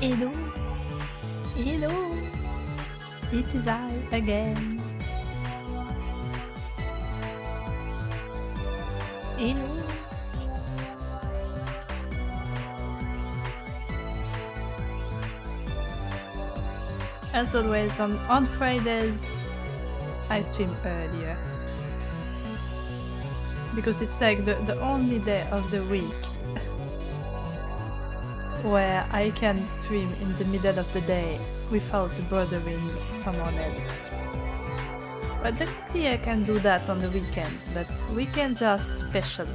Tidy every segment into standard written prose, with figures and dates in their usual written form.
Hello, hello, it is I again. Hello. As always, on Fridays, I stream earlier. Because it's like the only day of the week where I can stream in the middle of the day without bothering someone else. But technically I can do that on the weekend, but weekends are special.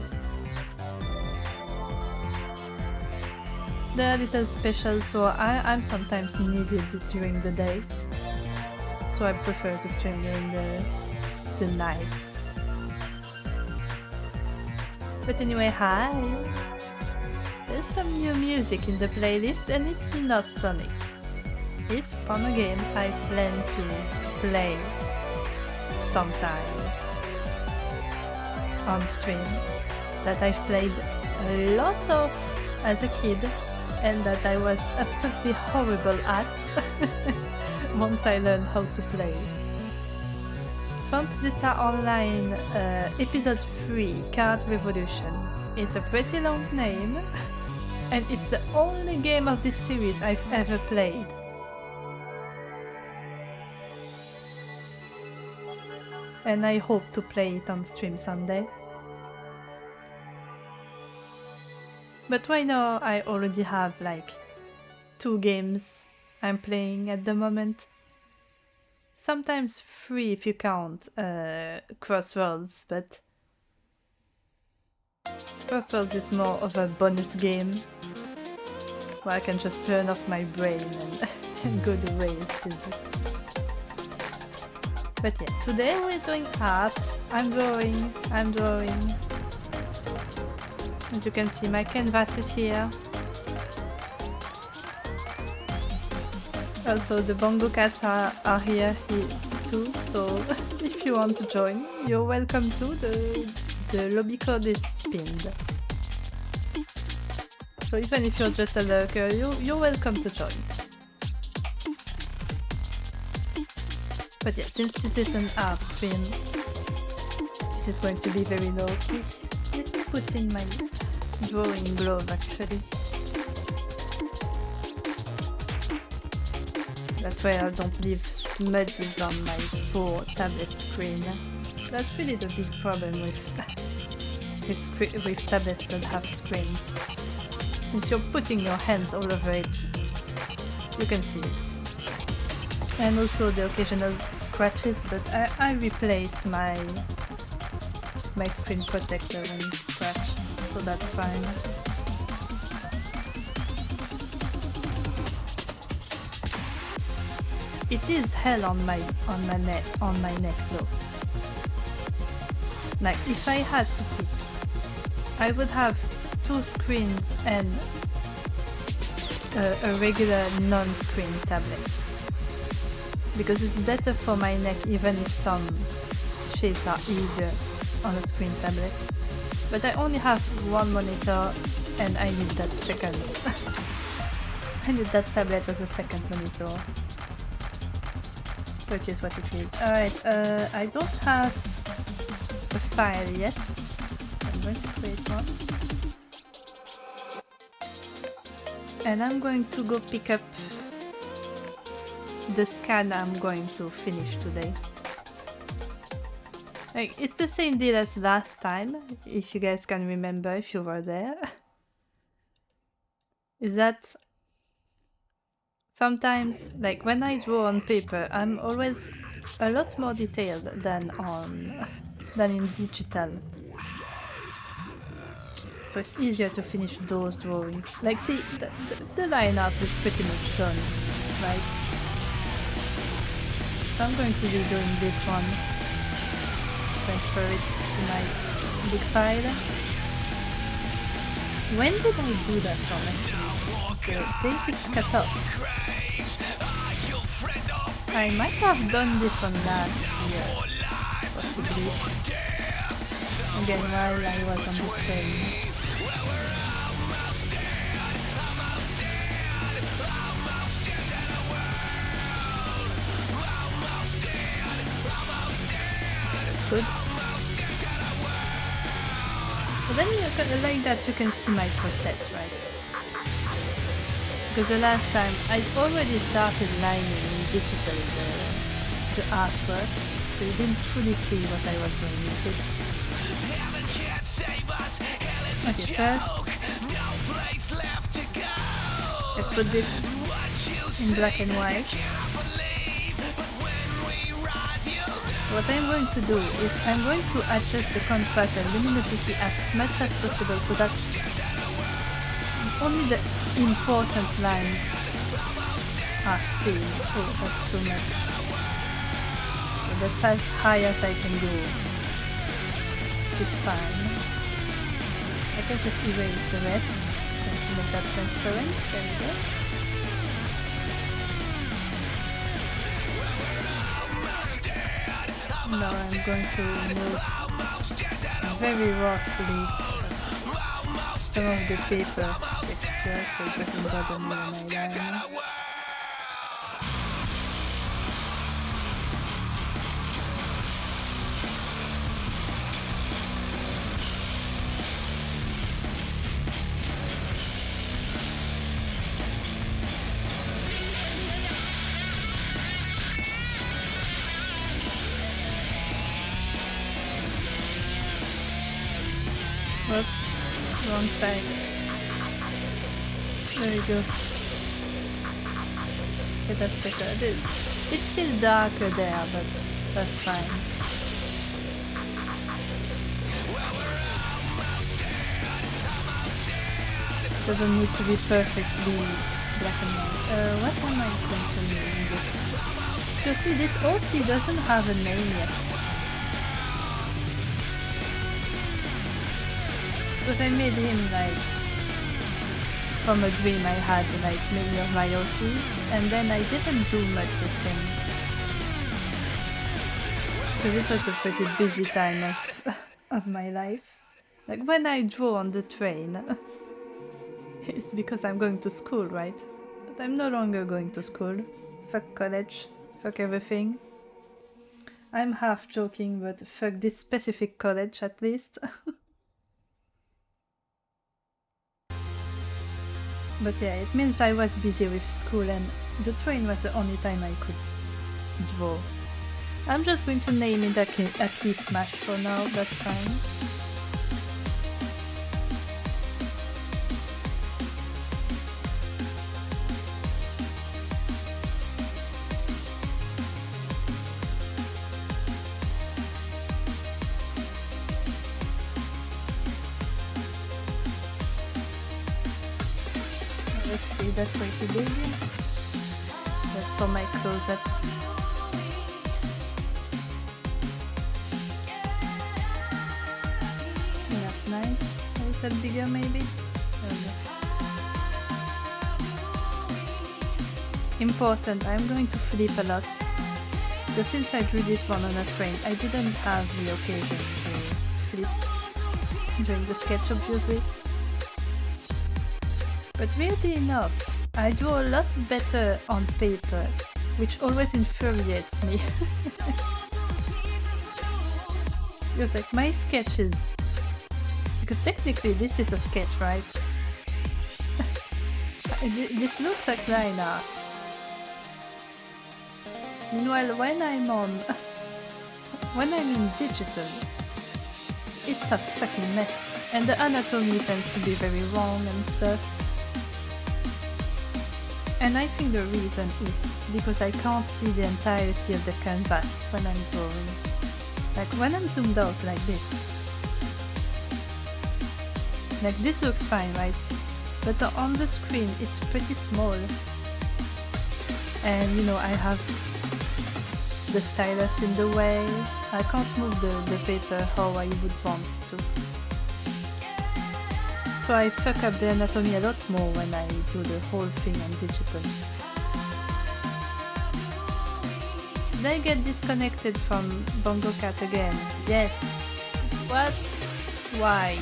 They're a little special, so I'm sometimes needed during the day. So I prefer to stream during the night. But anyway, hi! There's some new music in the playlist and it's not Sonic. It's from a game I plan to play sometime on stream that I've played a lot of as a kid and that I was absolutely horrible at once I learned how to play it. Fantasy Star Online Episode 3 Card Revolution. It's a pretty long name and it's the only game of this series I've ever played. And I hope to play it on stream someday. But right now I already have like 2 games I'm playing at the moment. Sometimes 3 if you count Crosswords, but Crosswords is more of a bonus game where I can just turn off my brain and go the races. But yeah, today we're doing art. I'm drawing. As you can see, my canvas is here. Also, the bongo cats are here too, so if you want to join, you're welcome to. The lobby code is pinned. So even if you're just a lurker, you're welcome to join. But yeah, since this is an art stream, this is going to be very low key. Let me put in my drawing glove actually. That way I don't leave smudges on my poor tablet screen. That's really the big problem with tablets that have screens. Since you're putting your hands all over it, you can see it. And also the occasional scratches, but I replace my screen protector when it's scratched, so that's fine. It is hell on my neck though. Like if I had to pick, I would have 2 screens and a regular non-screen tablet. Because it's better for my neck even if some shapes are easier on a screen tablet. But I only have 1 monitor and I need that second. I need that tablet as a second monitor. Which is what it is. Alright, I don't have a file yet. So I'm going to create one. And I'm going to go pick up the scan I'm going to finish today. Like, it's the same deal as last time, if you guys can remember, if you were there. Is that sometimes, like when I draw on paper, I'm always a lot more detailed than in digital. So it's easier to finish those drawings. Like, see, the line art is pretty much done, right? So I'm going to be doing this one. Transfer it to my big file. When did I do that one actually? The date is cut off. I might have done this one last year, possibly. Again, while I was on the train. good. But then like that you can see my process, right? Because the last time I already started lining in digital the artwork, so you didn't fully see what I was doing with it. Okay, first let's put this in black and white. What I'm going to do is I'm going to adjust the contrast and luminosity as much as possible so that only the important lines are seen. Oh, that's too much. So that's as high as I can go, which is fine. I can just erase the rest and to make that transparent. There we go. Now I'm going to remove very roughly some of the paper texture so it doesn't bother me when I line. Whoops, wrong side. There we go. Okay, that's better. It's still darker there, but that's fine. Doesn't need to be perfectly black and white. What am I going to name this? So see, this OC doesn't have a name yet. Because I made him like from a dream I had like many of my OCs, and then I didn't do much with him because it was a pretty busy time of my life. Like when I draw on the train, it's because I'm going to school, right? But I'm no longer going to school. Fuck college, fuck everything. I'm half joking, but fuck this specific college at least. But yeah, it means I was busy with school and the train was the only time I could draw. I'm just going to name it at least Smash for now, that's fine. Let's see, that's way too big. That's for my close-ups. That's nice. A little bigger maybe. Important, I'm going to flip a lot. So since I drew this one on a train, I didn't have the occasion to flip during the sketch obviously. But weirdly enough, I draw a lot better on paper, which always infuriates me. Because like my sketches, because technically this is a sketch, right? This looks like line art. Meanwhile, when I'm in digital, it's a fucking mess, and the anatomy tends to be very wrong and stuff. And I think the reason is because I can't see the entirety of the canvas when I'm drawing. Like when I'm zoomed out like this looks fine, right? But on the screen it's pretty small. And you know, I have the stylus in the way. I can't move the paper how I would want to. So I fuck up the anatomy a lot more when I do the whole thing on digital. Did I get disconnected from Bongo Cat again? Yes. What? Why?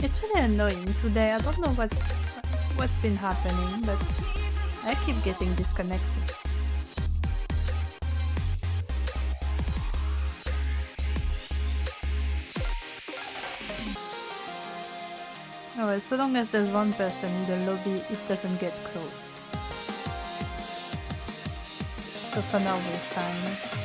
It's really annoying today. I don't know what's what's been happening, but I keep getting disconnected. Oh, well, so long as there's one person in the lobby, it doesn't get closed. So for now we're fine.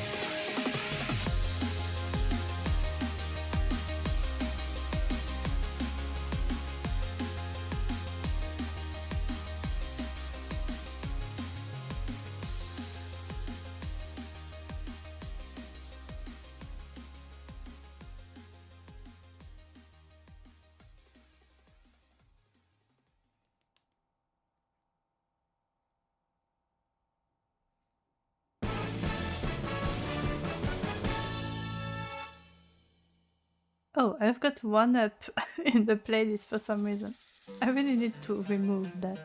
Oh, I've got one up in the playlist for some reason. I really need to remove that.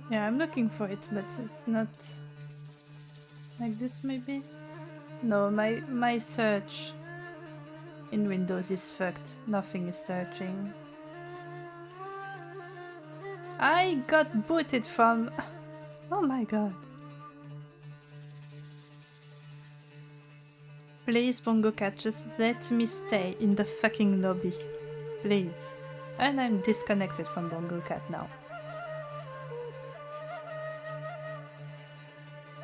Yeah, I'm looking for it, but it's not like this maybe? No, my search in Windows is fucked. Nothing is searching. I got booted from... Oh my god. Please, Bongo Cat, just let me stay in the fucking lobby. Please. And I'm disconnected from Bongo Cat now.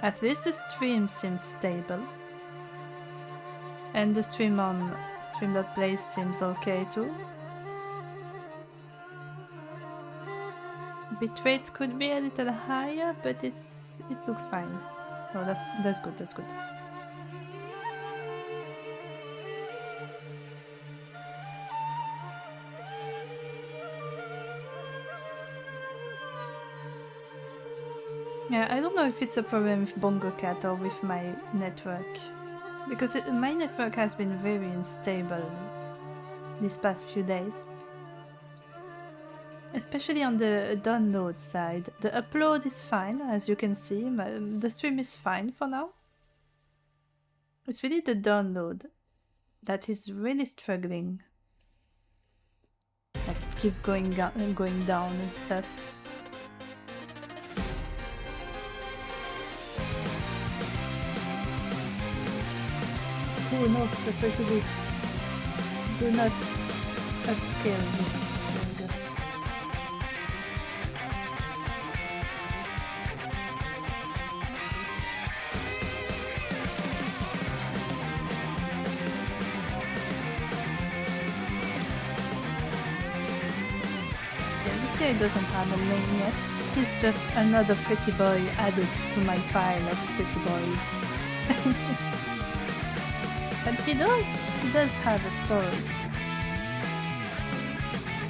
At least the stream seems stable. And the stream on Stream.play seems okay too. Bitrate could be a little higher, but it looks fine. Oh, that's good, that's good. Yeah, I don't know if it's a problem with Bongo Cat or with my network. Because my network has been very unstable these past few days. Especially on the download side. The upload is fine, as you can see. The stream is fine for now. It's really the download that is really struggling. Like it keeps going down and stuff. Oh no, that's way too big. Do not upscale this. There we go. Yeah, this guy doesn't have a name yet. He's just another pretty boy added to my pile of pretty boys. But he does have a story.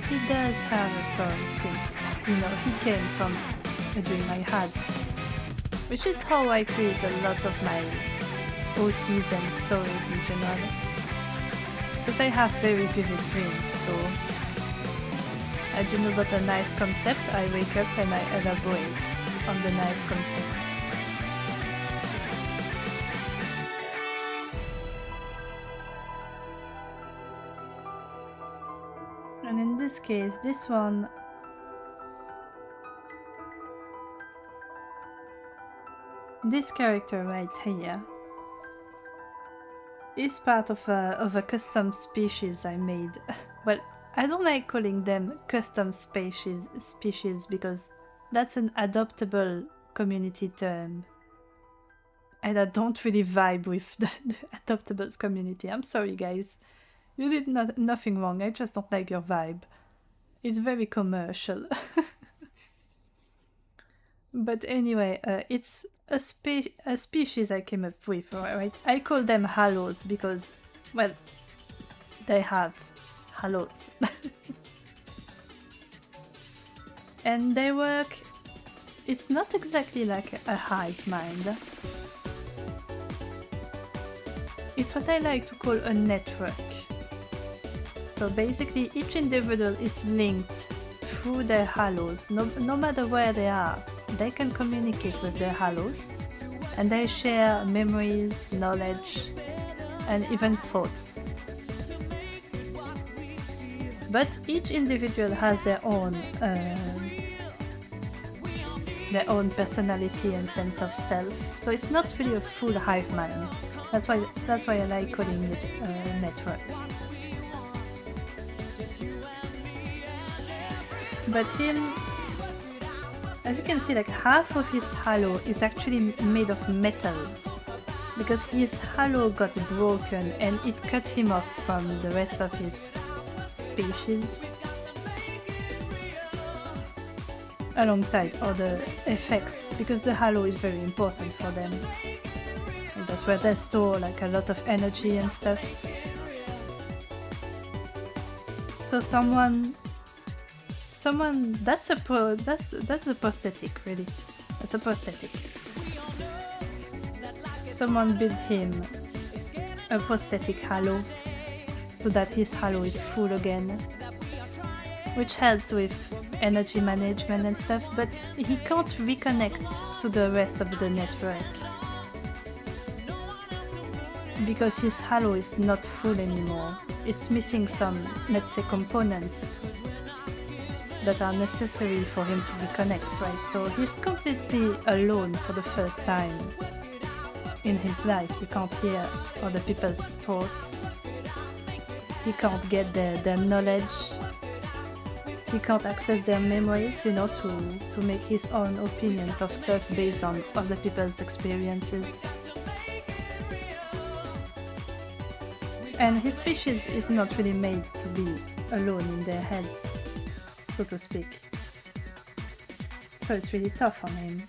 He does have a story since, you know, he came from a dream I had. Which is how I create a lot of my OCs and stories in general. Because I have very vivid dreams, so I dream about a nice concept, I wake up and I elaborate on the nice concept. And in this case, this one this character right here is part of a custom species I made. Well, I don't like calling them custom species because that's an adoptable community term. And I don't really vibe with the adoptables community. I'm sorry guys. You did nothing wrong, I just don't like your vibe. It's very commercial. But anyway, it's a species I came up with, right? I call them halos because, well, they have halos. And they work... It's not exactly like a hive mind. It's what I like to call a network. So basically each individual is linked through their halos. No matter where they are, they can communicate with their halos, and they share memories, knowledge, and even thoughts. But each individual has their own personality and sense of self, so it's not really a full hive mind. That's why I like calling it a network. But him, as you can see, like half of his halo is actually made of metal, because his halo got broken and it cut him off from the rest of his species, alongside other effects, because the halo is very important for them. And that's where they store like a lot of energy and stuff. So someone that's a prosthetic, really. That's a prosthetic. Someone built him a prosthetic halo so that his halo is full again, which helps with energy management and stuff, but he can't reconnect to the rest of the network because his halo is not full anymore. It's missing some, let's say, components that are necessary for him to reconnect, right? So he's completely alone for the first time in his life. He can't hear other people's thoughts. He can't get their knowledge. He can't access their memories, you know, to make his own opinions of stuff based on other people's experiences. And his species is not really made to be alone in their heads, so to speak. So it's really tough on him.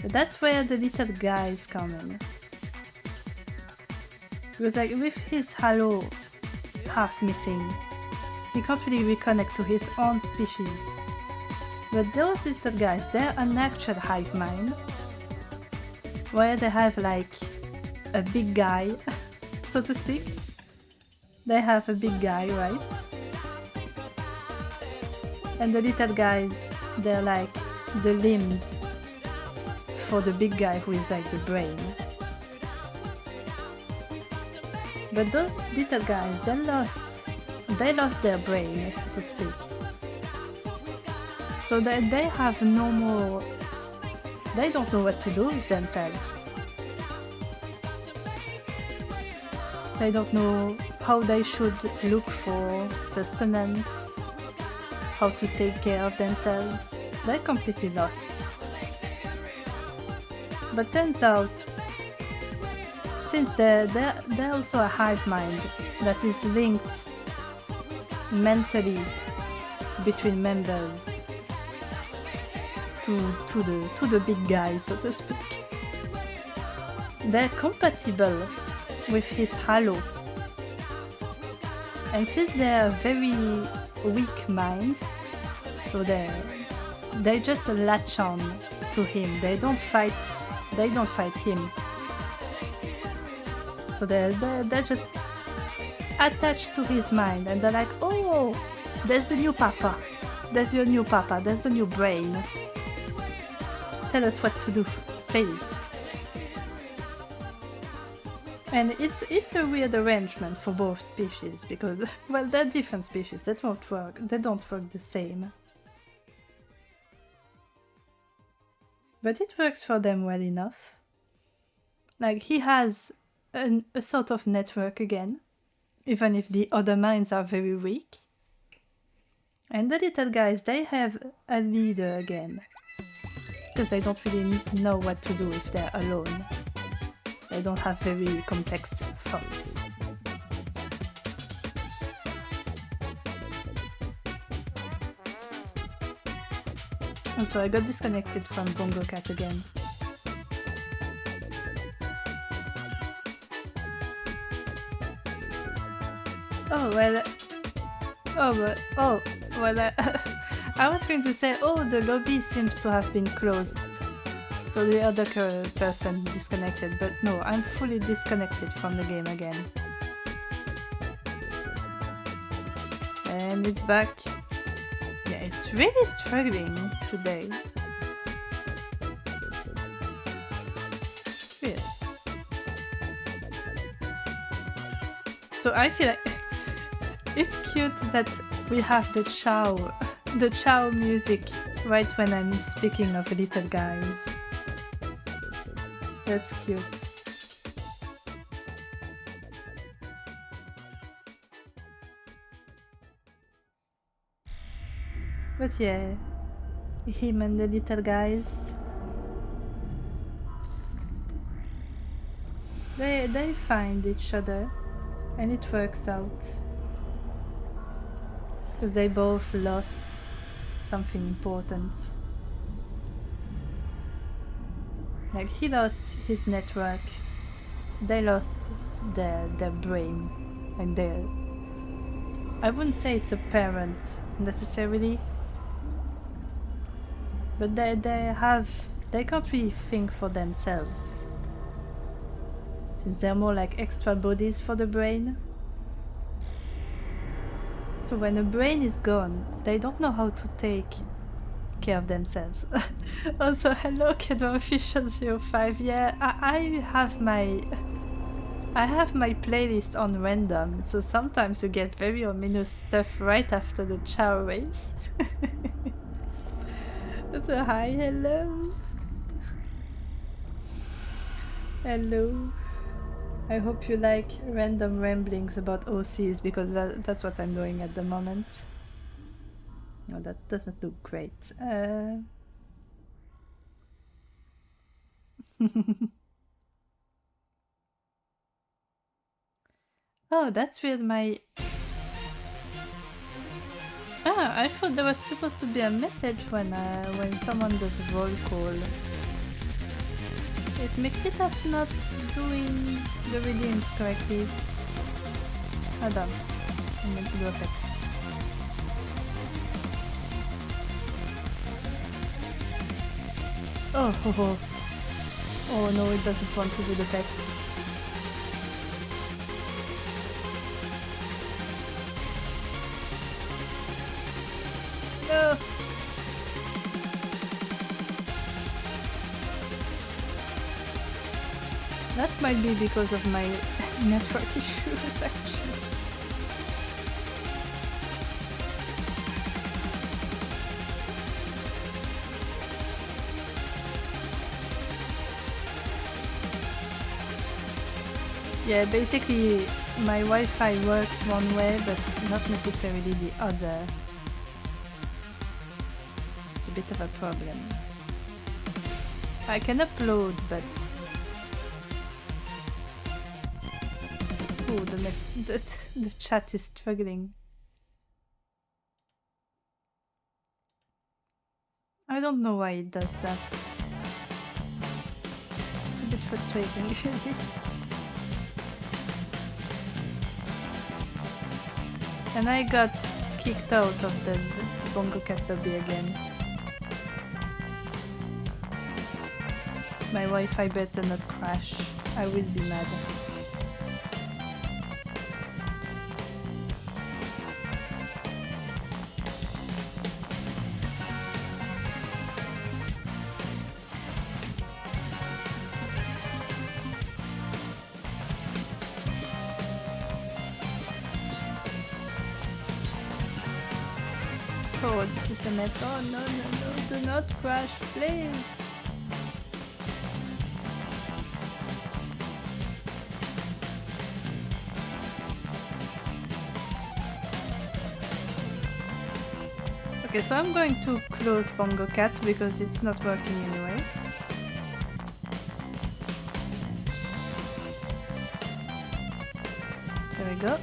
But that's where the little guys come in. Because like with his halo half missing, he can't really reconnect to his own species. But those little guys, they're an actual hive mind, where they have like a big guy, so to speak. They have a big guy, right? And the little guys, they're like the limbs for the big guy who is like the brain. But those little guys, they lost their brain, so to speak. So that they have no more, they don't know what to do with themselves. They don't know how they should look for sustenance, how to take care of themselves. They're completely lost. But turns out, since they're also a hive mind that is linked mentally between members to the big guy, so to speak, they're compatible with his halo. And since they're very weak minds, so they just latch on to him. They don't fight him. So they're just attached to his mind, and they're like, oh, there's the new papa. There's your new papa. There's the new brain. Tell us what to do, please. And it's a weird arrangement for both species because, well, they're different species. They don't work the same. But it works for them well enough. Like, he has a sort of network again, even if the other minds are very weak. And the little guys, they have a leader again, because they don't really know what to do if they're alone. They don't have very complex thoughts. And so I got disconnected from Bongo Cat again. I was going to say, the lobby seems to have been closed. So the other person disconnected, but no, I'm fully disconnected from the game again. And it's back. Yeah, it's really struggling today. Weird. So I feel like it's cute that we have the chow music right when I'm speaking of little guys. That's cute. But yeah, him and the little guys, they find each other and it works out. Because they both lost something important. Like he lost his network, they lost their brain, and I wouldn't say it's a parent necessarily, but they can't really think for themselves, since they're more like extra bodies for the brain. So when the brain is gone, they don't know how to take care of themselves. Also, hello KidOfficial05. Yeah, I have my playlist on random, so sometimes you get very ominous stuff right after the chow race. So hi, hello. Hello. I hope you like random ramblings about OCs, because that's what I'm doing at the moment. No, that doesn't look great. Oh, that's weird. I thought there was supposed to be a message when someone does roll call. Is Mixitup not doing the redeems correctly? Hold on. I'm going to do effects. Oh no, it doesn't want to do the pet. No! That might be because of my network issues, actually. Yeah, basically my Wi-Fi works one way, but not necessarily the other. It's a bit of a problem. I can upload, but the chat is struggling. I don't know why it does that. A bit frustrating, really. And I got kicked out of the Bongo Cat lobby again. My Wi-Fi better not crash. I will be mad. Oh, this is a mess. Oh no, do not crash, please. Okay, so I'm going to close Bongo Cat because it's not working anyway. There we go.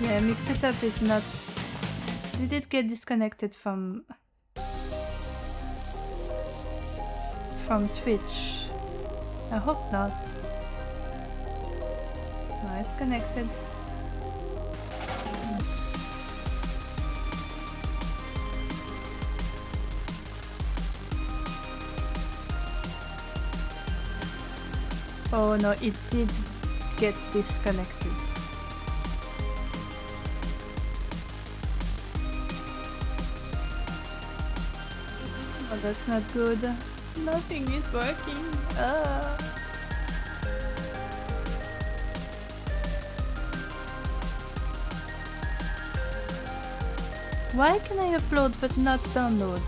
Yeah, Mixitup is not... Did it get disconnected from Twitch? I hope not. No, it's connected. Oh no, it did get disconnected. Oh, that's not good. Nothing is working. Why can I upload but not download?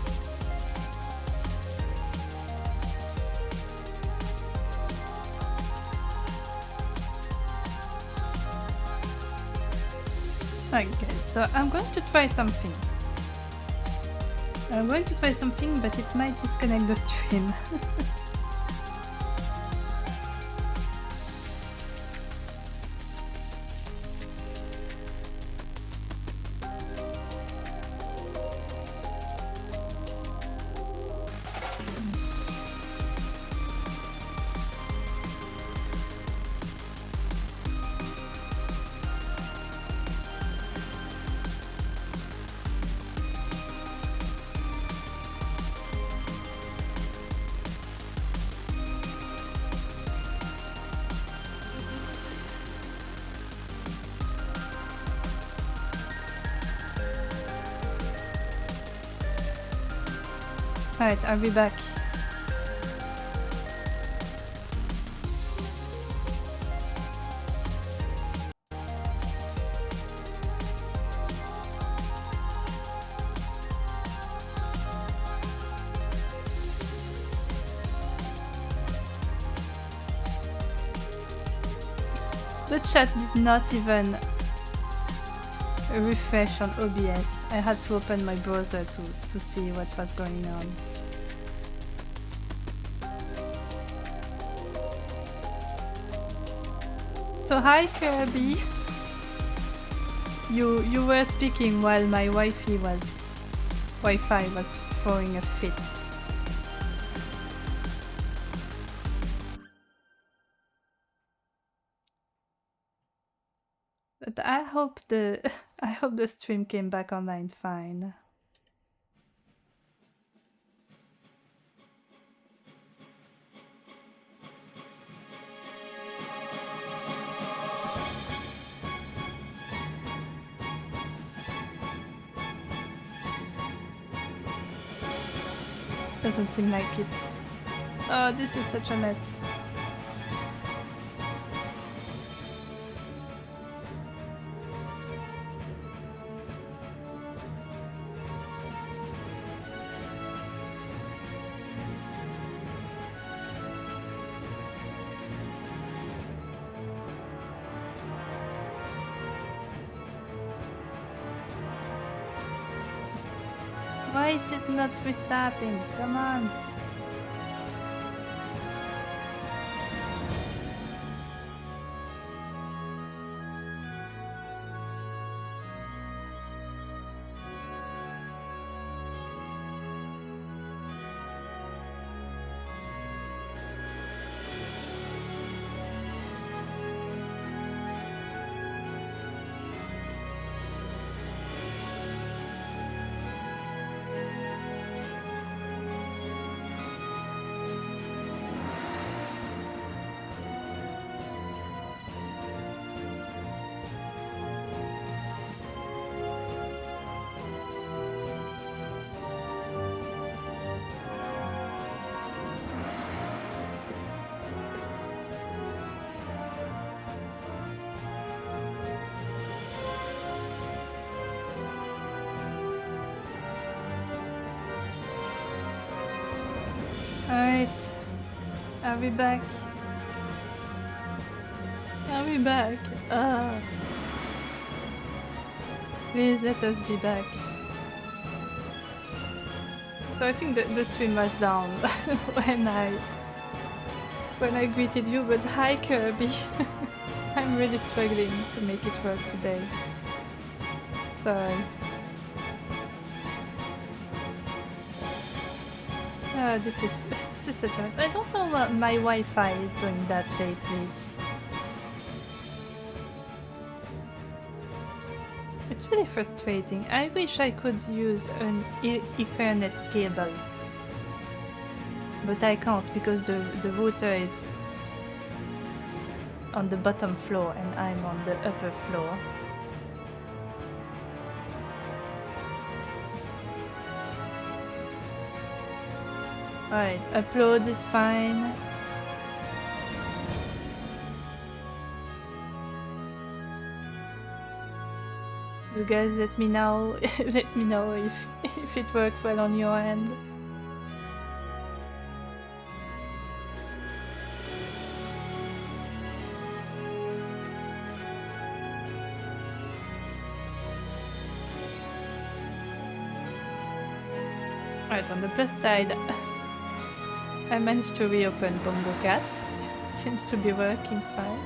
Okay, so I'm going to try something. But it might disconnect the stream. Alright, I'll be back. The chat did not even refresh on OBS. I had to open my browser to see what was going on. So hi Kirby. You were speaking while my Wi-Fi was throwing a fit. But I hope the stream came back online fine. Doesn't seem like it. Oh, this is such a mess. Why is it not restarting? Come on. Alright, I'll be back. I'll be back. Please let us be back. So I think the stream was down when I greeted you, but hi Kirby. I'm really struggling to make it work today. Sorry. This is such a mess. I don't know what my Wi-Fi is doing that lately. It's really frustrating. I wish I could use an Ethernet cable, but I can't because the router is on the bottom floor and I'm on the upper floor. Alright, upload is fine. You guys let me know if it works well on your end. Right, on the plus side, I managed to reopen Bongo Cat. Seems to be working fine.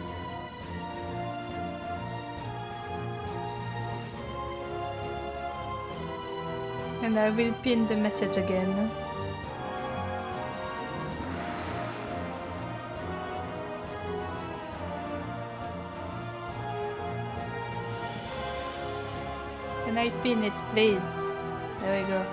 And I will pin the message again. Can I pin it, please? There we go.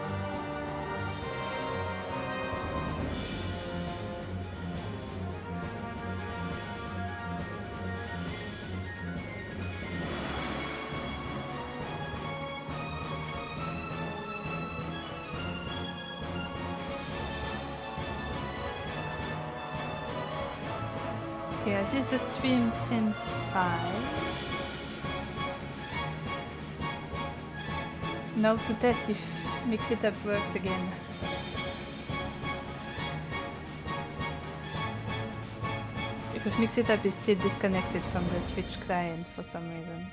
Okay, at least the stream seems fine. Now to test if Mix It Up works again. Because Mix It Up is still disconnected from the Twitch client for some reason.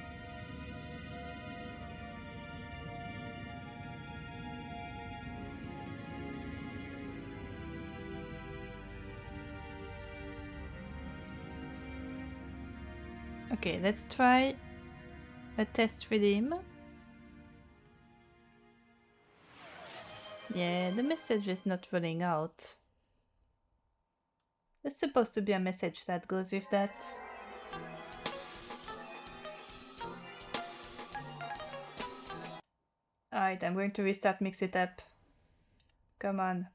Okay, let's try a test redeem. Yeah, the message is not running out. There's supposed to be a message that goes with that. Alright, I'm going to restart Mix It Up. Come on.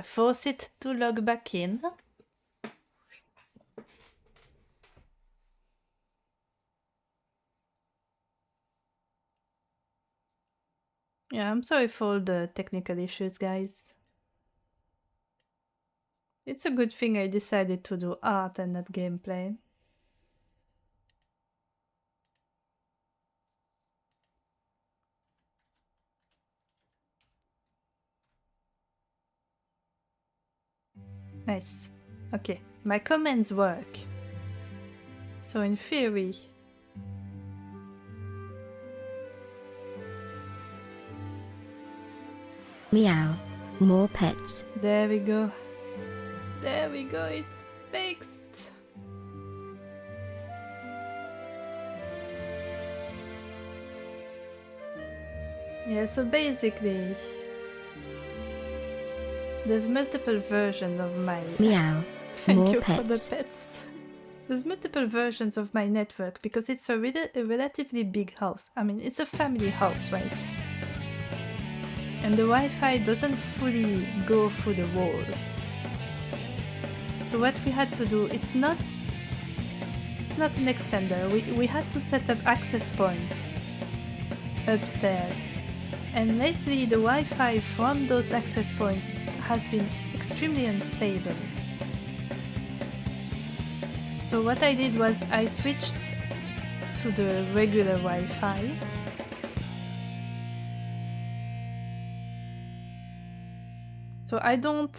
Force it to log back in. Yeah, I'm sorry for all the technical issues, guys. It's a good thing I decided to do art and not gameplay. Nice. Okay, my commands work. So in theory... Meow. More pets. There we go. There we go, it's fixed. Yeah, so basically... there's multiple versions of my... Meow. Thank More you pets. for the pets. There's multiple versions of my network because it's a relatively big house. I mean, it's a family house, right? And the Wi-Fi doesn't fully go through the walls. So what we had to do, it's not an extender. We had to set up access points upstairs. And lately the Wi-Fi from those access points has been extremely unstable. So what I did was I switched to the regular Wi-Fi. So I don't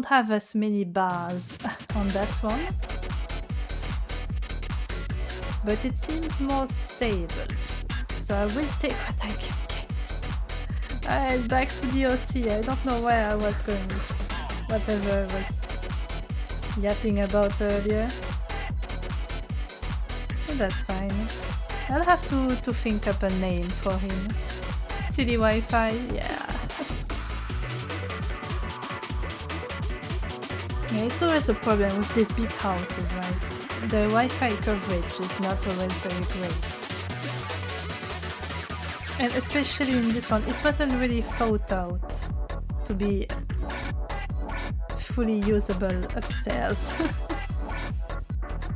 have as many bars on that one, but it seems more stable. So I will take what I can get. Alright, back to the OC. I don't know where I was going with whatever I was yapping about earlier. But that's fine. I'll have to think up a name for him. Silly Wi-Fi, yeah. Yeah, it's always a problem with these big houses, right? The Wi-Fi coverage is not always very great. And especially in this one, it wasn't really thought out to be fully usable upstairs.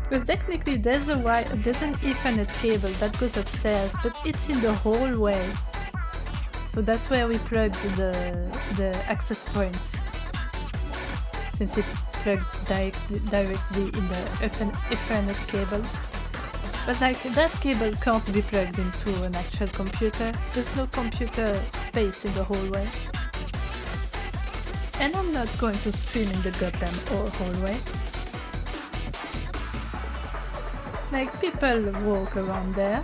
Because technically there's an Ethernet cable that goes upstairs, but it's in the hallway. So that's where we plugged the access points, since it's plugged directly in the Ethernet cable. But like, that cable can't be plugged into an actual computer. There's no computer space in the hallway. And I'm not going to stream in the goddamn hallway. Like, people walk around there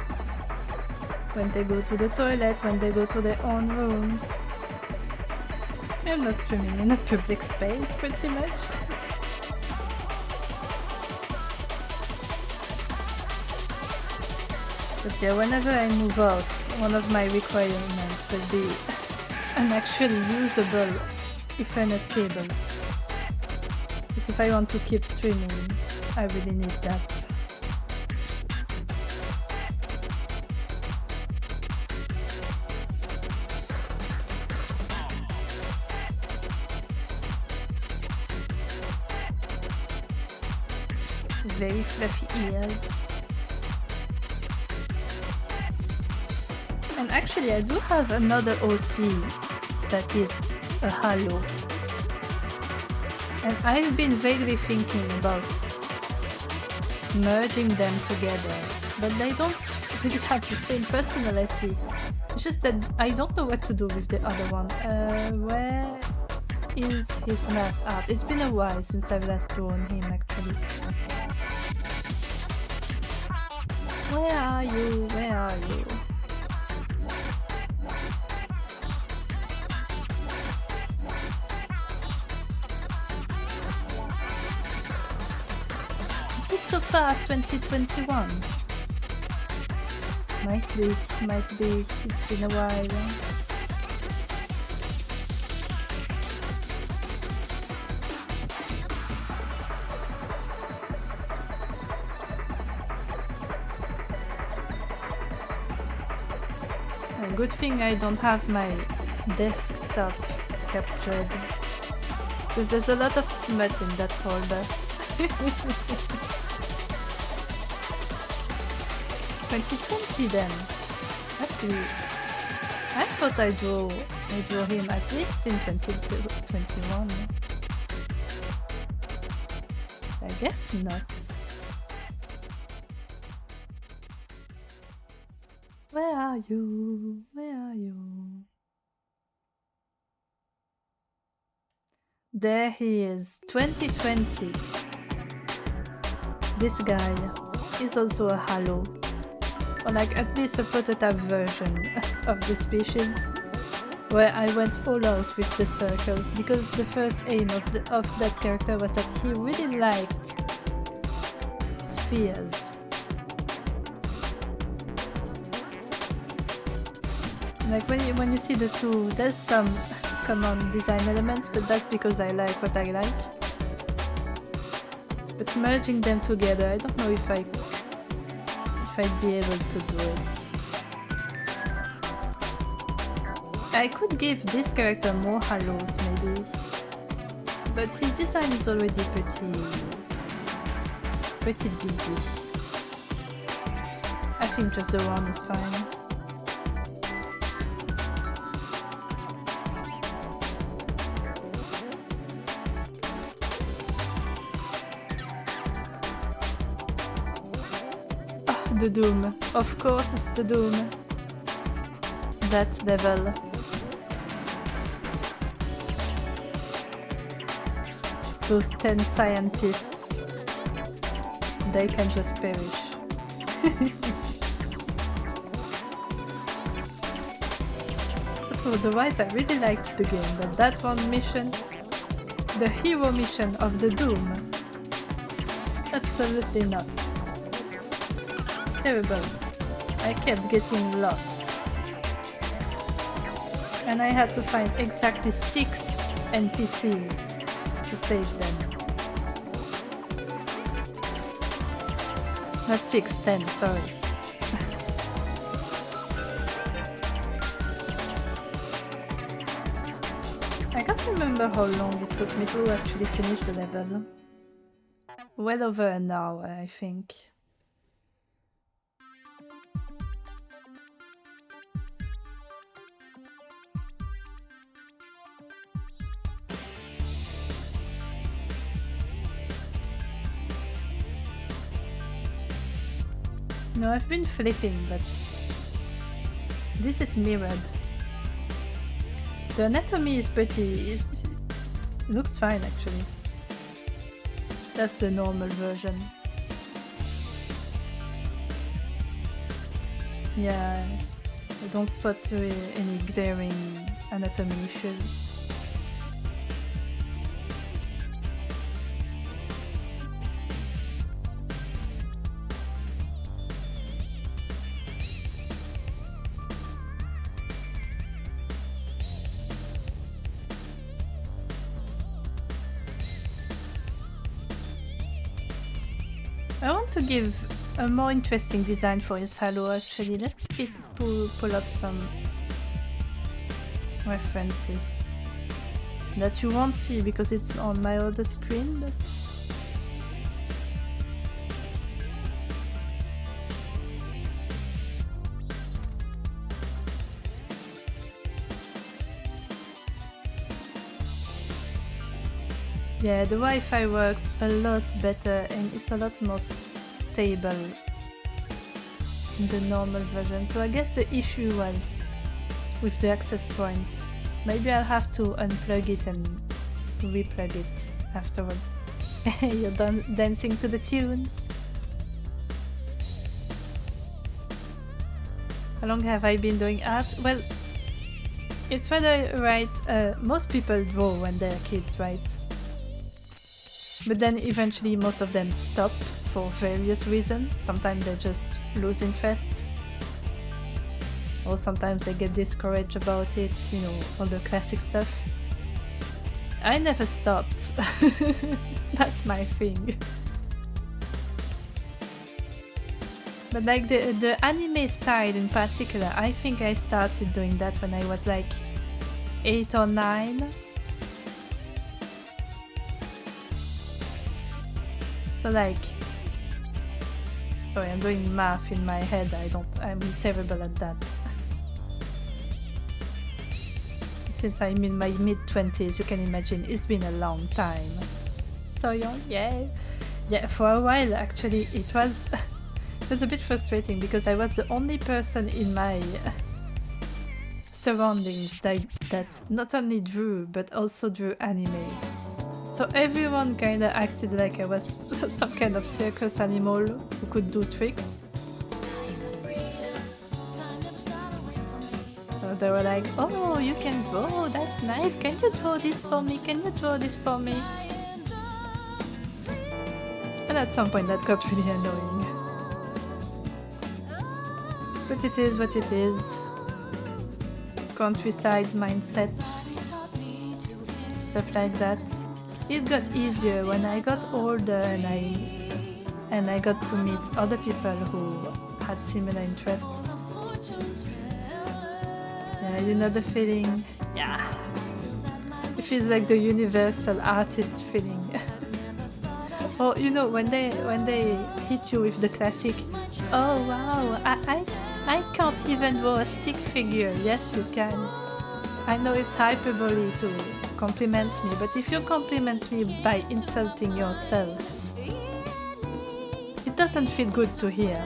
when they go to the toilet, when they go to their own rooms. I'm not streaming in a public space, pretty much. But yeah, whenever I move out, one of my requirements will be an actually usable Ethernet cable. Because if I want to keep streaming, I really need that. Very fluffy ears. And actually I do have another OC that is a halo. And I've been vaguely thinking about merging them together, but they don't really have the same personality. It's just that I don't know what to do with the other one. Where is his math art? It's been a while since I've last drawn him actually. Where are you? Where are you? Is it so fast, 2021? Might be, it's been a while. Good thing I don't have my desktop captured, because there's a lot of smut in that folder. 2020 then. Actually, I thought I drew him at least in 2021. I guess not. Where are you? Where are you? There he is, 2020. This guy is also a halo, or like at least a prototype version of the species, where I went all out with the circles, because the first aim of that character was that he really liked spheres. Like when you see the two, there's some common design elements, but that's because I like what I like. But merging them together, I don't know if I'd be able to do it. I could give this character more halos maybe, but his design is already pretty busy. I think just the one is fine. The Doom. Of course it's the Doom. That devil. Those 10 scientists. They can just perish. Otherwise I really liked the game, but that one mission, the hero mission of the Doom, absolutely not. Terrible. I kept getting lost. And I had to find exactly 6 NPCs to save them. Not 6, 10, sorry. remember how long it took me to actually finish the level. Well over an hour, I think. No, I've been flipping, but this is mirrored. The anatomy is pretty... it looks fine, actually. That's the normal version. Yeah, I don't spot any glaring anatomy issues. I want to give a more interesting design for his halo actually. Let me pull up some references that you won't see because it's on my other screen, but yeah, the Wi-Fi works a lot better and it's a lot more stable in the normal version. So I guess the issue was with the access point. Maybe I'll have to unplug it and replug it afterwards. You're done dancing to the tunes. How long have I been doing art? Well, it's rather right. Most people draw when they're kids, right? But then eventually most of them stop for various reasons. Sometimes they just lose interest. Or sometimes they get discouraged about it, you know, all the classic stuff. I never stopped. That's my thing. But like the anime style in particular, I think I started doing that when I was like 8 or 9. So like, sorry, I'm doing math in my head. I'm terrible at that. Since I'm in my mid-20s, you can imagine it's been a long time. So young, yeah. Yeah, for a while actually it was a bit frustrating because I was the only person in my surroundings that not only drew but also drew anime. So everyone kinda acted like I was some kind of circus animal who could do tricks. So they were like, oh, you can draw, that's nice, can you draw this for me, can you draw this for me? And at some point that got really annoying. But it is what it is. Countryside mindset. Stuff like that. It got easier when I got older and I got to meet other people who had similar interests. Yeah, you know the feeling? Yeah. It feels like the universal artist feeling. Or you know when they hit you with the classic, oh wow, I can't even draw a stick figure. Yes you can. I know it's hyperbole to compliment me, but if you compliment me by insulting yourself, it doesn't feel good to hear.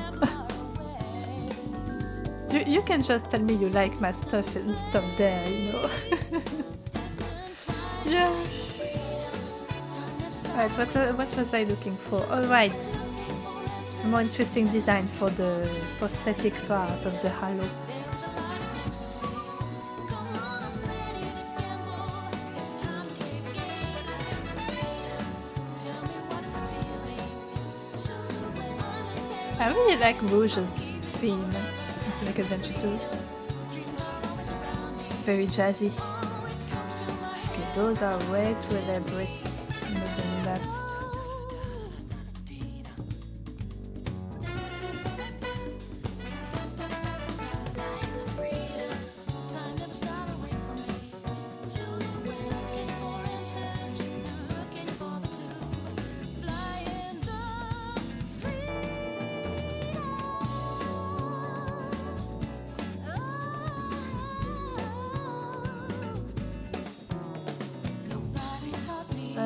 You can just tell me you like my stuff and stop there, you know. Yeah. Alright, what was I looking for? Alright. A more interesting design for the prosthetic part of the halo. I really like Rouge's theme in Sonic Adventure 2. Very jazzy. Okay, those are way too elaborate. I'm not doing that.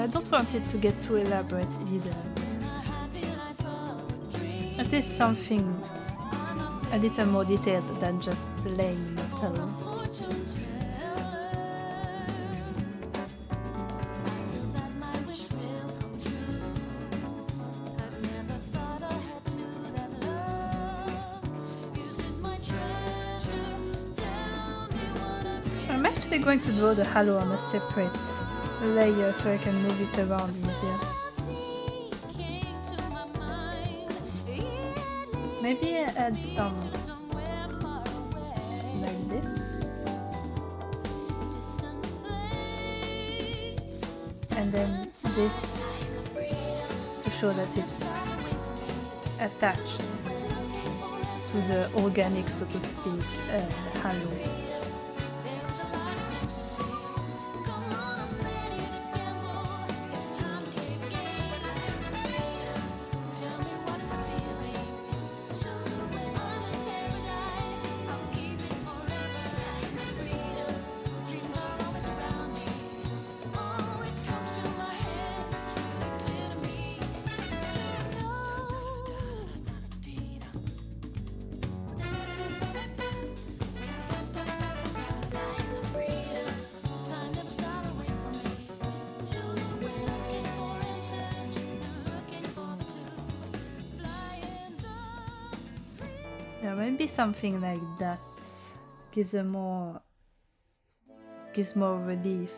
I don't want it to get too elaborate either. It is something a little more detailed than just plain metal. I'm actually going to draw the halo on a separate layer so I can move it around easier. Maybe I add some like this. And then this to show that it's attached to the organic, so to speak, halo. Yeah, maybe something like that gives more relief.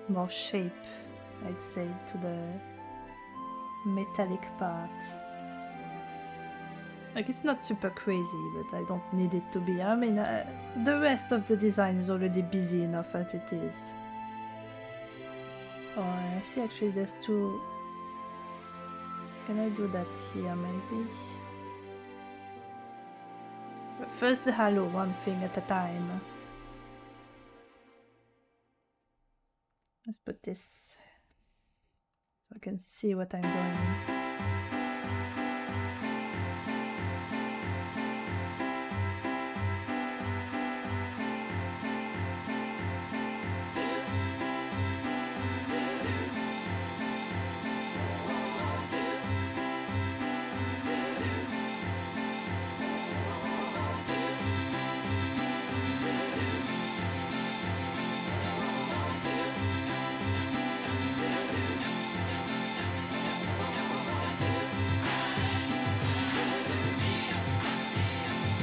More shape, I'd say, to the metallic part. Like, it's not super crazy, but I don't need it to be. I mean, the rest of the design is already busy enough as it is. Oh, I see actually there's two. Can I do that here maybe? But first the halo, one thing at a time. Let's put this so I can see what I'm doing.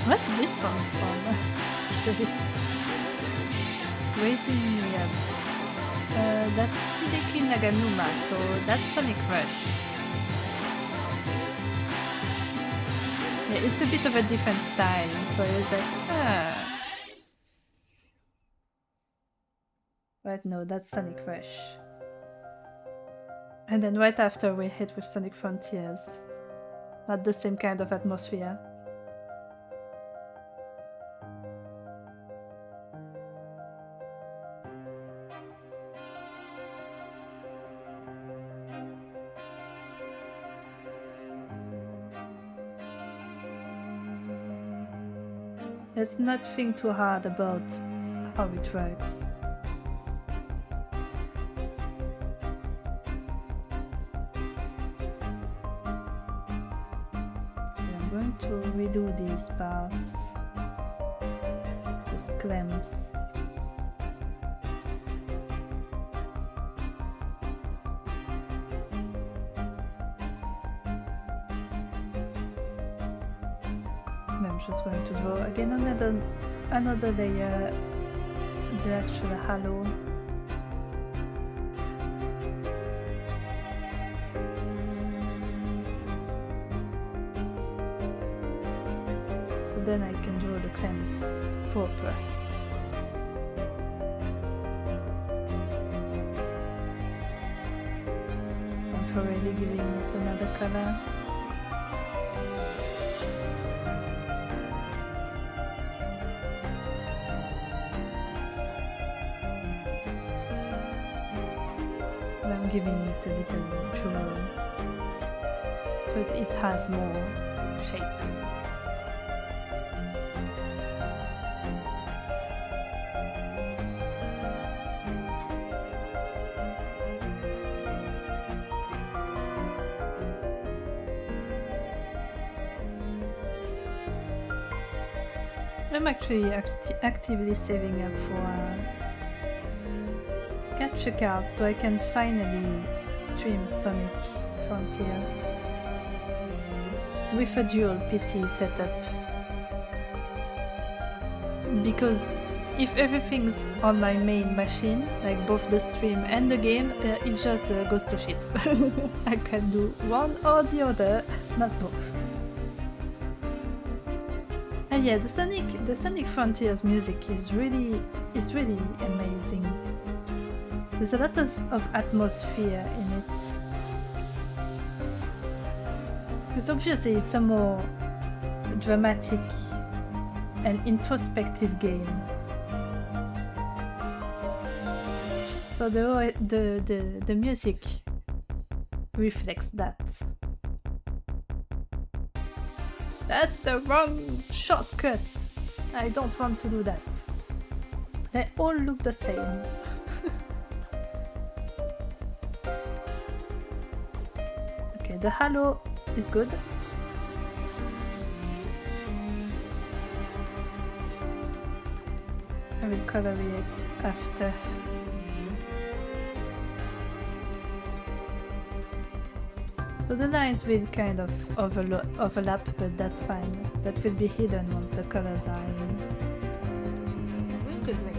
What's this one from? Raising me up. That's Hideki Naganuma, so that's Sonic Rush. Yeah, it's a bit of a different style, so I was like, ah. Right, no, that's Sonic Rush. And then right after we hit with Sonic Frontiers. Not the same kind of atmosphere. Let's not think too hard about how it works. I'm going to redo these parts, those clamps. I'm just going to draw again another layer, the actual halo. So then I can draw the clamps proper. Temporarily giving it another color. Giving it a little jewel so it has more shape. I'm actually actively saving up for capture cards so I can finally stream Sonic Frontiers with a dual PC setup. Because if everything's on my main machine, like both the stream and the game, it just goes to shit. I can do one or the other, not both. And yeah, the Sonic Frontiers music is really amazing. There's a lot of atmosphere in it. Because obviously it's a more dramatic and introspective game. So the music reflects that. That's the wrong shortcut. I don't want to do that. They all look the same. Okay, the halo is good. I will color it after. So the lines will kind of overlap, but that's fine. That will be hidden once the colors are in. I'm going to drink.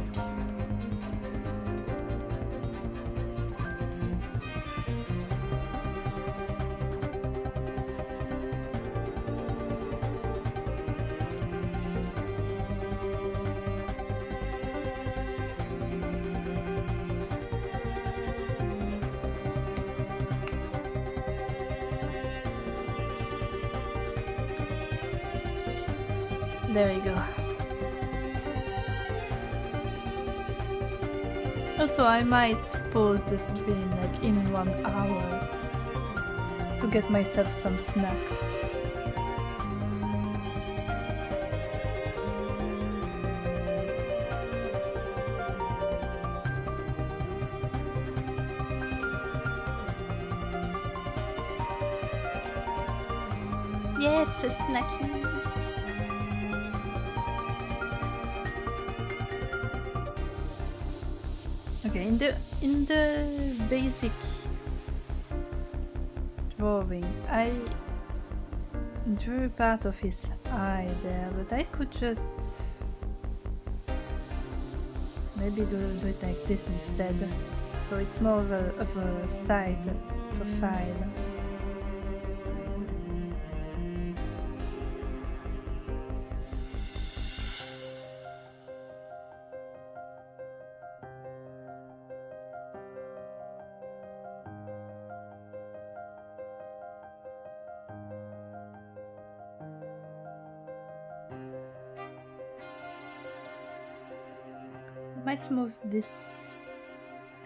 There we go. Also, I might pause the stream like in 1 hour to get myself some snacks. Yes, a snacky. Okay, in the basic drawing, I drew part of his eye there, but I could just maybe do it like this instead. So it's more of a side profile. Might move this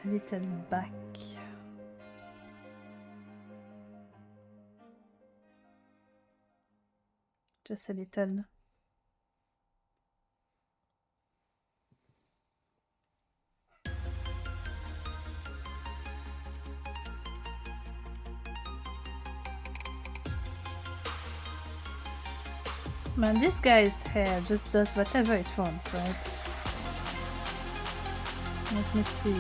a little back. Just a little. Man, this guy's hair just does whatever it wants, right? Let me see. Okay,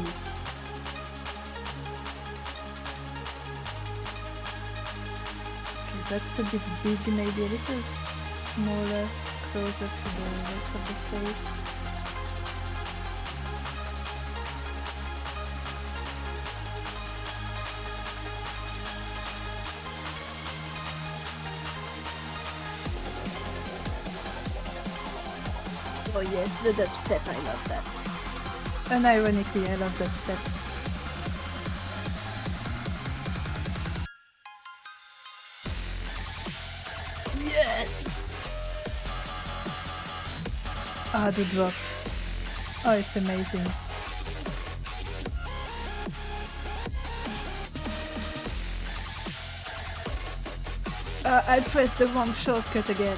that's a bit big, maybe a little smaller, closer to the rest of the face. Oh yes, the dubstep, I love that. Unironically, I love dubstep. Yes! Ah, the drop. Oh, it's amazing. I pressed the wrong shortcut again.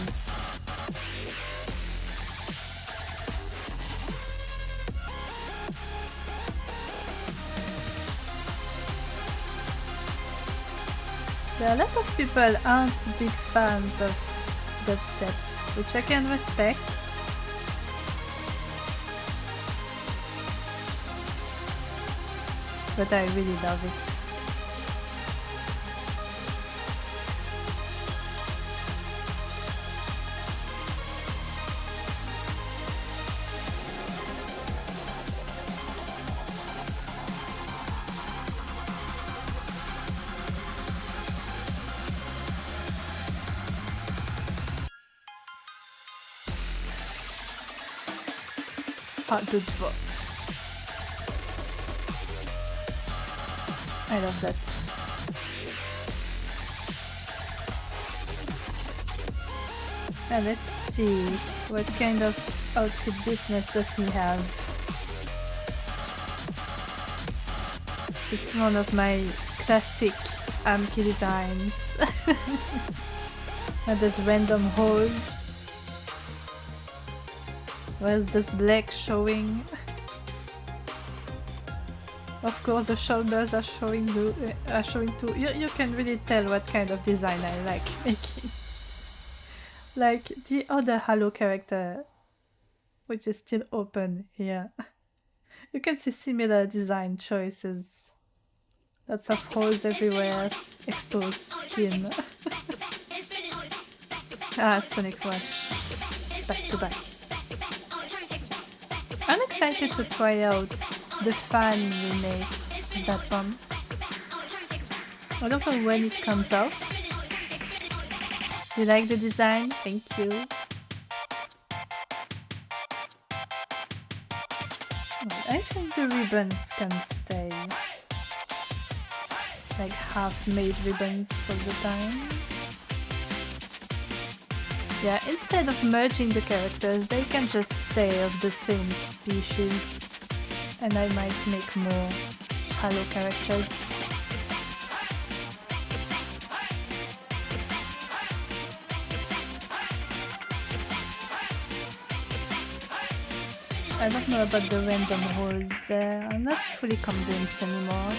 A lot of people aren't big fans of dubstep, which I can respect. but I really love it. Pas de doigts. I love that. Now let's see what kind of outfit business does he have. It's one of my classic Amki designs. And there's random holes. Where's this leg showing? Of course, the shoulders are showing too. You can really tell what kind of design I like making. Like the other Halo character, which is still open here. You can see similar design choices. Lots of holes everywhere, exposed skin. Ah, Sonic Rush. Back to back. I'm excited to try out the fan remake of that one. I don't know when it comes out. You like the design? Thank you. I think the ribbons can stay. Like half-made ribbons all the time. Yeah, instead of merging the characters, they can just stay of the same species. And I might make more Halo characters. I don't know about the random holes there. I'm not fully convinced anymore.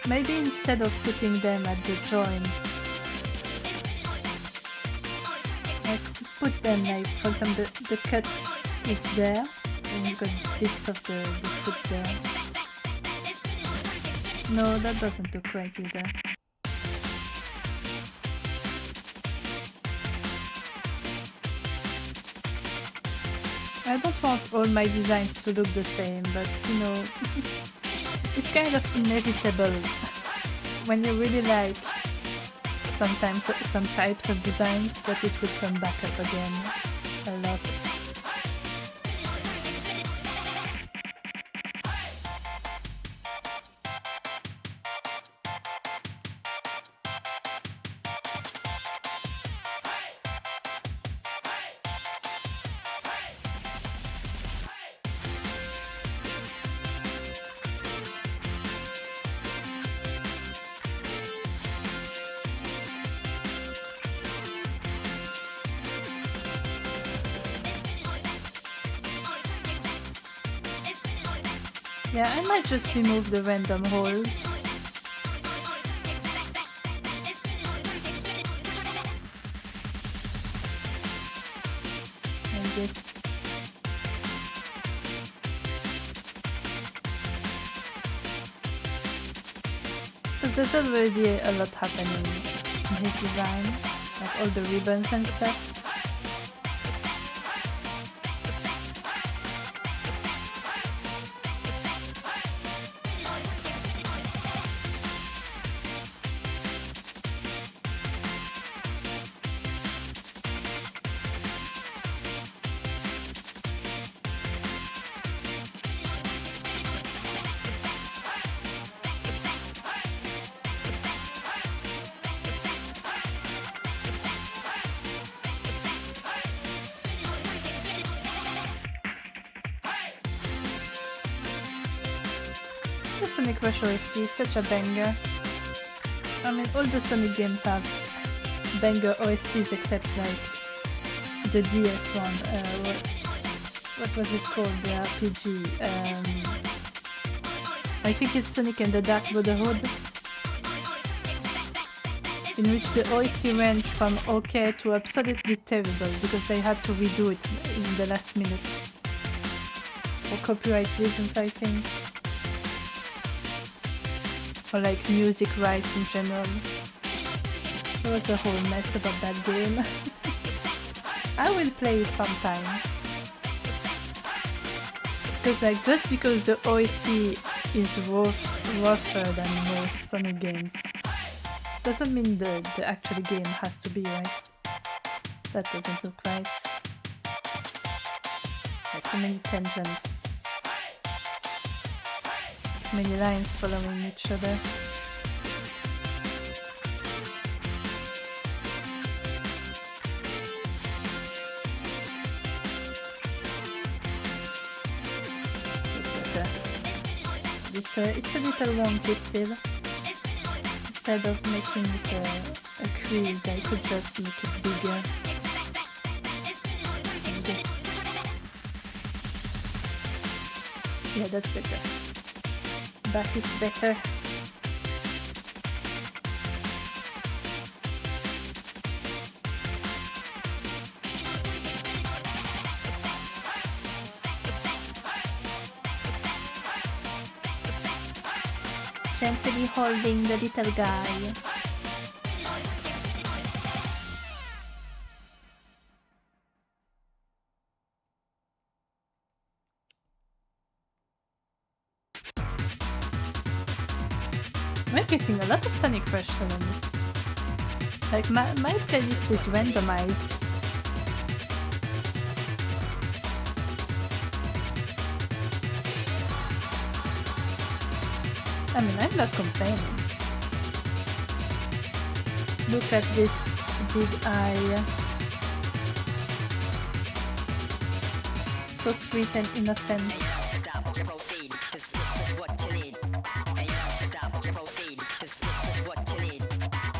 Maybe instead of putting them at the joints, like put them like, for example, the cut is there, and you've got bits of the foot there. No, that doesn't look right either. I don't want all my designs to look the same, but you know, it's kind of inevitable when you really like sometimes some types of designs that it will come back up again a lot. Yeah, I might just remove the random holes. I guess. Because there's already a lot happening in his design, like all the ribbons and stuff. Sonic Rush OST is such a banger. I mean, all the Sonic games have banger OSTs except like the DS one. What was it called? The RPG. I think it's Sonic and the Dark Brotherhood. in which the OST went from okay to absolutely terrible because they had to redo it in the last minute for copyright reasons, I think, or like music rights in general. There was a whole mess about that game. I will play it sometime. Because like just because the OST is rougher than most Sonic games doesn't mean the actual game has to be right. That doesn't look right. Like too many tangents. Too many lines following each other. It's a little wonky still. Instead of making it a crease, I could just make it bigger. Like this. Yeah, that's better. That is better. Gently holding the little guy. We're getting a lot of Sonic Rush suddenly. Like my playlist is randomized. I mean, I'm not complaining. Look at this big eye. So sweet and innocent.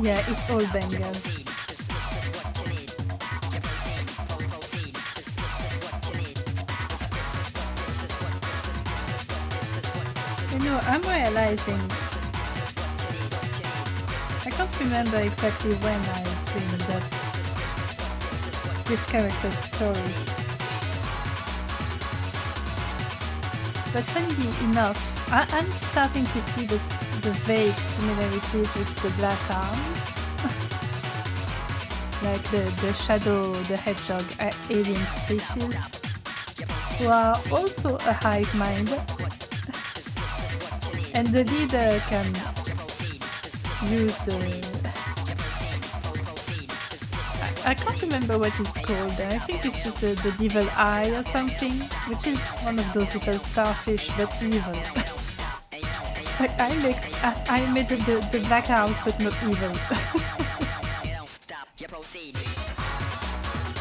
Yeah, it's all bangers. You know, I'm realizing I can't remember exactly when I dreamed up this character's story. But funnily enough, I'm starting to see the vague similarities with the Black Arms. Like the Shadow, the Hedgehog alien species, who are also a hive mind. And the leader can use the... I can't remember what it's called. I think it's just the devil eye or something, which is one of those little starfish but evil. Like I made the Black Arms but not evil.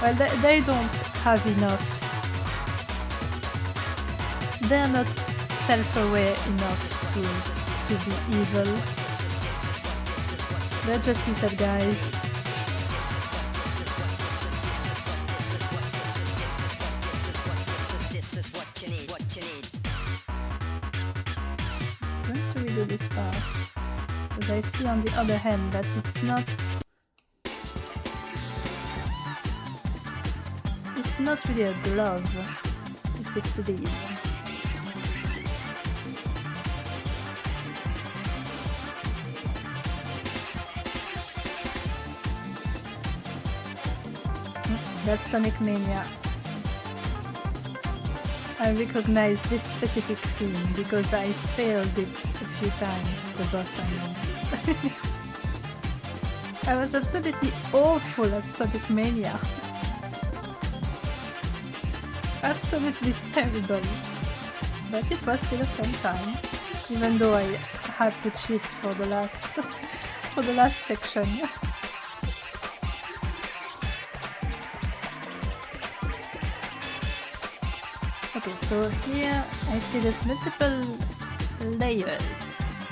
Well, they don't have enough. They're not self-aware enough to be evil. They're just little guys. I'm going to redo this part, but I see on the other hand that it's not really a glove, it's a sleeve. That's Sonic Mania. I recognize this specific theme because I failed it a few times, the boss I know. I was absolutely awful at Sonic Mania. Absolutely terrible. But it was still a fun time, even though I had to cheat for the last section. Okay, so here I see there's multiple layers.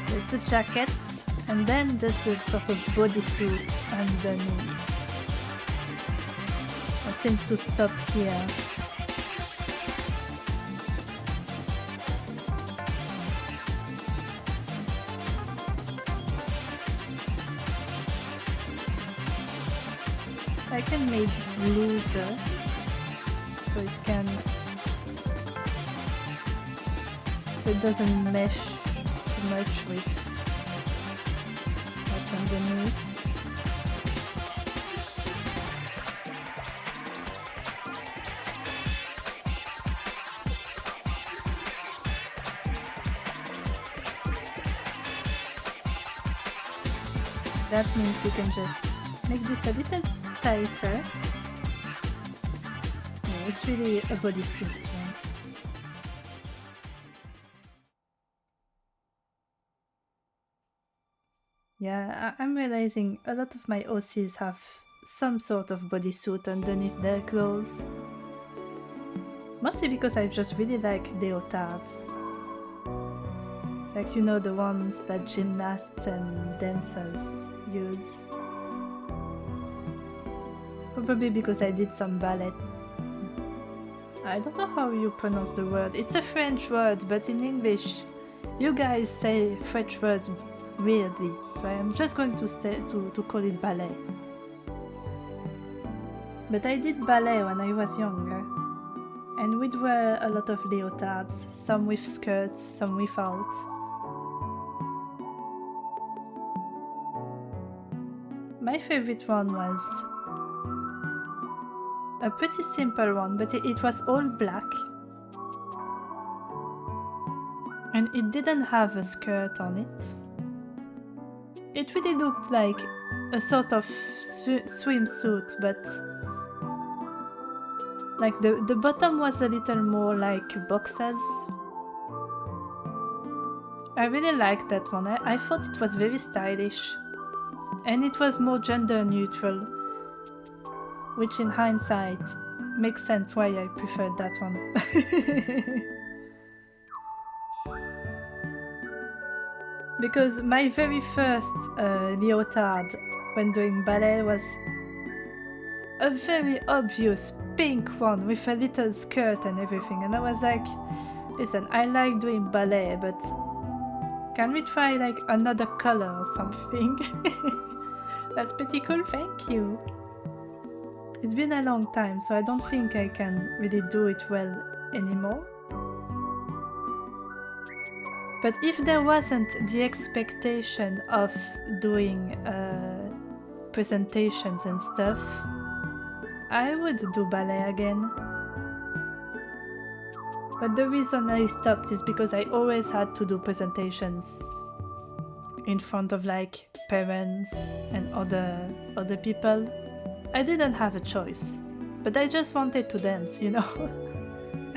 There's the jacket, and then there's this sort of bodysuit underneath. That seems to stop here. I can make it looser so it doesn't mesh too much with what's underneath. That means we can just make this a little tighter. Yeah, it's really a bodysuit, right? Yeah, I'm realizing a lot of my OCs have some sort of bodysuit underneath their clothes. Mostly because I just really like leotards. Like, you know, the ones that gymnasts and dancers use. Probably because I did some ballet. I don't know how you pronounce the word. It's a French word, but in English, you guys say French words weirdly. So I'm just going to call it ballet. But I did ballet when I was younger. And we'd wear a lot of leotards, some with skirts, some without. My favorite one was a pretty simple one, but it was all black. And it didn't have a skirt on it. It really looked like a sort of swimsuit, but like the bottom was a little more like boxers. I really liked that one. I thought it was very stylish. And it was more gender neutral, which in hindsight makes sense why I preferred that one. Because my very first leotard when doing ballet was a very obvious pink one with a little skirt and everything, and I was like, listen, I like doing ballet, but can we try like another color or something? That's pretty cool, thank you. It's been a long time, so I don't think I can really do it well anymore. But if there wasn't the expectation of doing presentations and stuff, I would do ballet again. But the reason I stopped is because I always had to do presentations in front of like parents and other people. I didn't have a choice, but I just wanted to dance, you know.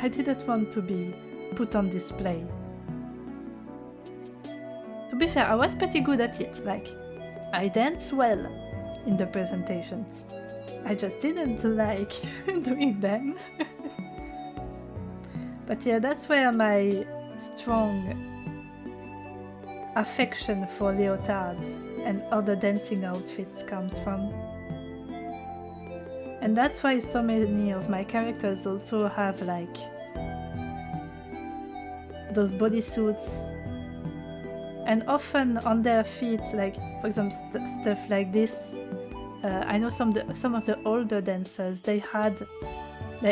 I didn't want to be put on display. To be fair, I was pretty good at it, like, I dance well in the presentations. I just didn't like doing them. But yeah, that's where my strong affection for leotards and other dancing outfits comes from. And that's why so many of my characters also have like those bodysuits, and often on their feet, like for example stuff like this. I know some of the older dancers, they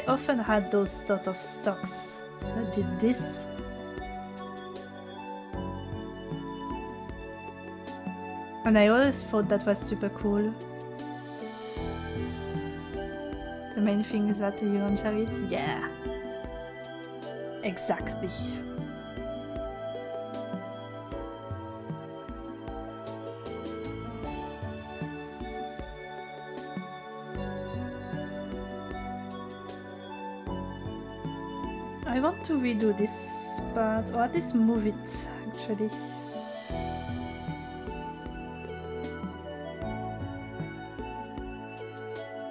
often had those sort of socks that did this. And I always thought that was super cool. The main thing is that you enjoy it? Yeah. Exactly. I want to redo this part, or at least move it, actually.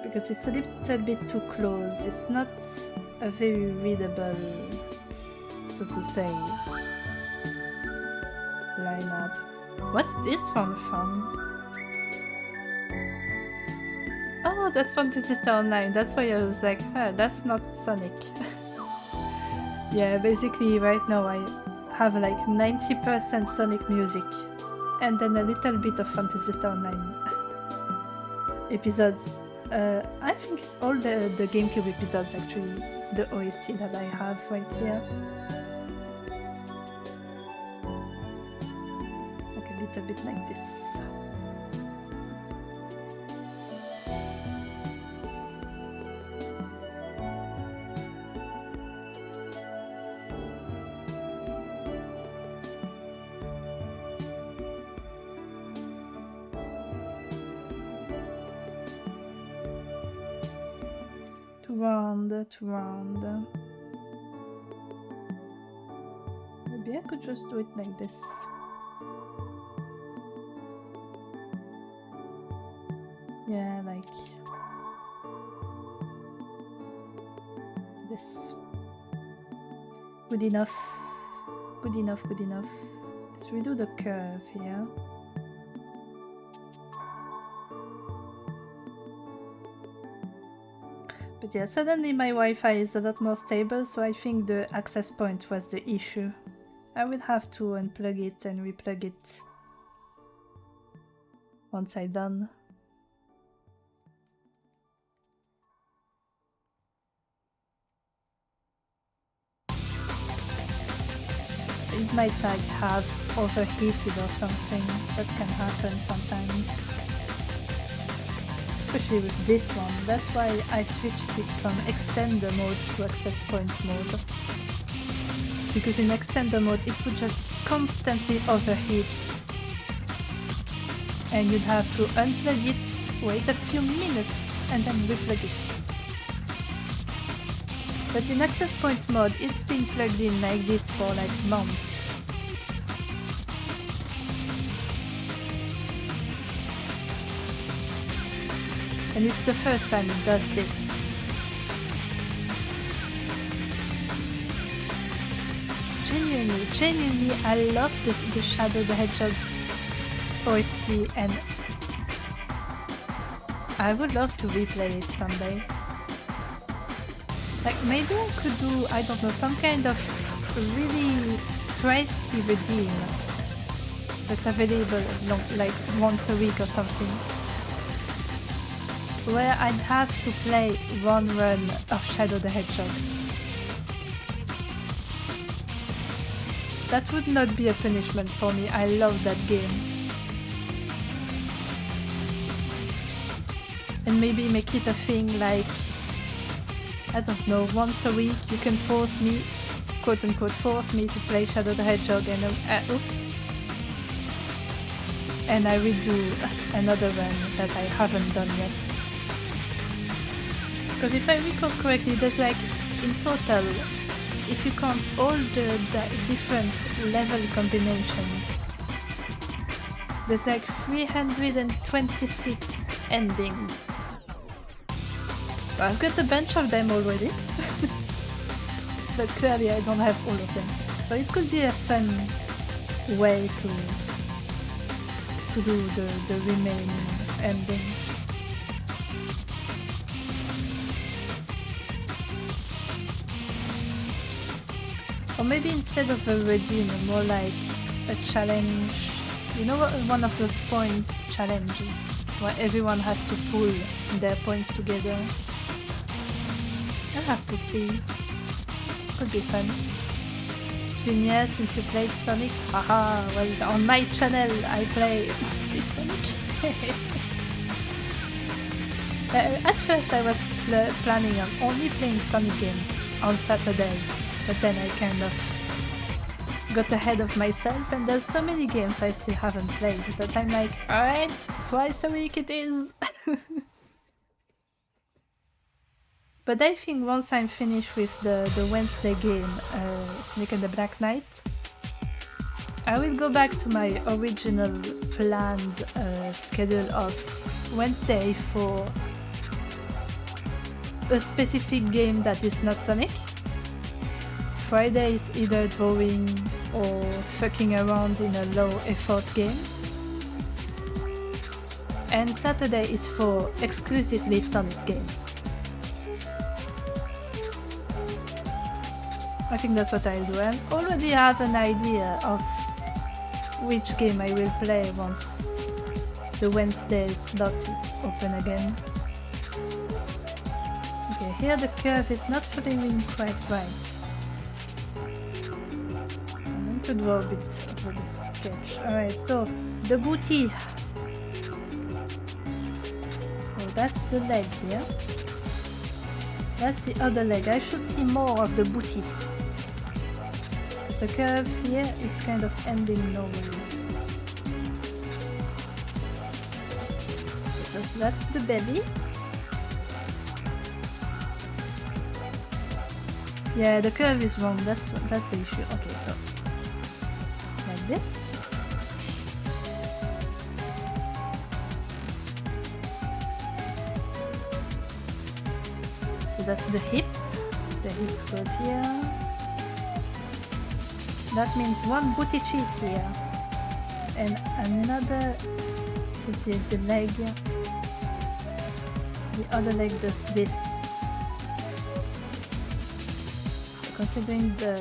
Because it's a little bit too close. It's not a very readable, so to say, line art. What's this one from? Oh, that's Fantasy Star Online. That's why I was like, that's not Sonic. Yeah, basically right now I have like 90% Sonic music and then a little bit of Fantasy Star Online episodes. I think it's all the GameCube episodes actually, the OST that I have right here. Like a little bit like this. To round. Maybe I could just do it like this. Yeah, like this. Good enough. Good enough, good enough. Let's redo the curve here. But yeah, suddenly my Wi-Fi is a lot more stable, so I think the access point was the issue. I will have to unplug it and replug it once I'm done. It might like have overheated or something. That can happen sometimes. Especially with this one. That's why I switched it from extender mode to access point mode. Because in extender mode it would just constantly overheat. And you'd have to unplug it, wait a few minutes, and then replug it. But in access point mode, it's been plugged in like this for like months. And it's the first time it does this. Genuinely, I love the Shadow the Hedgehog OST, and I would love to replay it someday. Like maybe I could do, I don't know, some kind of really pricey redeem that's available like once a week or something, where I'd have to play one run of Shadow the Hedgehog. That would not be a punishment for me, I love that game. And maybe make it a thing like, I don't know, once a week you can force me, quote unquote force me to play Shadow the Hedgehog and oops. And I will do another run that I haven't done yet. Because if I recall correctly, there's like, in total, if you count all the different level combinations, there's like 326 endings. Well, I've got a bunch of them already, but clearly I don't have all of them. So it could be a fun way to do the remaining endings. Or maybe instead of a redeem, more like a challenge. You know, one of those point challenges where everyone has to pull their points together. I'll have to see. Could be fun. It's been years since you played Sonic. Haha, well, on my channel I play mostly Sonic. At first I was planning on only playing Sonic games on Saturdays. But then I kind of got ahead of myself, and there's so many games I still haven't played that I'm like, alright, twice a week it is. But I think once I'm finished with the Wednesday game, Snake and the Black Knight, I will go back to my original planned schedule of Wednesday for a specific game that is not Sonic. Friday is either drawing or fucking around in a low effort game. And Saturday is for exclusively Sonic games. I think that's what I'll do. I already have an idea of which game I will play once the Wednesday slot is open again. Okay, here the curve is not following quite right. I'm going to draw a bit of the sketch. Alright, so the booty. So that's the leg here. That's the other leg. I should see more of the booty. The curve here is kind of ending nowhere. Because that's the belly. Yeah, the curve is wrong. That's the issue. Okay, so like this. So that's the hip. The hip goes here. That means one booty cheek here, and another. This is the leg. The other leg does this. Considering the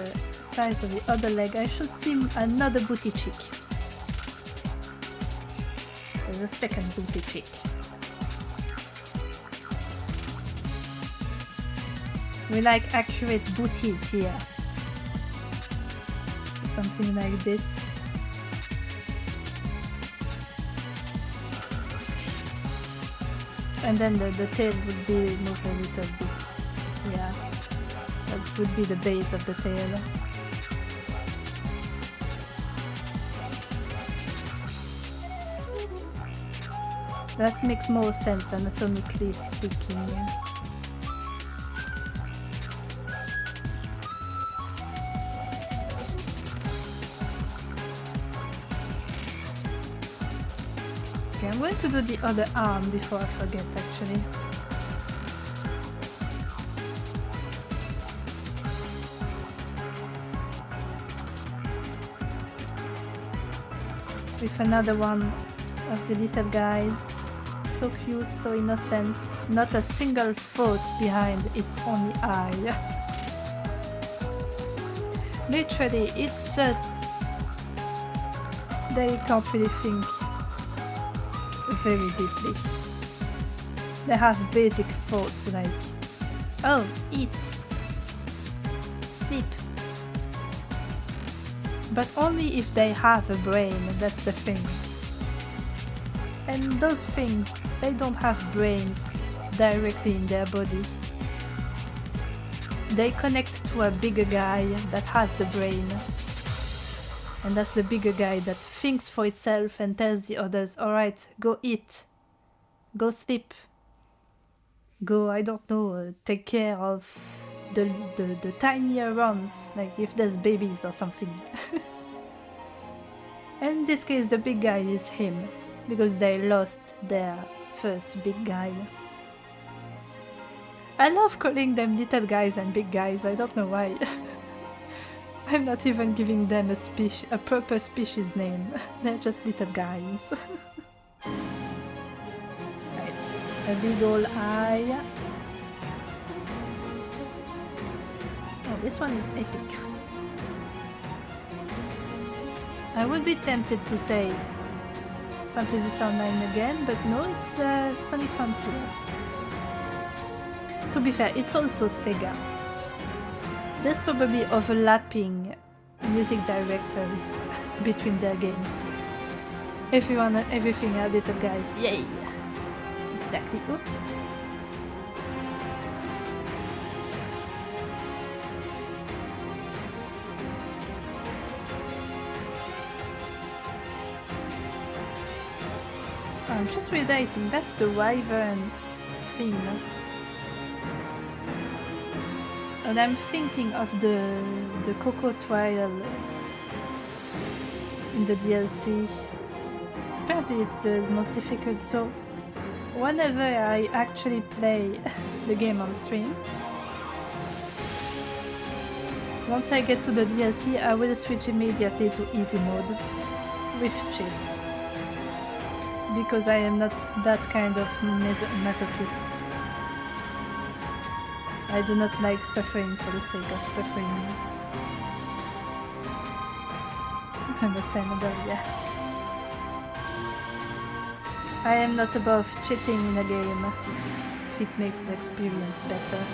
size of the other leg, I should see another booty cheek. There's a second booty cheek. We like accurate booties here. Something like this. And then the tail would be moved a little bit. Yeah. That would be the base of the tail. That makes more sense anatomically speaking. Okay, I'm going to do the other arm before I forget actually. With another one of the little guys. So cute, so innocent. Not a single thought behind its only eye. Literally, it's just... they can't really think very deeply. They have basic thoughts like, oh, eat, sleep. But only if they have a brain, that's the thing. And those things, they don't have brains directly in their body. They connect to a bigger guy that has the brain. And that's the bigger guy that thinks for itself and tells the others, alright, go eat, go sleep, go, I don't know, take care of the tinier ones, like if there's babies or something. And in this case the big guy is him, because they lost their first big guy. I love calling them little guys and big guys, I don't know why. I'm not even giving them a proper species name, they're just little guys. Right, a big ol' eye. Oh, this one is epic. I would be tempted to say Fantasy Star 9 again, but no, it's Sonic Frontiers. To be fair, it's also Sega. There's probably overlapping music directors between their games. Everything are little guys, yay! Exactly, oops. I'm just realizing that's the wyvern thing. And I'm thinking of the Coco trial in the DLC. Apparently it's the most difficult, so whenever I actually play the game on stream, once I get to the DLC I will switch immediately to easy mode with cheats. Because I am not that kind of masochist. I do not like suffering for the sake of suffering. Understandable, yeah. I am not above cheating in a game if it makes the experience better.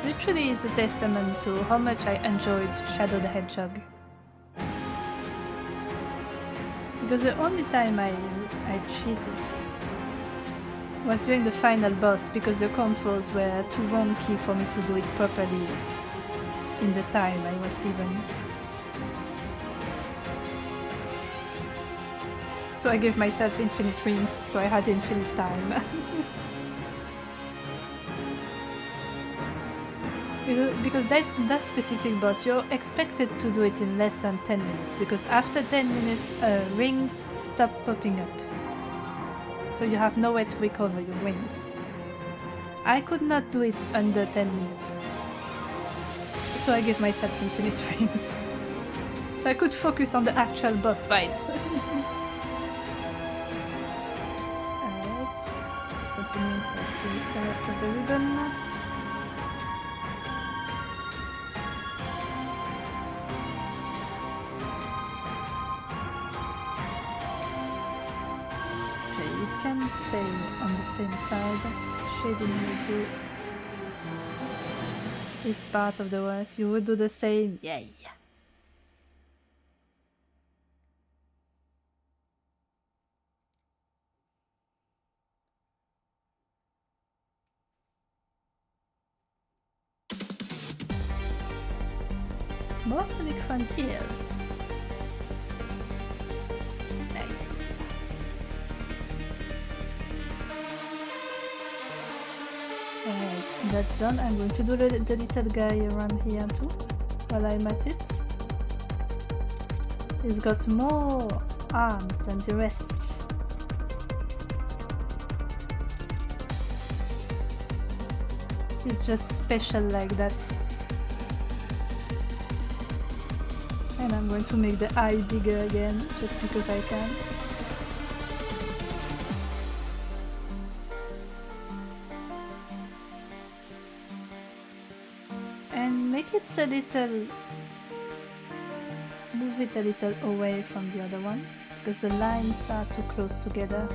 Literally is a testament to how much I enjoyed Shadow the Hedgehog. Because the only time I cheated was during the final boss, because the controls were too wonky for me to do it properly in the time I was given. So I gave myself infinite rings, so I had infinite time. Because that specific boss, you're expected to do it in less than 10 minutes, because after 10 minutes rings stop popping up. So you have nowhere to recover your rings. I could not do it under 10 minutes. So I gave myself infinite rings. So I could focus on the actual boss fight. Alright, just continue so I see the rest of the ribbon. Stay on the same side. Shading will do its part of the work. You would do the same. Yay! More Sonic Frontiers. Nice. Alright, that's done. I'm going to do the little guy around here too, while I'm at it. He's got more arms than the rest. He's just special like that. And I'm going to make the eye bigger again, just because I can. It's a little... move it a little away from the other one, because the lines are too close together.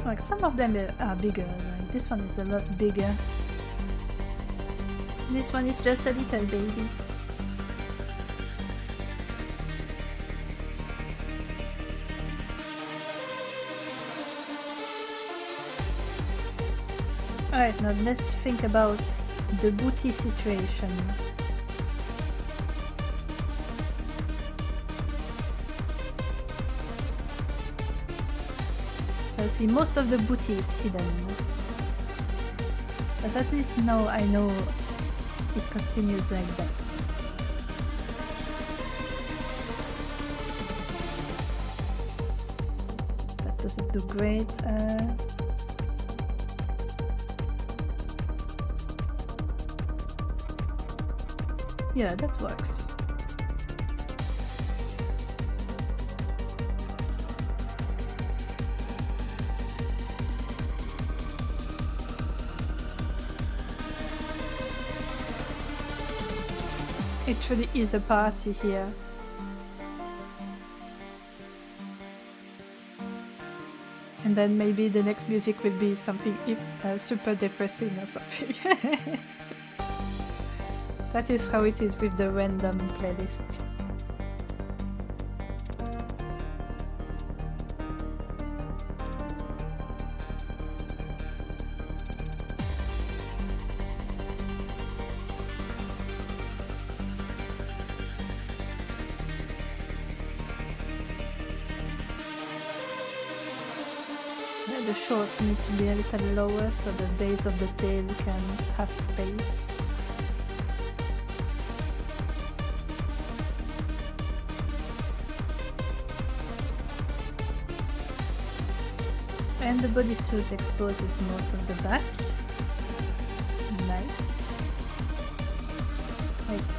Like some of them are bigger, like this one is a lot bigger. This one is just a little baby. Alright, now let's think about the booty situation. So see, most of the booty is hidden. But at least now I know it continues like that. That doesn't do great. Yeah, that works. It really is a party here. And then maybe the next music will be something super depressing or something. That is how it is with the random playlist. The shorts need to be a little lower so the base of the tail can have space. And the bodysuit exposes most of the back. Nice. Right,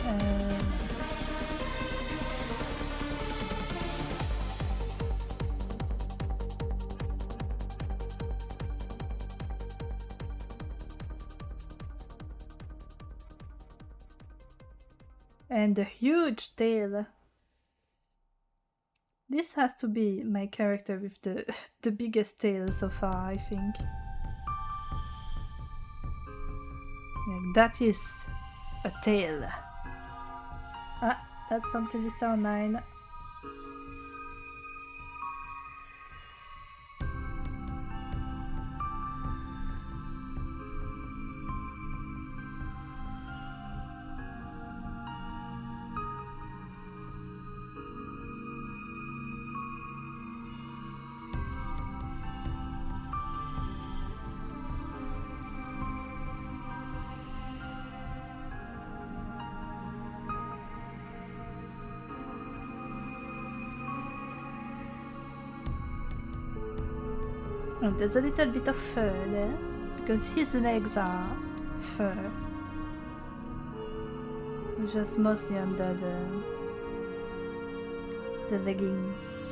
And a huge tail. This has to be my character with the biggest tail so far, I think. Like, that is a tail. Ah, that's Fantasy Star 9. Oh, there's a little bit of fur there, because his legs are fur. It's just mostly under the leggings.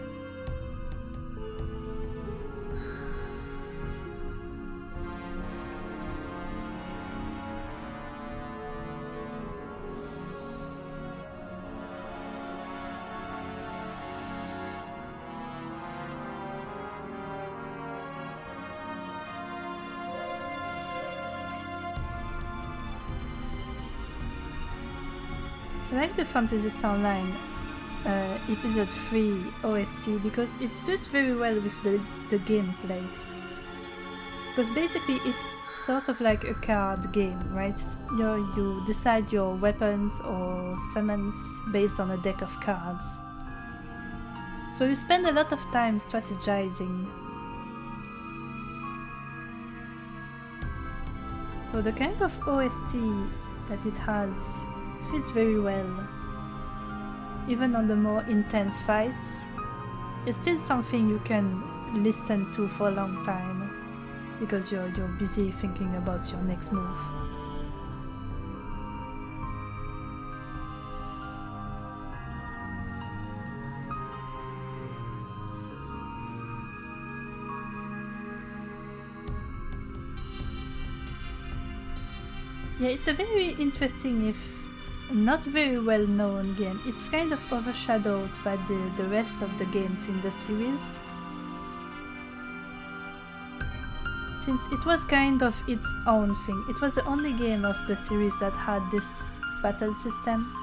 I like the Fantasy Star Online episode 3 OST because it suits very well with the gameplay. Because basically it's sort of like a card game, right? You decide your weapons or summons based on a deck of cards. So you spend a lot of time strategizing. So the kind of OST that it has fits very well. Even on the more intense fights, it's still something you can listen to for a long time because you're busy thinking about your next move. Yeah, it's a very interesting, if not very well known game. It's kind of overshadowed by the rest of the games in the series, since it was kind of its own thing. It was the only game of the series that had this battle system,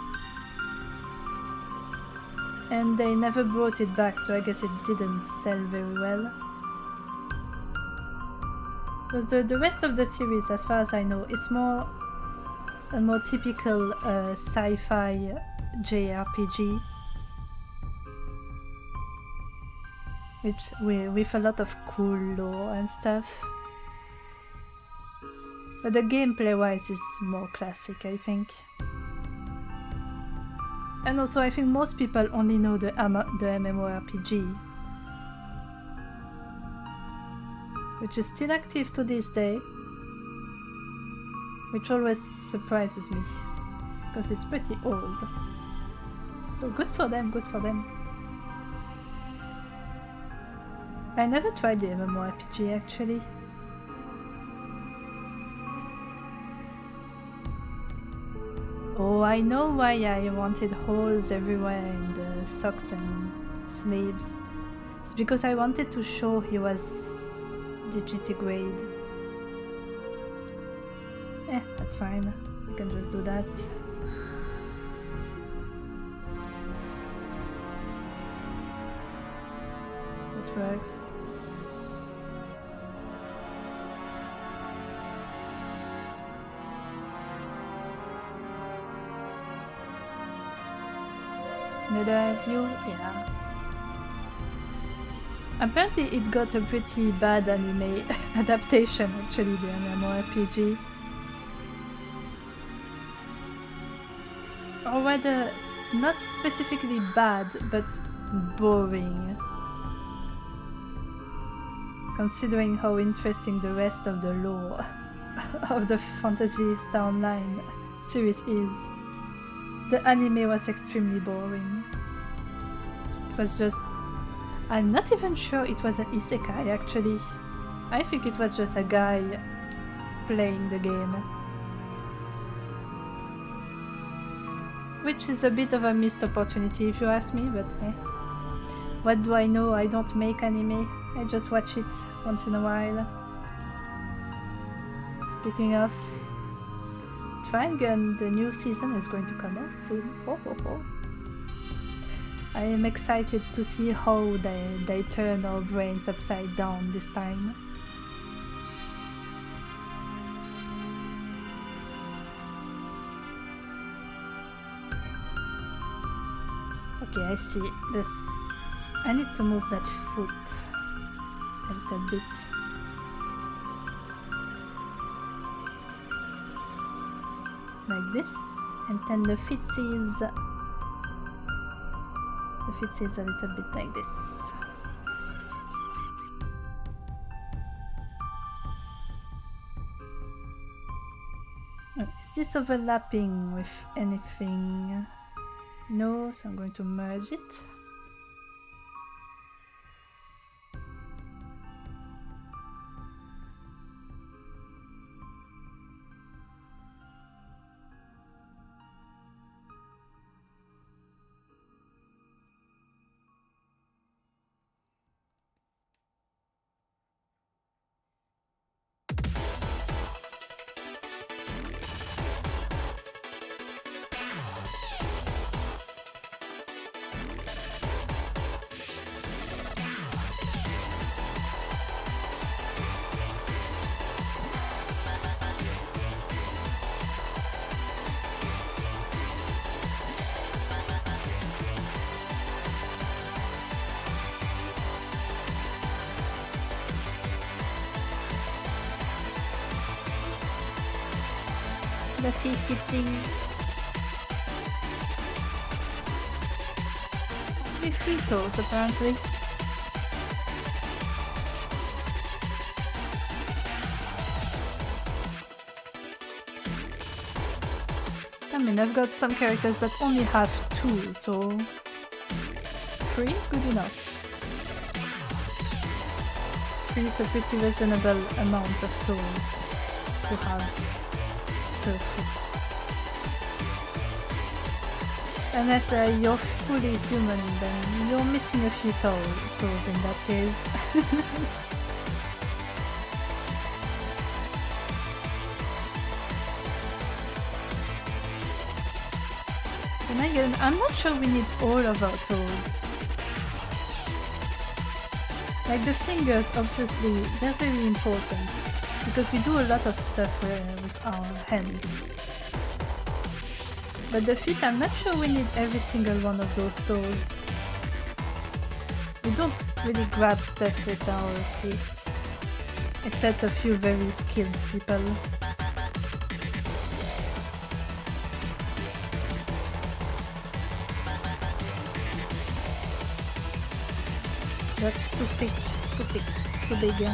and they never brought it back, so I guess it didn't sell very well. Because the rest of the series, as far as I know, is a more typical sci-fi JRPG, with a lot of cool lore and stuff. But the gameplay-wise is more classic, I think. And also, I think most people only know the MMORPG, which is still active to this day. Which always surprises me, because it's pretty old. But good for them, good for them. I never tried the MMORPG actually. Oh, I know why I wanted holes everywhere in the socks and sleeves. It's because I wanted to show he was DGT grade. That's fine. We can just do that. It works. Another view? Yeah. Apparently it got a pretty bad anime adaptation, actually, the MMORPG. Or rather, not specifically bad, but boring. Considering how interesting the rest of the lore of the Fantasy Star Online series is, the anime was extremely boring. It was just... I'm not even sure it was an isekai, actually. I think it was just a guy playing the game. Which is a bit of a missed opportunity if you ask me, but hey. What do I know? I don't make anime. I just watch it once in a while. Speaking of Trigun, the new season is going to come out soon. Oh, oh, oh. I am excited to see how they turn our brains upside down this time. Okay, I see this. I need to move that foot a little bit. Like this, and then the feet sees a little bit like this. Is this overlapping with anything? No, so I'm going to merge it. The feet fixings. Only 3 toes apparently. I mean, I've got some characters that only have 2, so 3 is good enough. 3 is a pretty reasonable amount of toes to have. Perfect. Unless you're fully human, then you're missing a few toes in that case. And again, I'm not sure we need all of our toes. Like the fingers, obviously, they're very important. Because we do a lot of stuff with our hands. But the feet, I'm not sure we need every single one of those toes. We don't really grab stuff with our feet. Except a few very skilled people. That's too thick, too big.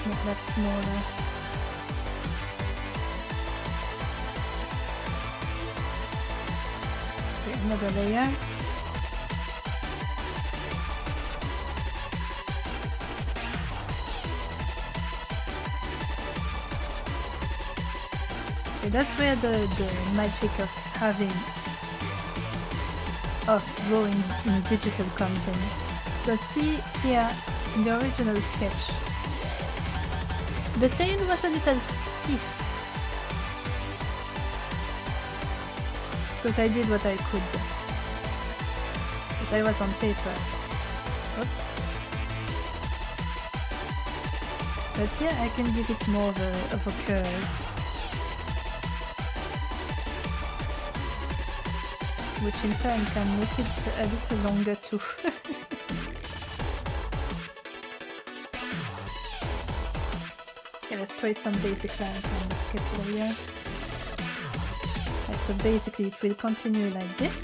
Make that smaller. Okay, another layer. Okay, that's where the magic of drawing in digital comes in. So see here in the original sketch. The tail was a little stiff because I did what I could, but I was on paper. Oops. But here I can give it more of a curve, which in turn can make it a little longer too. Let's try some basic lines on the sketch layer. So basically it will continue like this.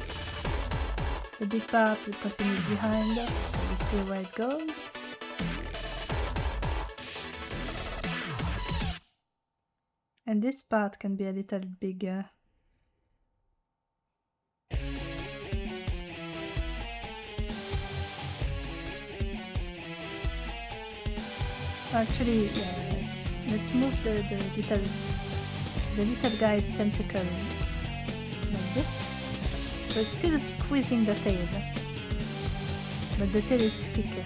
The big part will continue behind us, so we see where it goes. And this part can be a little bigger. Actually, yes. Let's move the little the little guy's tentacle like this. So it's still squeezing the tail, but the tail is thicker.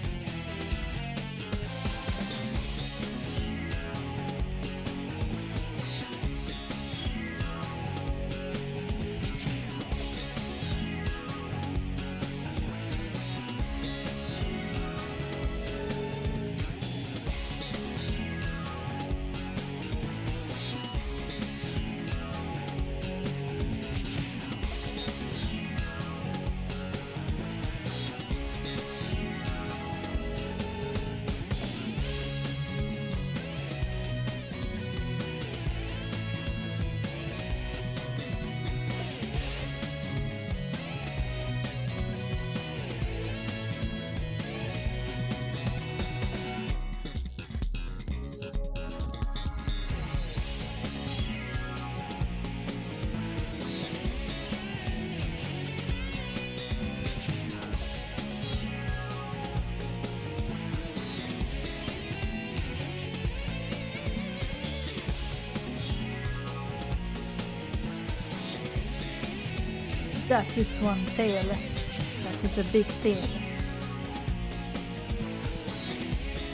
That is one tail. That is a big tail.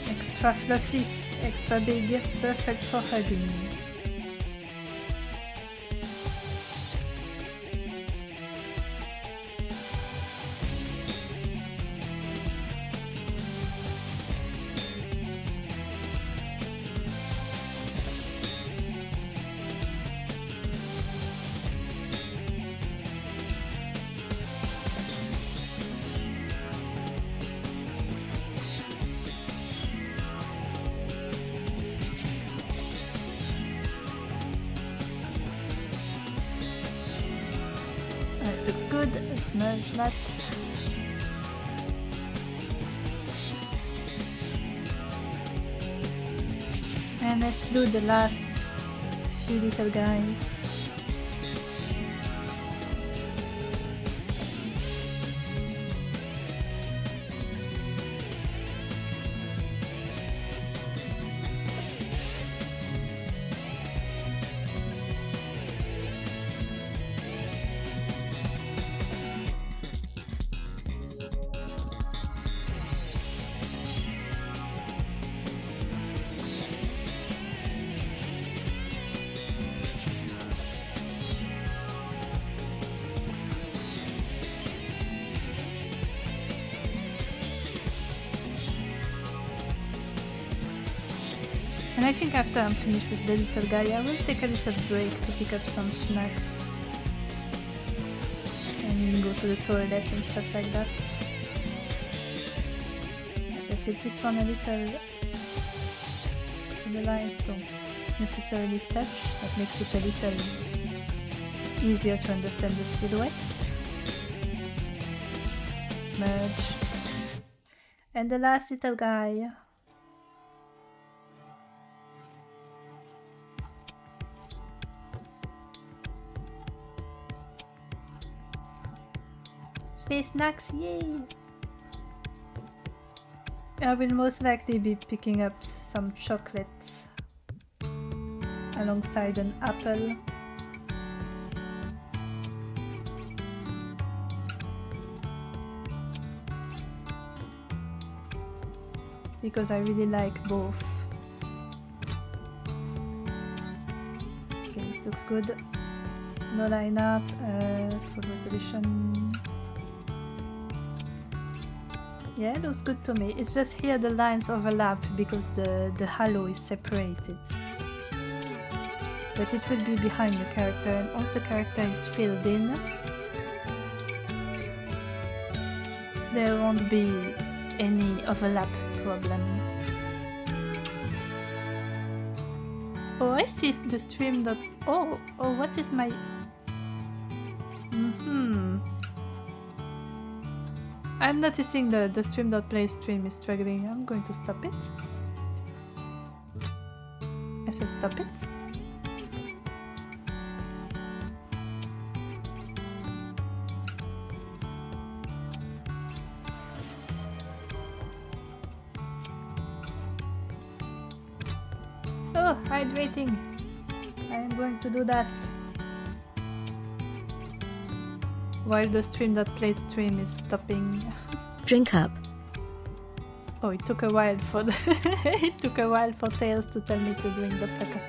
Extra fluffy, extra big, perfect for hugging. Looks good. Smudge that. And let's do the last few little guys. And I think after I'm finished with the little guy, I will take a little break to pick up some snacks and go to the toilet and stuff like that. Let's get this one a little so the lines don't necessarily touch. That makes it a little easier to understand the silhouette. Merge. And the last little guy. Snacks, yay! I will most likely be picking up some chocolate alongside an apple. Because I really like both. Okay, this looks good. No line art, full resolution. Yeah, it looks good to me. It's just here the lines overlap because the halo is separated. But it will be behind the character, and once the character is filled in, there won't be any overlap problem. Oh, I see the stream that... Oh, what is my... I'm noticing the stream.play stream is struggling. I'm going to stop it. I said stop it. Oh, hydrating. I am going to do that? While the stream.play stream is stopping. Drink up. Oh, it took a while for the it took a while for Tails to tell me to drink the fuck up.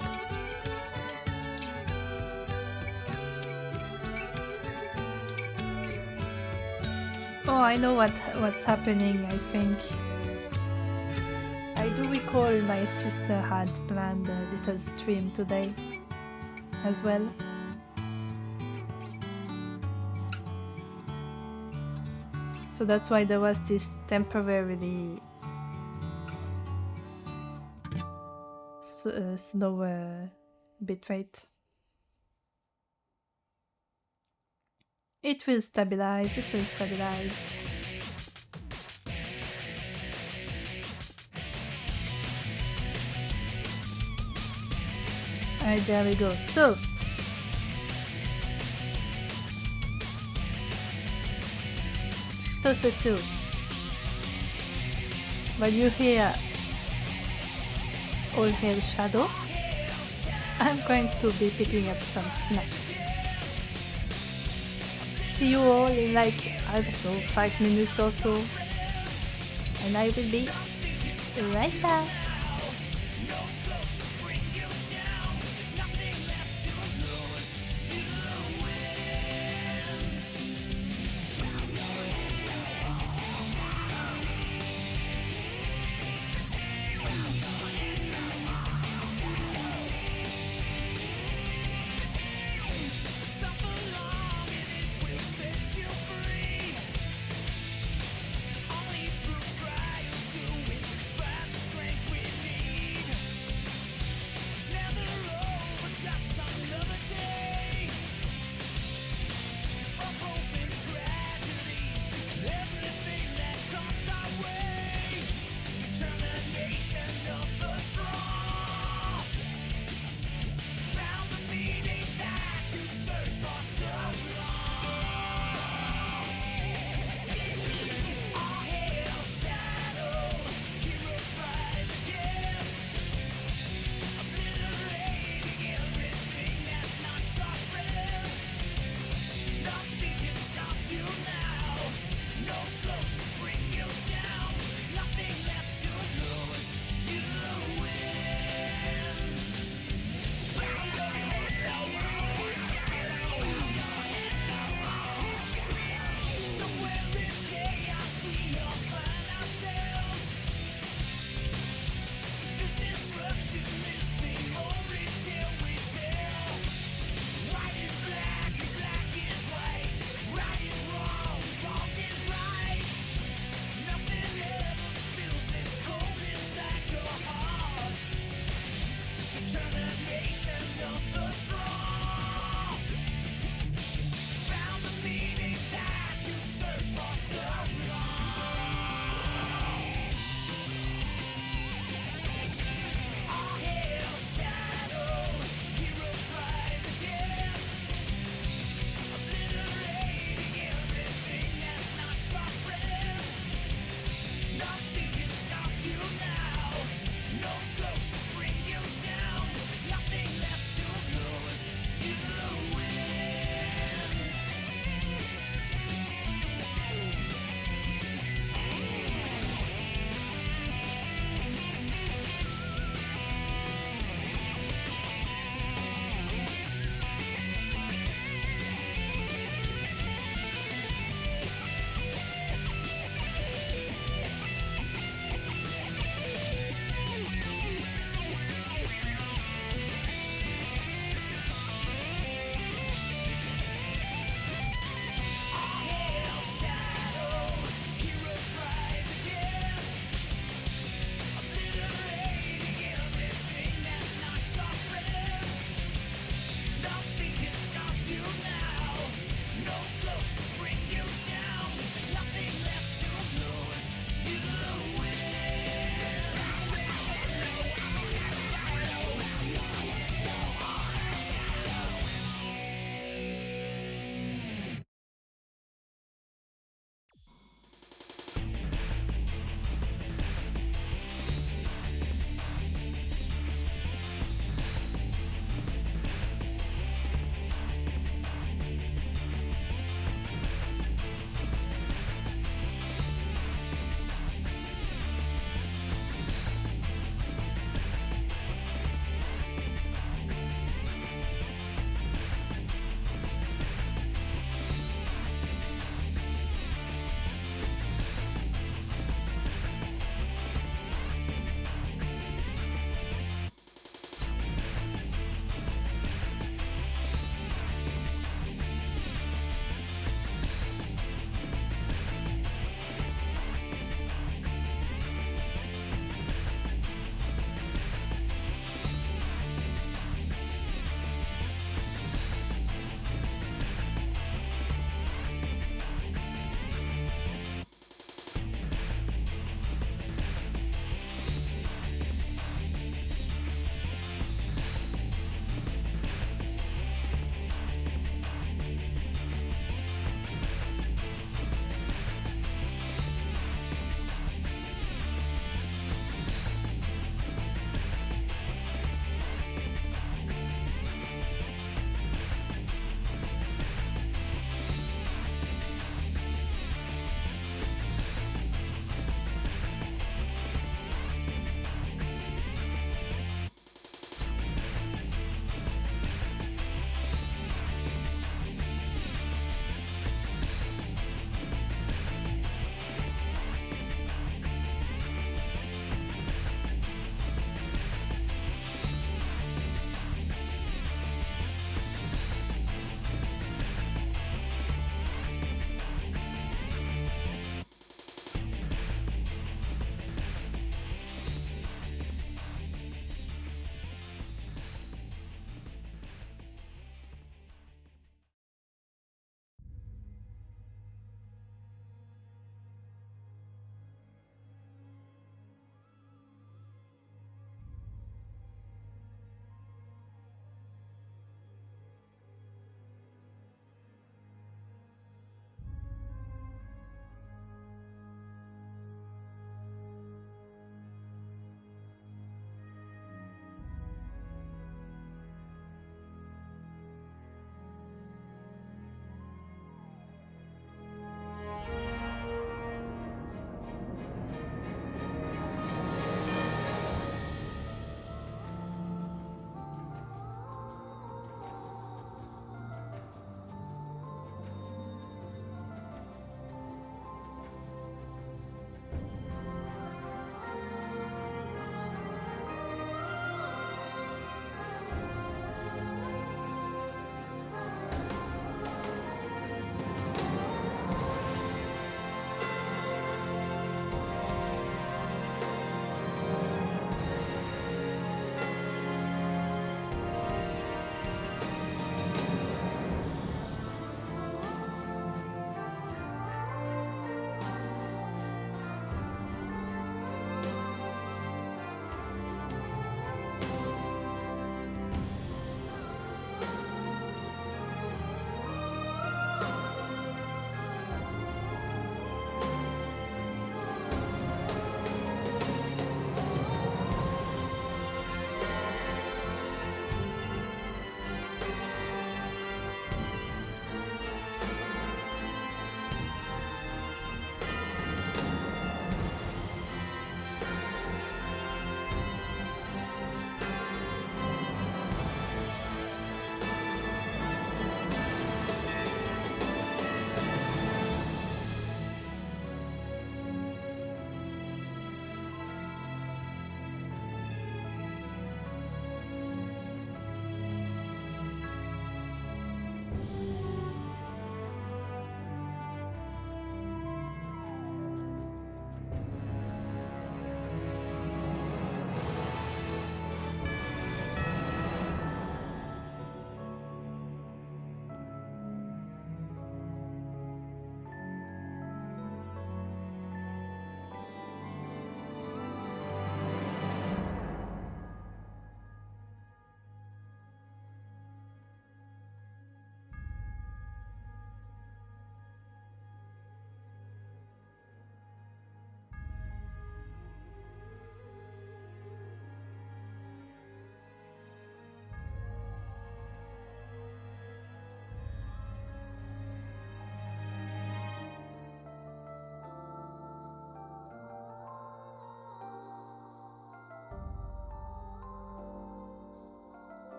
Oh, I know what's happening, I think. I do recall my sister had planned a little stream today as well. So that's why there was this temporarily slower bitrate. It will stabilize, it will stabilize. Alright, there we go. So when you hear All Hail Shadow, I'm going to be picking up some snacks. See you all in like, I don't know, 5 minutes or so. And I will be right back. Only through trial do we find the strength we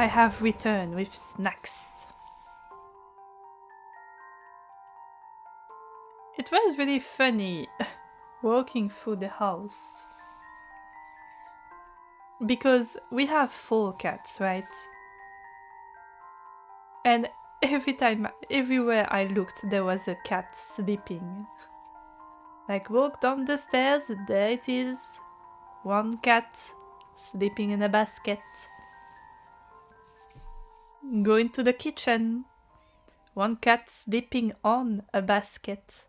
I have returned with snacks. It was really funny walking through the house. Because we have 4 cats, right? And everywhere I looked, there was a cat sleeping. Like, walk down the stairs, there it is. One cat sleeping in a basket. Go into the kitchen. One cat sleeping on a basket.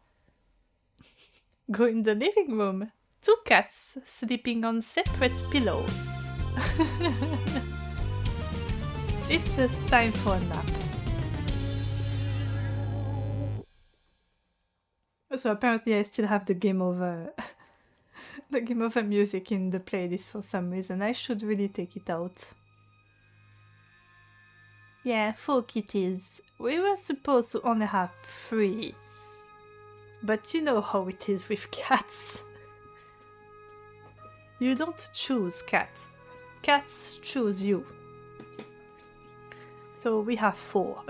Go in the living room. 2 cats sleeping on separate pillows. It's just time for a nap. So apparently I still have the game over the game over music in the playlist for some reason. I should really take it out. Yeah, 4 kitties. We were supposed to only have 3. But you know how it is with cats. You don't choose cats. Cats choose you. So we have 4.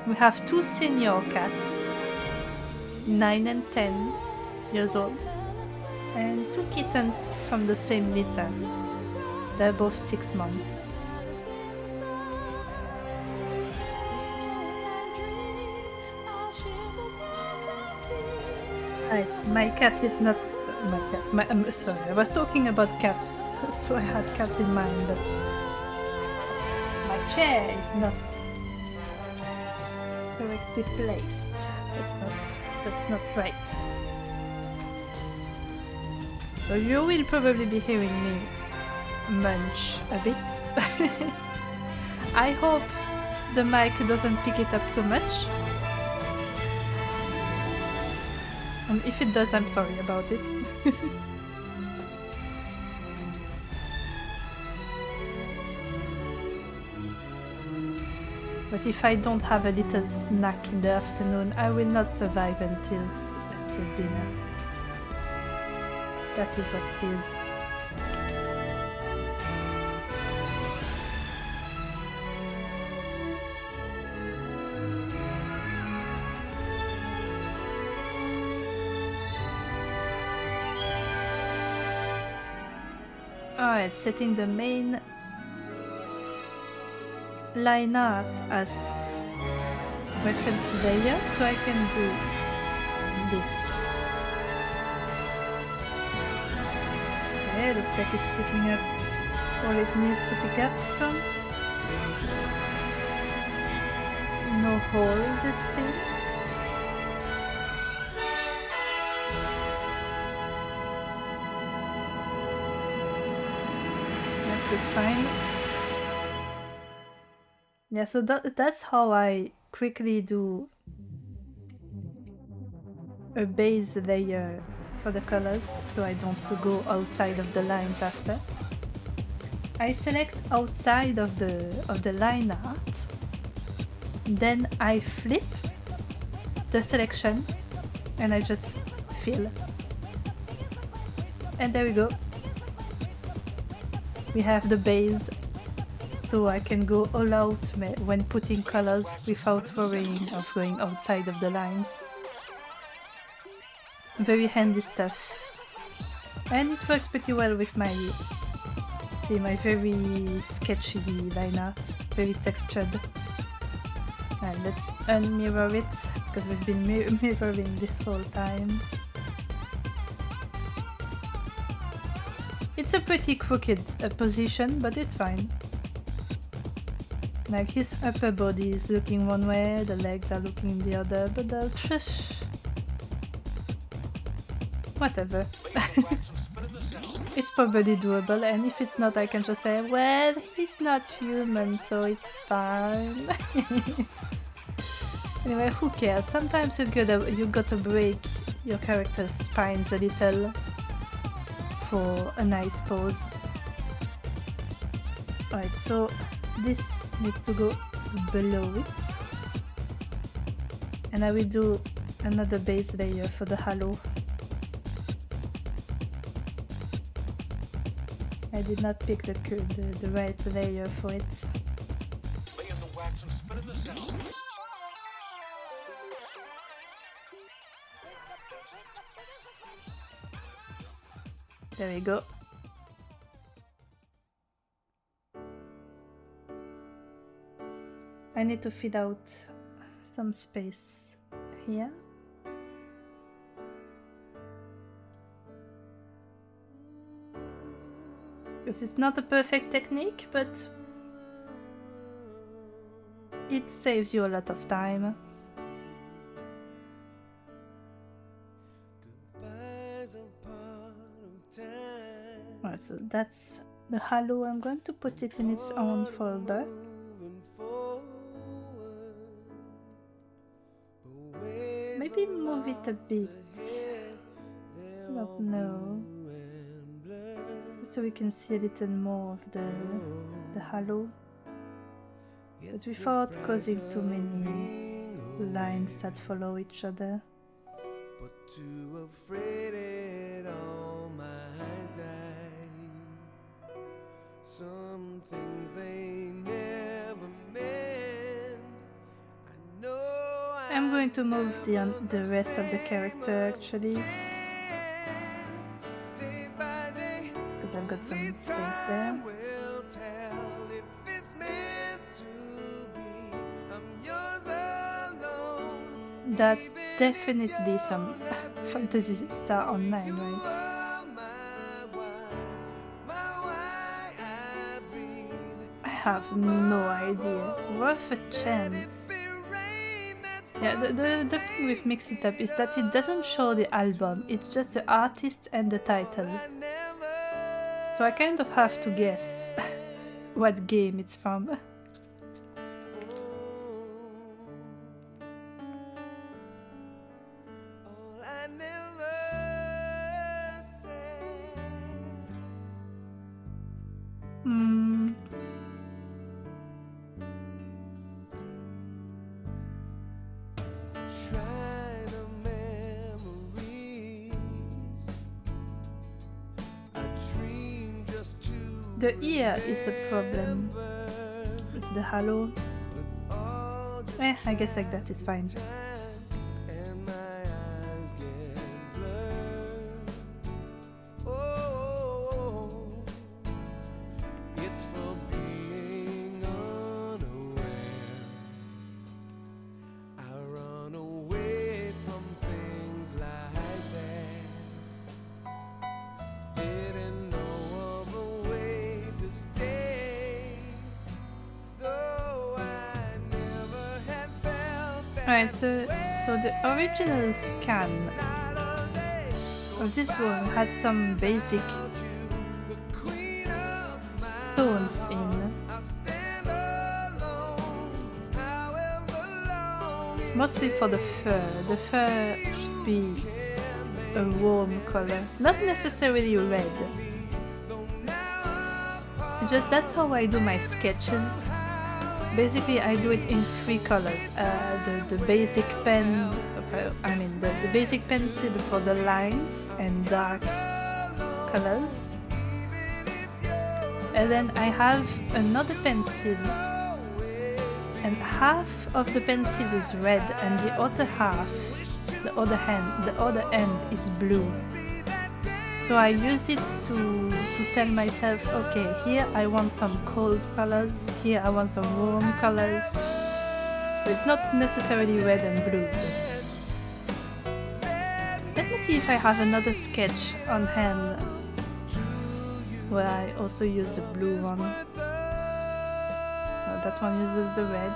We have 2 senior cats, 9 and 10 years old, and 2 kittens from the same litter. They're both 6 months. Right, my cat is not my cat. I'm sorry, I was talking about cat, so I had cat in mind, but my chair is not correctly placed. That's not right. So you will probably be hearing me munch a bit. I hope the mic doesn't pick it up too much. And if it does, I'm sorry about it. But if I don't have a little snack in the afternoon, I will not survive until dinner. That is what it is. Alright, setting the main line art as reference layer so I can do this. Okay, looks like it's picking up all it needs to pick up from. No holes, it seems. That looks fine. Yeah, so that's how I quickly do a base layer for the colors, so I don't go outside of the lines after. I select outside of the line art, then I flip the selection and I just fill. And there we go. We have the base. So I can go all out when putting colors without worrying of going outside of the lines. Very handy stuff. And it works pretty well with my very sketchy line art, very textured. And let's unmirror it, because we've been mirroring this whole time. It's a pretty crooked position, but it's fine. Like his upper body is looking one way, the legs are looking the other, but whatever. It's probably doable, and if it's not, I can just say, well, he's not human, so it's fine. Anyway, who cares? Sometimes you gotta break your character's spines a little for a nice pose. Alright, so this needs to go below it, and I will do another base layer for the halo. I did not pick the right layer for it. There we go. I need to fill out some space here. Because it's not a perfect technique, but it saves you a lot of time. Alright, so that's the halo. I'm going to put it in its own folder. Maybe move it a bit. I don't know. So we can see a little more of the halo. But without causing too many lines that follow each other. Some things they never meant. I know I'm going to move the rest of the character actually, because I've got some space there. That's definitely some Fantasy Star Online, right? I have no idea. Worth a chance. Yeah, the thing with Mix It Up is that it doesn't show the album, it's just the artist and the title. So I kind of have to guess what game it's from. The ear is a problem with the halo. I guess like that is fine. Alright, so the original scan of this one had some basic tones in. Mostly for the fur. The fur should be a warm color, not necessarily red. Just that's how I do my sketches. Basically, I do it in 3 colors. The basic pen, the basic pencil for the lines and dark colors. And then I have another pencil, and half of the pencil is red, and the other half, the other end is blue. So I use it to tell myself, okay, here I want some cold colors, here I want some warm colors. So it's not necessarily red and blue. Let me see if I have another sketch on hand where I also use the blue one. No, that one uses the red.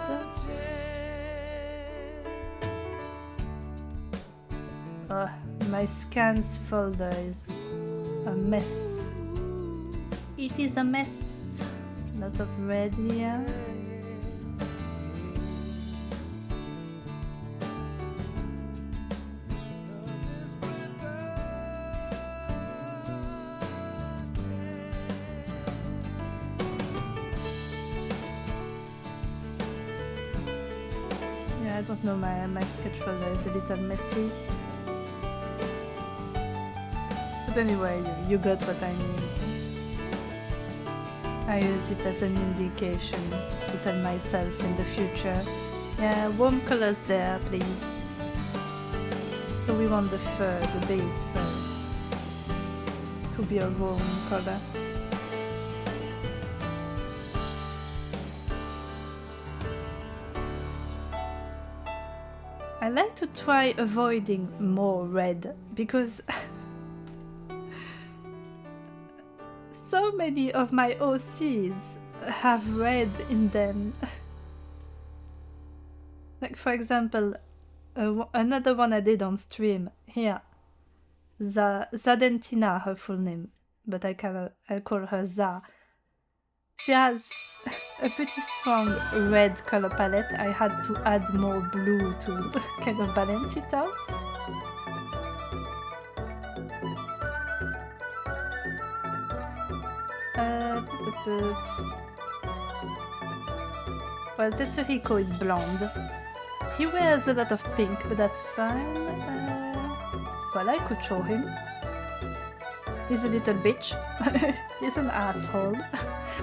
My scans folder is a mess. It is a mess. Lot of red here. Yeah, I don't know, my sketch folder is a little messy. But anyway, you got what I mean. I use it as an indication to tell myself in the future, yeah, warm colors there, please. So we want the fur, the base fur, to be a warm color. I like to try avoiding more red because so many of my OCs have red in them. Like for example, another one I did on stream here, Zadentina, her full name, but I call her Za. She has a pretty strong red color palette. I had to add more blue to kind of balance it out. Well, Tetsuhiko is blonde. He wears a lot of pink, but that's fine. Well, I could show him. He's a little bitch. He's an asshole.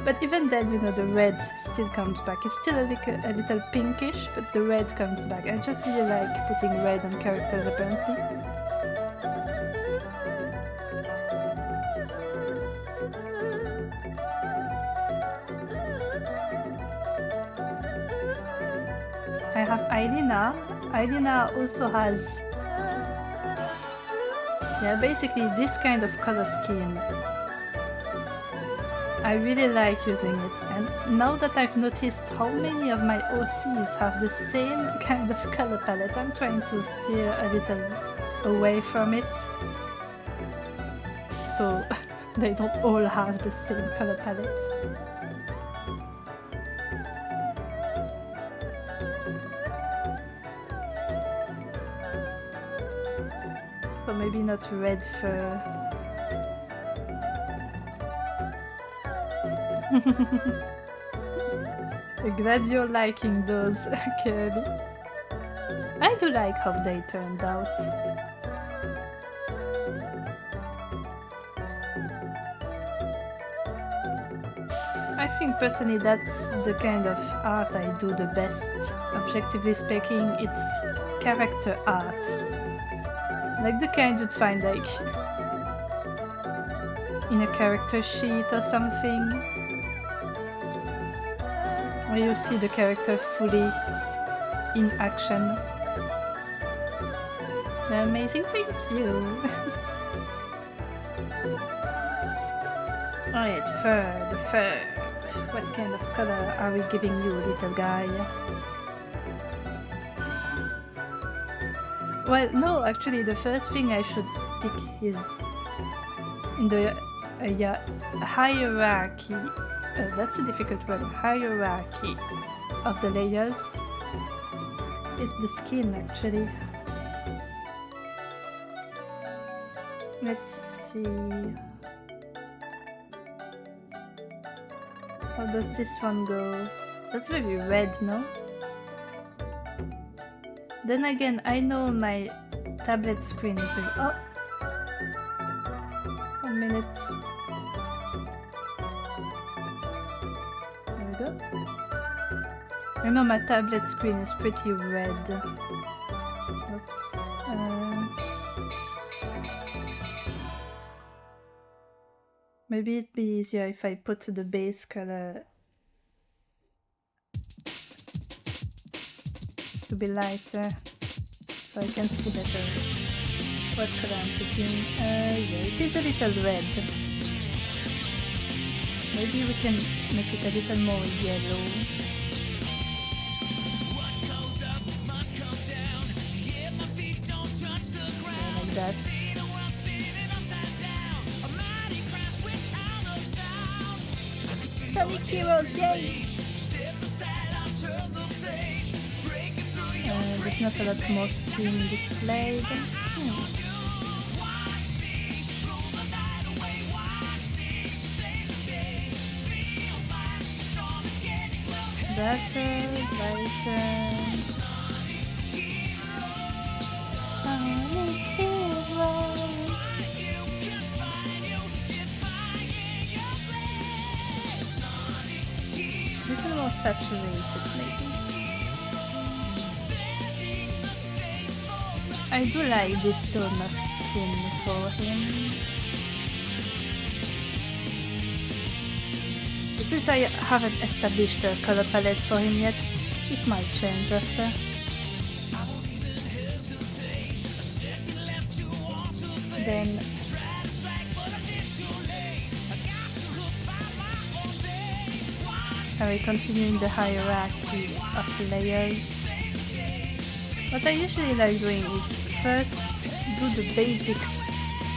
But even then, you know, the red still comes back. It's still a little pinkish, but the red comes back. I just really like putting red on characters, apparently. I have Ailina. Ailina also has, yeah, basically this kind of color scheme. I really like using it, and now that I've noticed how many of my OCs have the same kind of color palette, I'm trying to steer a little away from it, so they don't all have the same color palette. So maybe not red fur. Glad you're liking those, Kirby. I do like how they turned out. I think personally that's the kind of art I do the best. Objectively speaking, it's character art. Like the kind you'd find like in a character sheet or something. Where you see the character fully in action. Amazing, thank you! Alright, fur, the fur. What kind of color are we giving you, little guy? Well, no, actually the first thing I should pick is in the hierarchy. That's a difficult word. Hierarchy of the layers is the skin, actually. Let's see. How does this one go? That's very red, no? Then again, I know my tablet screen is very... Oh! 1 minute. I know my tablet screen is pretty red. Oops. Maybe it'd be easier if I put the base color to be lighter, so I can see better what color I'm picking. Yeah, it is a little red. Maybe we can make it a little more yellow. Like that. Sonic Heroes, yay! There's not a lot more screen displayed. Darker, lighter. Sonic Heroes. saturated, maybe. I do like this tone of skin for him. Since I haven't established a color palette for him yet, it might change after. Then I will continue in the hierarchy of layers. What I usually like doing is first do the basics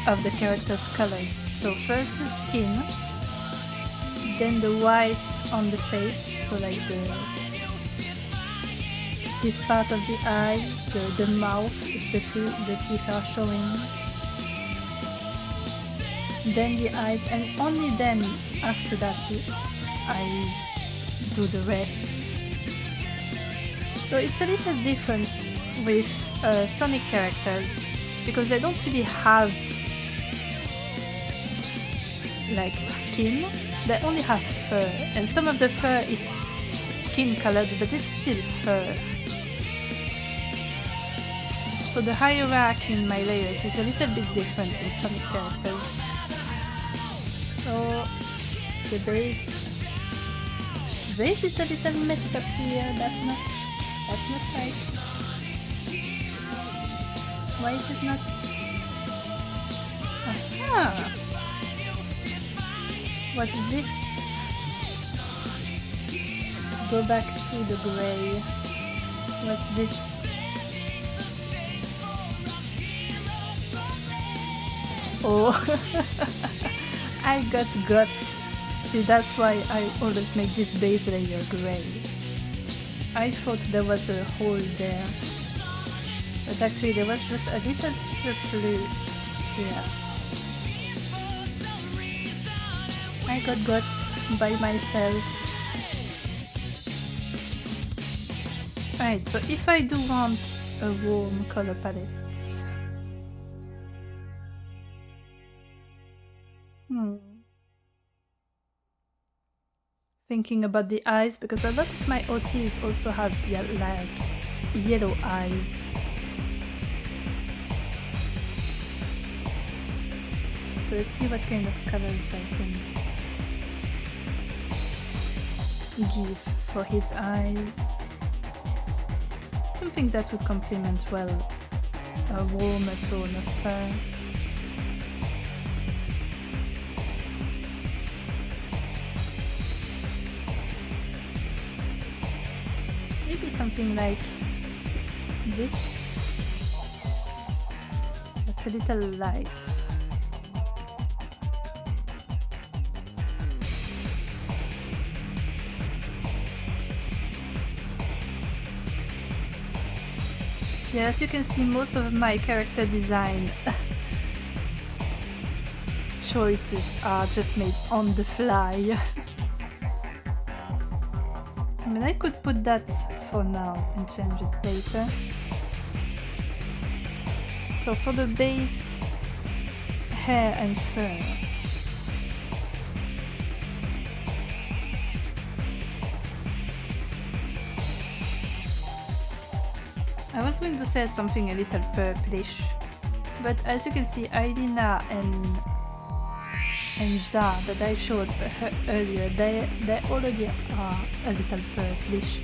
of the character's colors. So first the skin, then the white on the face, so like this part of the eyes, the mouth, if the teeth are showing. Then the eyes, and only then after that I do the rest. So it's a little different with Sonic characters because they don't really have like skin, they only have fur, and some of the fur is skin colored, but it's still fur. So the hierarchy in my layers is a little bit different in Sonic characters. So the base is a little messed up here. That's not right. Why is it not? Aha! What's this? Go back to the gray. What's this? Oh, I got guts. See, that's why I always make this base layer gray. I thought there was a hole there, but actually there was just a little surplus here. I got guts by myself. Alright, so if I do want a warm color palette, thinking about the eyes, because a lot of my OCs also have like yellow eyes. So let's see what kind of colors I can give for his eyes. Something that would complement well a warmer tone of fur. Maybe something like this. That's a little light. Yeah, as you can see, most of my character design choices are just made on the fly. I mean, I could put that for now and change it later. So for the base, hair and fur. I was going to say something a little purplish, but as you can see, Ailina and Za that I showed earlier, they already are a little purplish.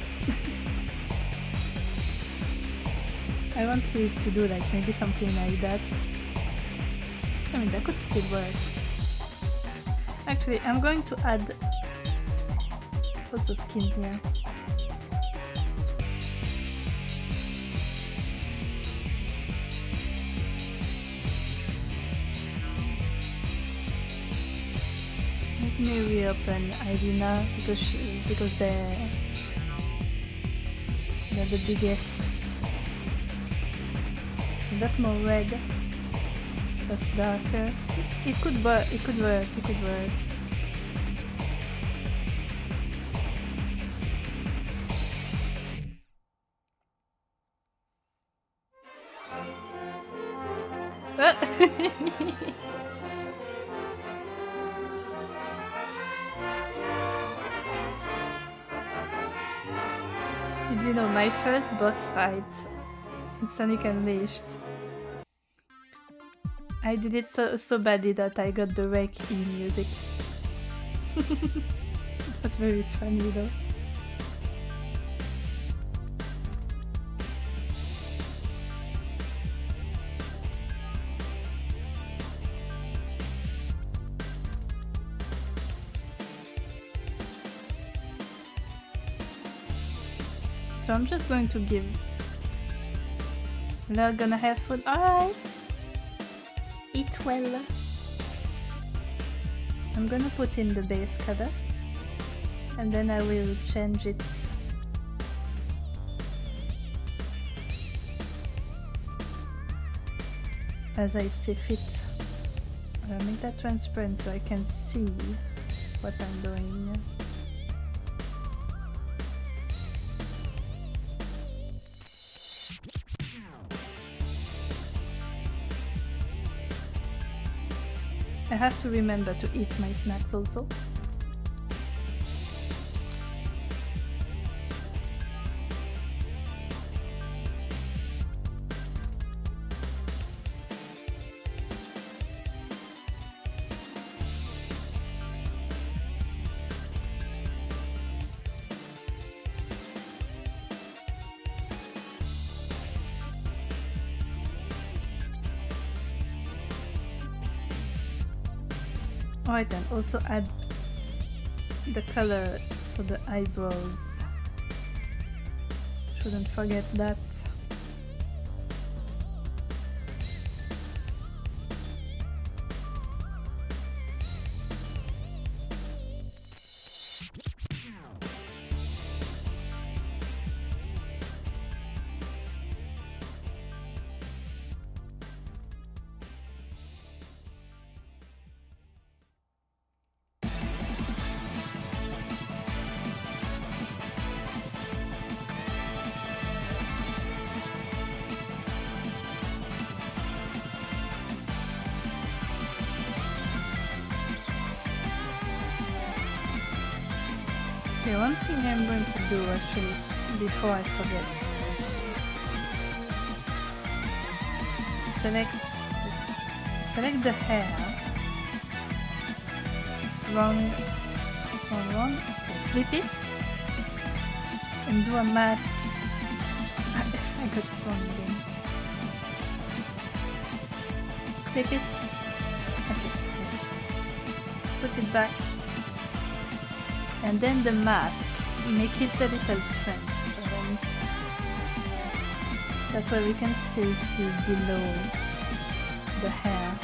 I want to do like maybe something like that. I mean, that could still work. Actually, I'm going to add also skin here. Let me reopen Ailina because they're the biggest. That's more red. That's darker. It could work. It could work. It could work. you know, my first boss fight in Sonic Unleashed, I did it so badly that I got the wreck in music. It was very funny though. So I'm just going to give. Not gonna have food. Alright. Eat well. I'm gonna put in the base color. And then I will change it. As I see fit. I'll make that transparent so I can see what I'm doing. I have to remember to eat my snacks also. Alright, and also add the color for the eyebrows. Shouldn't forget that. Okay, one thing I'm going to do actually before I forget. Select the hair. Wrong. Flip it and do a mask. I got it wrong again. Flip it. Okay, yes. Put it back. And then the mask, make it a little transparent. That way we can still see below the hair.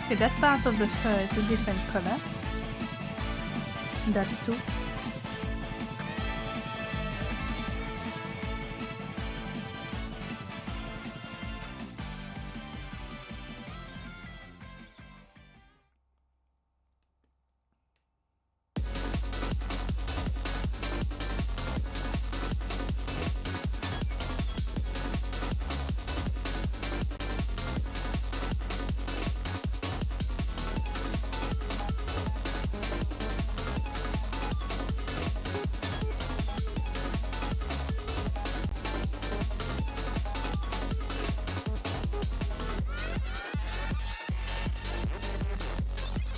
Okay, that part of the fur is a different color. That too.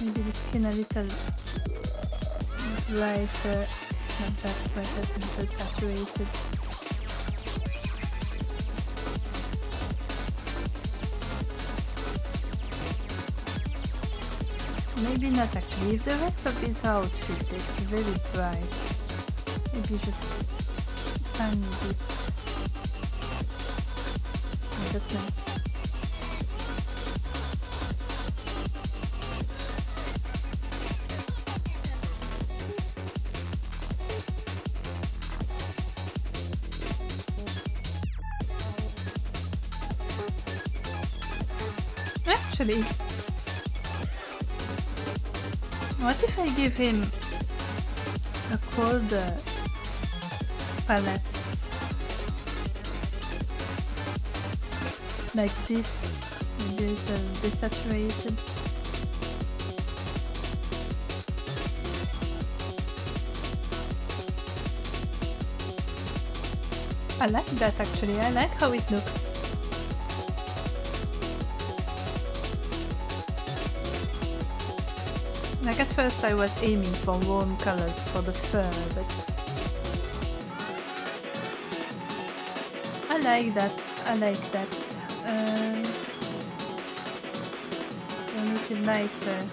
Maybe the skin a little brighter, not that bright, that's a little saturated. Maybe not actually, if the rest of his outfit is very bright, maybe just a tiny bit. Oh, that's nice. Actually, what if I give him a colder palette? Like this, maybe it's desaturated. I like that actually, I like how it looks. Like at first I was aiming for warm colors for the fur, but I like that, I like that. A little lighter.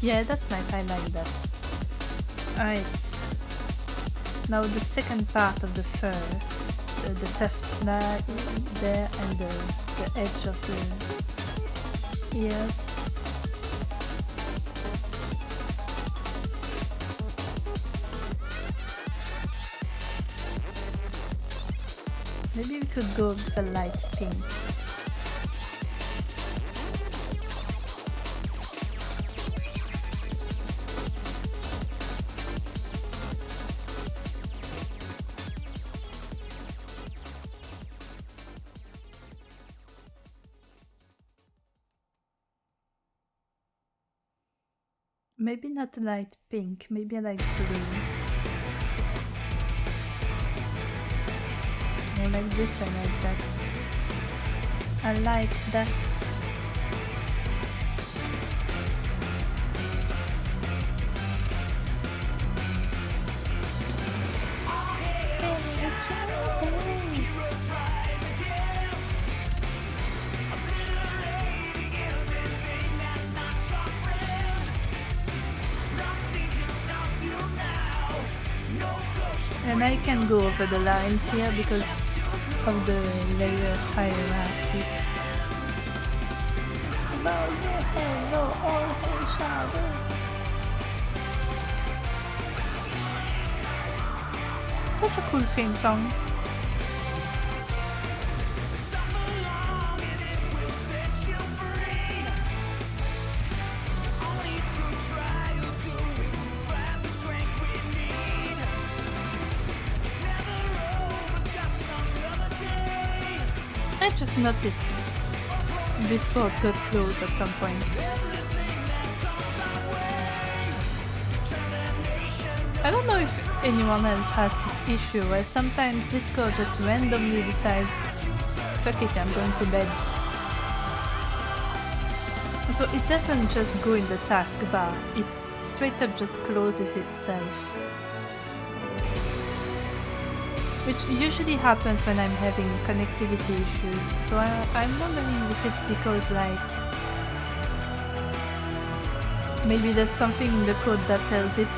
Yeah, that's nice, I like that. Alright. Now the second part of the fur. The tufts there and the edge of the ears. Maybe we could go with a light pink. Maybe not light pink, maybe I like blue. I like this, I like that. I like that. And I can go over the lines here because of the layer hierarchy. Such a cool theme song. I just noticed this boat got closed at some point. I don't know if anyone else has this issue where sometimes Discord just randomly decides, fuck it, I'm going to bed. So it doesn't just go in the taskbar, it straight up just closes itself. Which usually happens when I'm having connectivity issues, so I'm wondering if it's because like maybe there's something in the code that tells it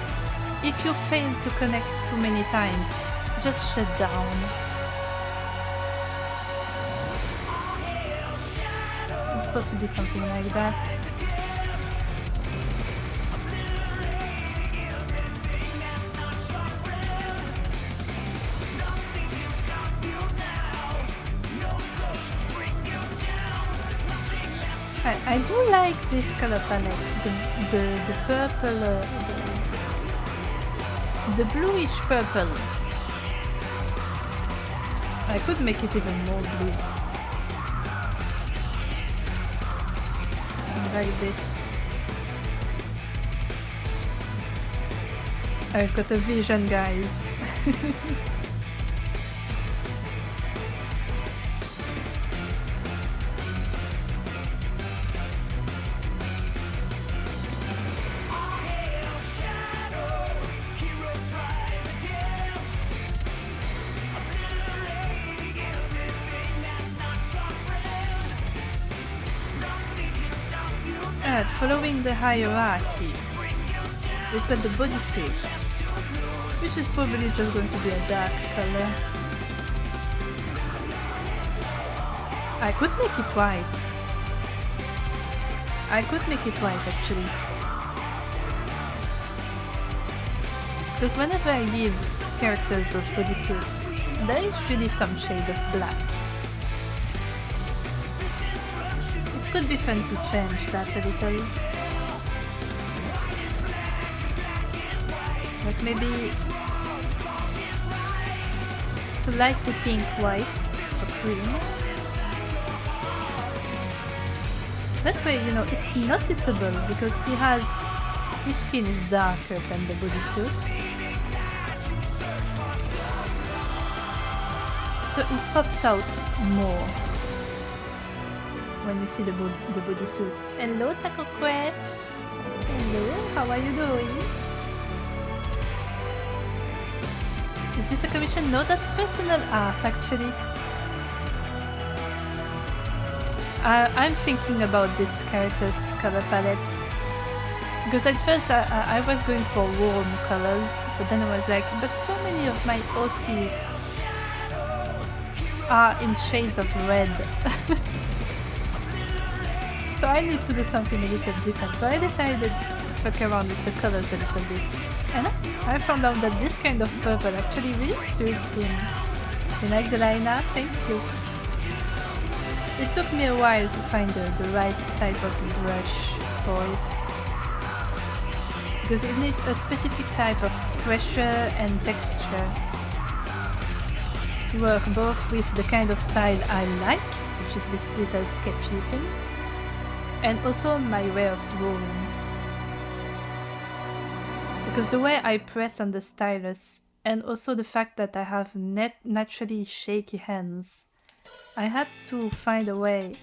if you fail to connect too many times, just shut down. It's possibly something like that. I do like this color palette, the purple, the bluish purple. I could make it even more blue. Like this. I've got a vision, guys. Following the hierarchy, we've got the bodysuit, which is probably just going to be a dark color. I could make it white. I could make it white actually. Because whenever I give characters those bodysuits, there is really some shade of black. Could be fun to change that a little. Like maybe slightly pink white, so cream. That way, you know, it's noticeable because his skin is darker than the bodysuit. So it pops out more when you see the bodysuit. Hello, Taco Crab. Hello, how are you doing? Is this a commission? No, that's personal art actually. I'm thinking about this character's color palette. Because at first I was going for warm colors, but then I was like, but so many of my OCs are in shades of red. So I need to do something a little different. So I decided to fuck around with the colors a little bit. And I found out that this kind of purple actually really suits him. You like the line art? Thank you. It took me a while to find the right type of brush for it. Because it needs a specific type of pressure and texture to work both with the kind of style I like, which is this little sketchy thing, and also my way of drawing. Because the way I press on the stylus, and also the fact that I have naturally shaky hands, I had to find a way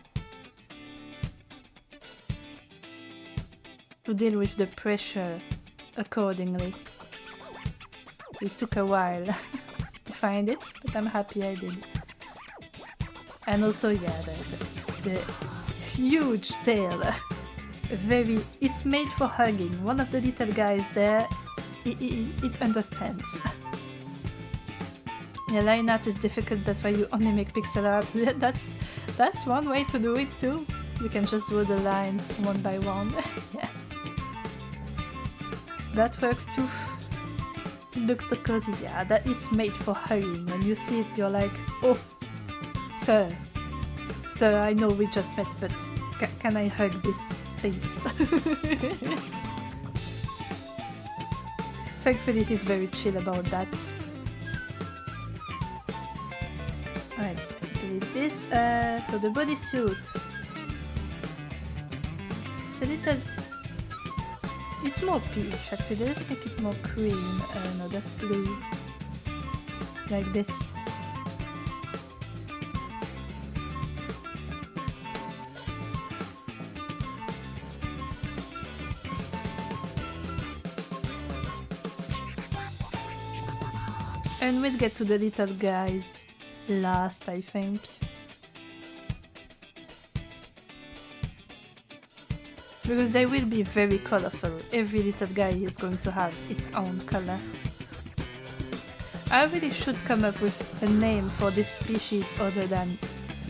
to deal with the pressure accordingly. It took a while to find it, but I'm happy I did. And also, yeah, the huge tail. It's made for hugging. One of the little guys there, it understands. Yeah, line art is difficult, that's why you only make pixel art. That's one way to do it too. You can just draw the lines one by one. Yeah. That works too. It looks so cozy, yeah, that it's made for hugging. When you see it, you're like, oh, sir, I know we just met, but can I hug this, please? Thankfully, he's very chill about that. Alright, delete this. So the bodysuit. It's a little... It's more peach actually. Let's make it more cream. No, that's blue. Like this. And we'll get to the little guys last, I think. Because they will be very colorful. Every little guy is going to have its own color. I really should come up with a name for this species other than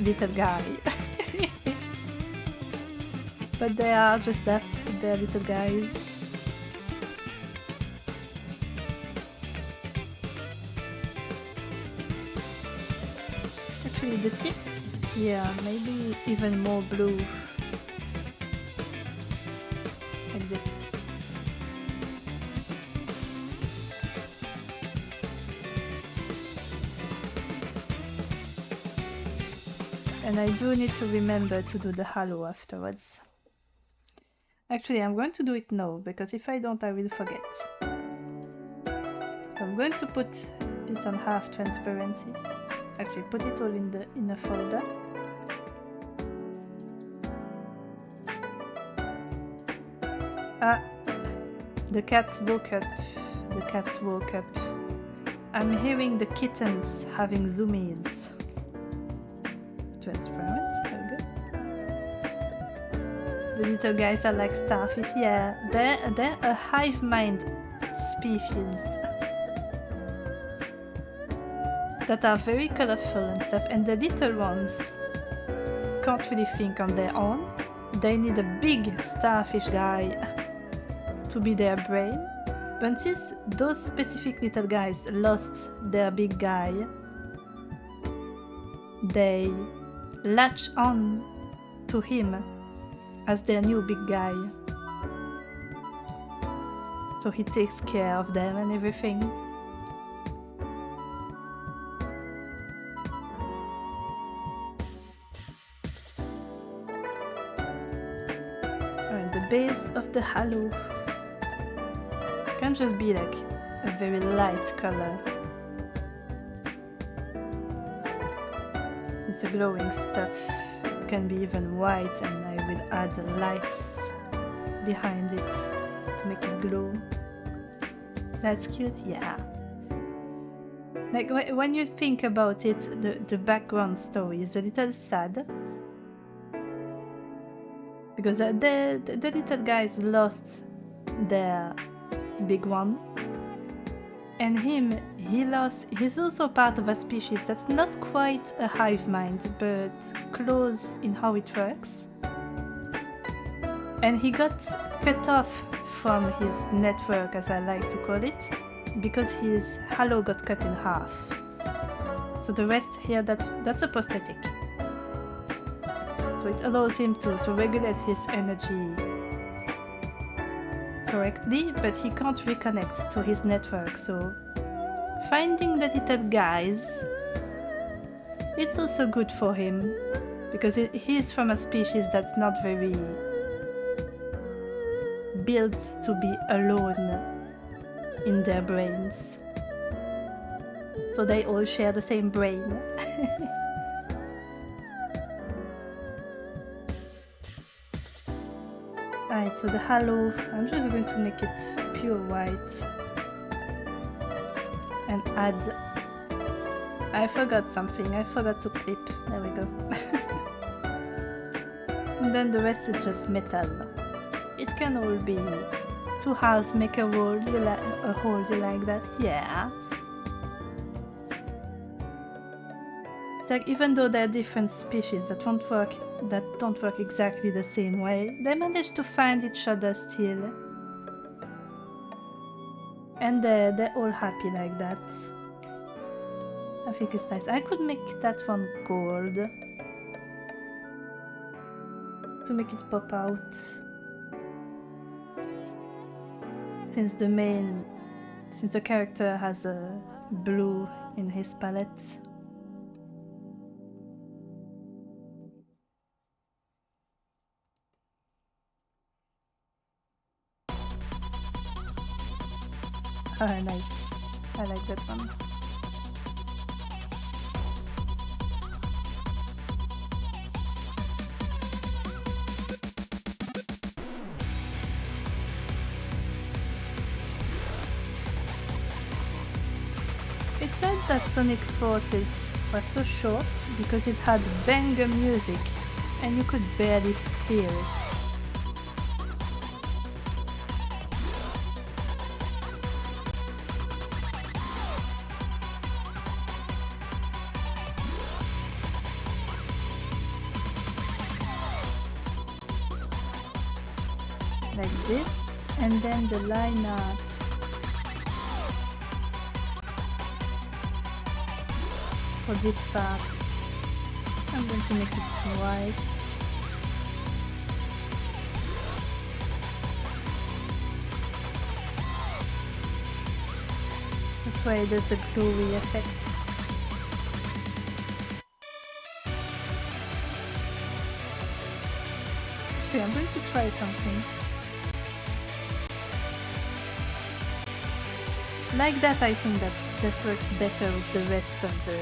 little guy. But they are just that, they're little guys. Actually the tips, yeah, maybe even more blue. Like this. And I do need to remember to do the halo afterwards. Actually, I'm going to do it now, because if I don't, I will forget. So I'm going to put this on half transparency. Actually, put it all in a folder. Ah, the cat woke up. The cats woke up. I'm hearing the kittens having zoomies. Transparent, very good. The little guys are like starfish, yeah. They're a hive mind species that are very colorful and stuff, and the little ones can't really think on their own. They need a big starfish guy to be their brain. But since those specific little guys lost their big guy, they latch on to him as their new big guy. So he takes care of them and everything. Alright, the base of the halo can just be like a very light color. It's a glowing stuff. It can be even white, and I will add the lights behind it to make it glow. That's cute, yeah. Like when you think about it, the background story is a little sad. Because the little guys lost their big one. And he's also part of a species that's not quite a hive mind, but close in how it works. And he got cut off from his network, as I like to call it, because his halo got cut in half. So the rest here, that's a prosthetic. So it allows him to regulate his energy correctly, but he can't reconnect to his network. So finding the little guys, it's also good for him, because he's from a species that's not very built to be alone in their brains. So they all share the same brain. Alright, so the halo, I'm just going to make it pure white and add... I forgot something, I forgot to clip, there we go. And then the rest is just metal. It can all be 2 halves make a hole, you like that? Yeah. It's like even though they're different species that don't work exactly the same way, they manage to find each other still. And they're all happy like that. I think it's nice. I could make that one gold to make it pop out. Since the character has a blue in his palette. Oh, nice. I like that one. It said that Sonic Forces was so short because it had banger music and you could barely hear it. Like this, and then the line art. For this part, I'm going to make it white. That way there's a glowy effect. Okay, I'm going to try something. Like that, I think that works better with the rest of the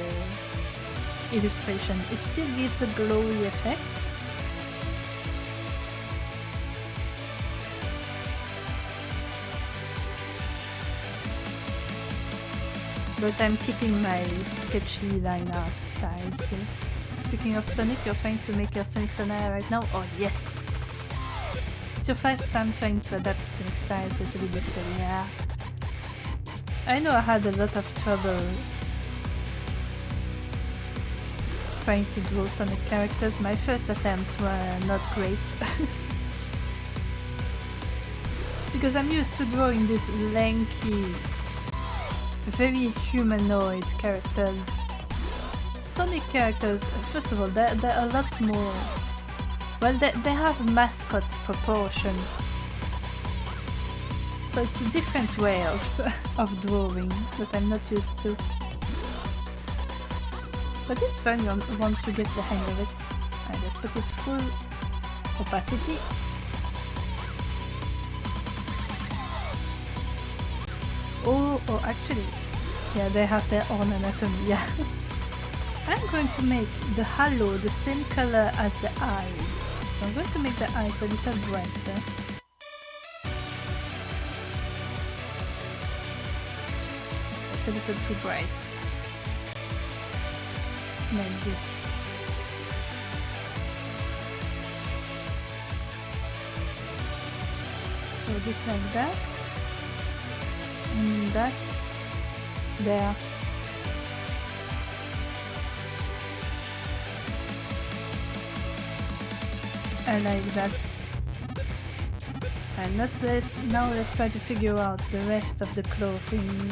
illustration. It still gives a glowy effect. But I'm keeping my sketchy line art style still. Speaking of Sonic, you're trying to make your Sonic scenario right now? Oh yes! It's your first time trying to adapt to Sonic style, so it's a bit difficult, yeah. I know I had a lot of trouble trying to draw Sonic characters. My first attempts were not great. Because I'm used to drawing these lanky, very humanoid characters. Sonic characters, first of all, they're a lot more... Well, they have mascot proportions. So it's a different way of drawing that I'm not used to. But it's fun once you get the hang of it. I just put it full opacity. Oh, actually, yeah, they have their own anatomy, yeah. I'm going to make the halo the same color as the eyes. So I'm going to make the eyes a little brighter. It's a little too bright. Like this. So just like that. And that. There. I like that. And now let's try to figure out the rest of the clothing.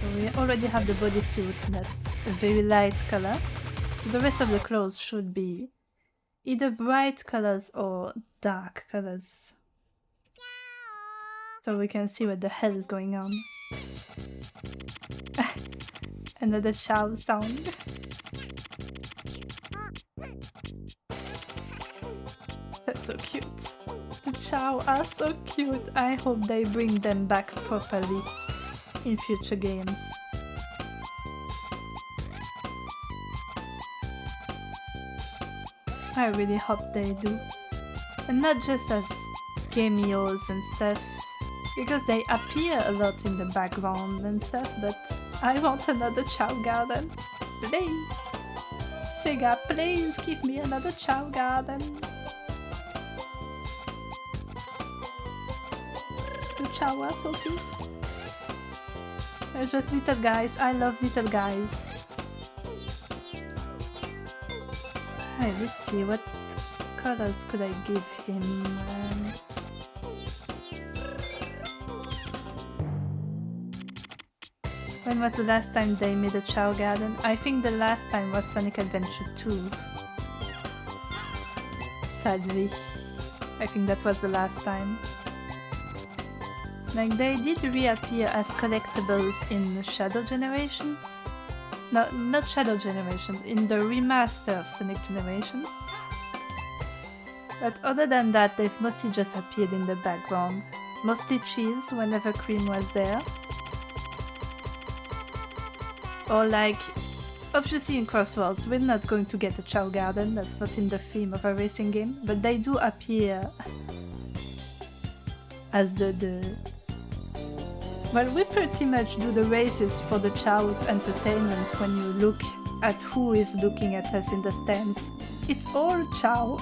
So we already have the bodysuit, that's a very light color. So the rest of the clothes should be either bright colors or dark colors. So we can see what the hell is going on. Another chow sound. That's so cute. The chow are so cute. I hope they bring them back properly in future games. I really hope they do. And not just as cameos and stuff, because they appear a lot in the background and stuff, but I want another Chow Garden. Please! Sega, please give me another Chow Garden. The Chow are so cute. They're just little guys. I love little guys. Alright, let's see, what colors could I give him? When was the last time they made a Chow Garden? I think the last time was Sonic Adventure 2. Sadly. I think that was the last time. Like, they did reappear as collectibles in Shadow Generations. No, not Shadow Generations, in the remaster of Sonic Generations. But other than that, they've mostly just appeared in the background. Mostly cheese whenever Cream was there. Or like, obviously in Crossworlds, we're not going to get a Chow Garden, that's not in the theme of a racing game, but they do appear as well, we pretty much do the races for the Chow's entertainment when you look at who is looking at us in the stands. It's all Chow.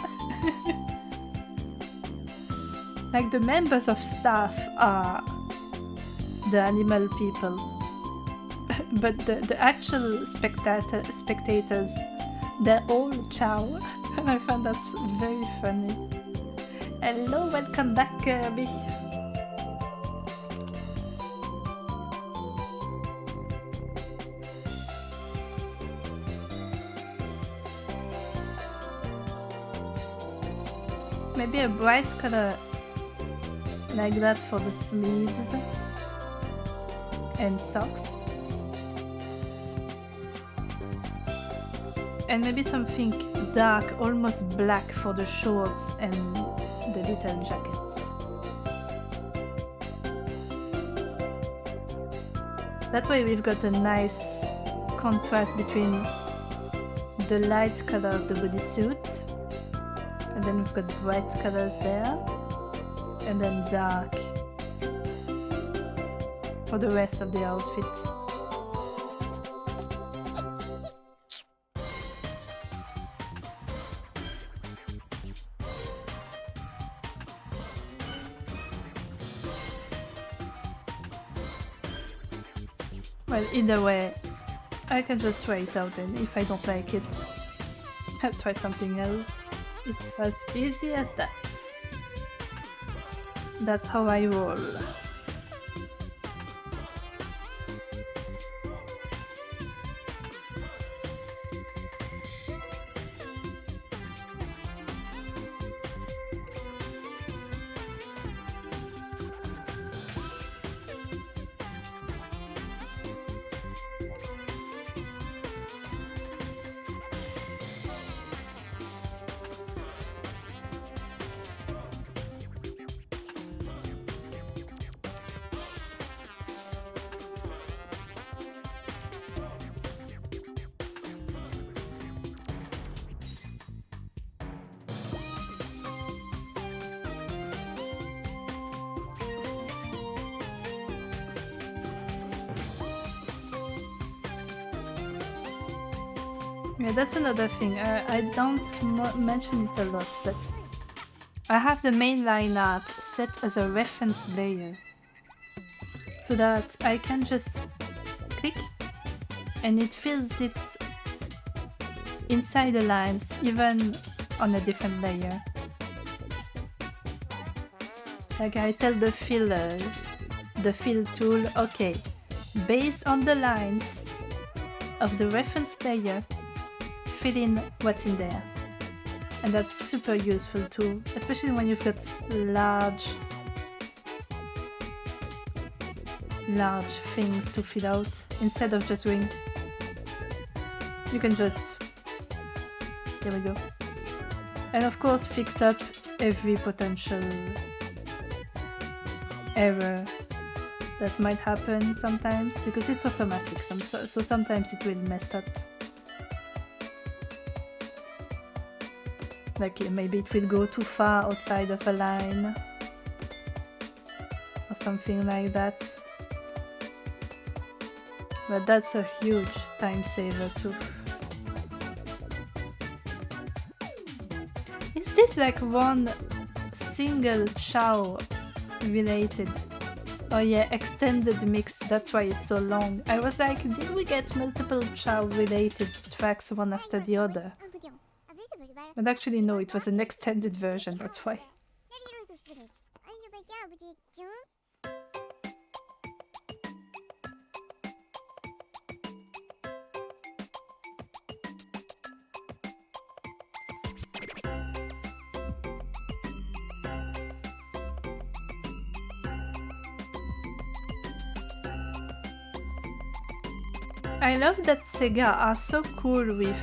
Like, the members of staff are the animal people. But the actual spectators, they're all Chow. And I found that very funny. Hello, welcome back, Kirby. Maybe a bright color like that for the sleeves and socks. And maybe something dark, almost black for the shorts and the little jacket. That way we've got a nice contrast between the light color of the bodysuit, and then we've got bright colors there, and then dark for the rest of the outfit. Well, either way, I can just try it out, and if I don't like it, I'll try something else. It's as easy as that. That's how I roll. Yeah, that's another thing. I don't mention it a lot, but I have the mainline art set as a reference layer so that I can just click and it fills it inside the lines, even on a different layer. Like I tell the fill tool, okay, based on the lines of the reference layer, fill in what's in there. And that's super useful too, especially when you've got large things to fill out. Instead of just going, you can just, there we go. And of course fix up every potential error that might happen sometimes, because it's automatic, so sometimes it will mess up. Like maybe it will go too far outside of a line or something like that. But that's a huge time saver too. Is this like one single chow related? Oh yeah, extended mix, that's why it's so long. I was like, did we get multiple chow related tracks one after the other? But actually no, it was an extended version, that's why. I love that Sega are so cool with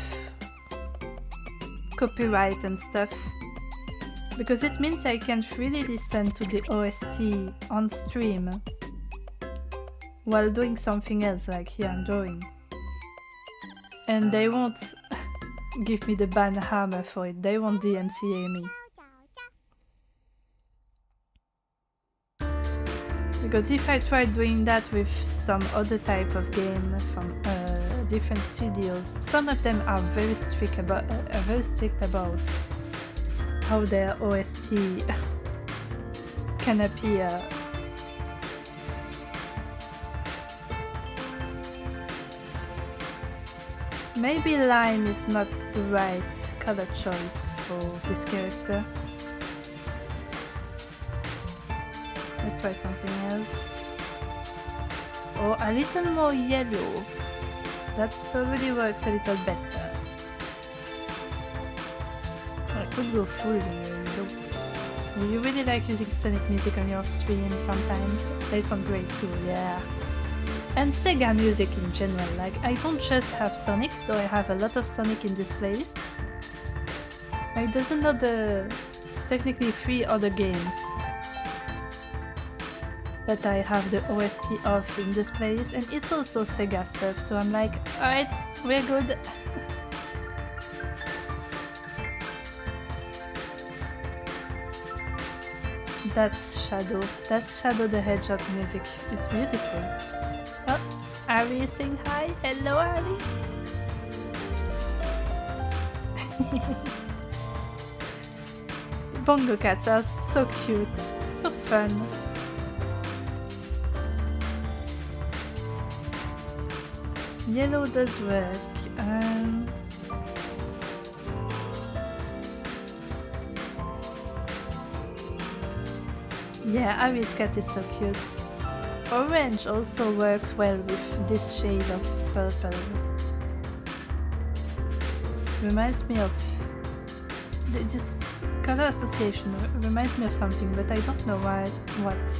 copyright and stuff, because it means I can freely listen to the OST on stream while doing something else, like here I'm drawing. And they won't give me the ban hammer for it, they won't DMCA me. Because if I tried doing that with some other type of game from different studios, some of them are very strict about how their OST can appear. Maybe lime is not the right color choice for this character. Let's try something else. Or a little more yellow. That already works a little better. I could go full yellow. Do you really like using Sonic music on your stream sometimes? They sound great too, yeah. And Sega music in general, like I don't just have Sonic, though I have a lot of Sonic in this playlist. Like there's another, technically 3 other games that I have the OST of in this playlist, and it's also Sega stuff, so I'm like, alright, we're good. That's Shadow the Hedgehog music, it's beautiful. Oh, Ari is saying hi, hello Ari! Bongo cats are so cute, so fun. Yellow does work. Yeah, Ari's cat is so cute. Orange also works well with this shade of purple. Reminds me of... this color association reminds me of something, but I don't know what.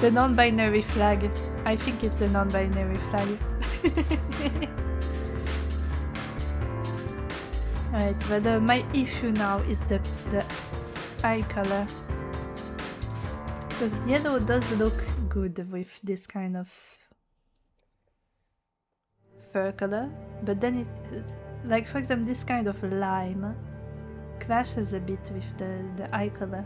The non-binary flag. I think it's the non-binary flag. Alright, but my issue now is the eye color. Because yellow does look good with this kind of fur color, but then it, like for example this kind of lime clashes a bit with the eye color.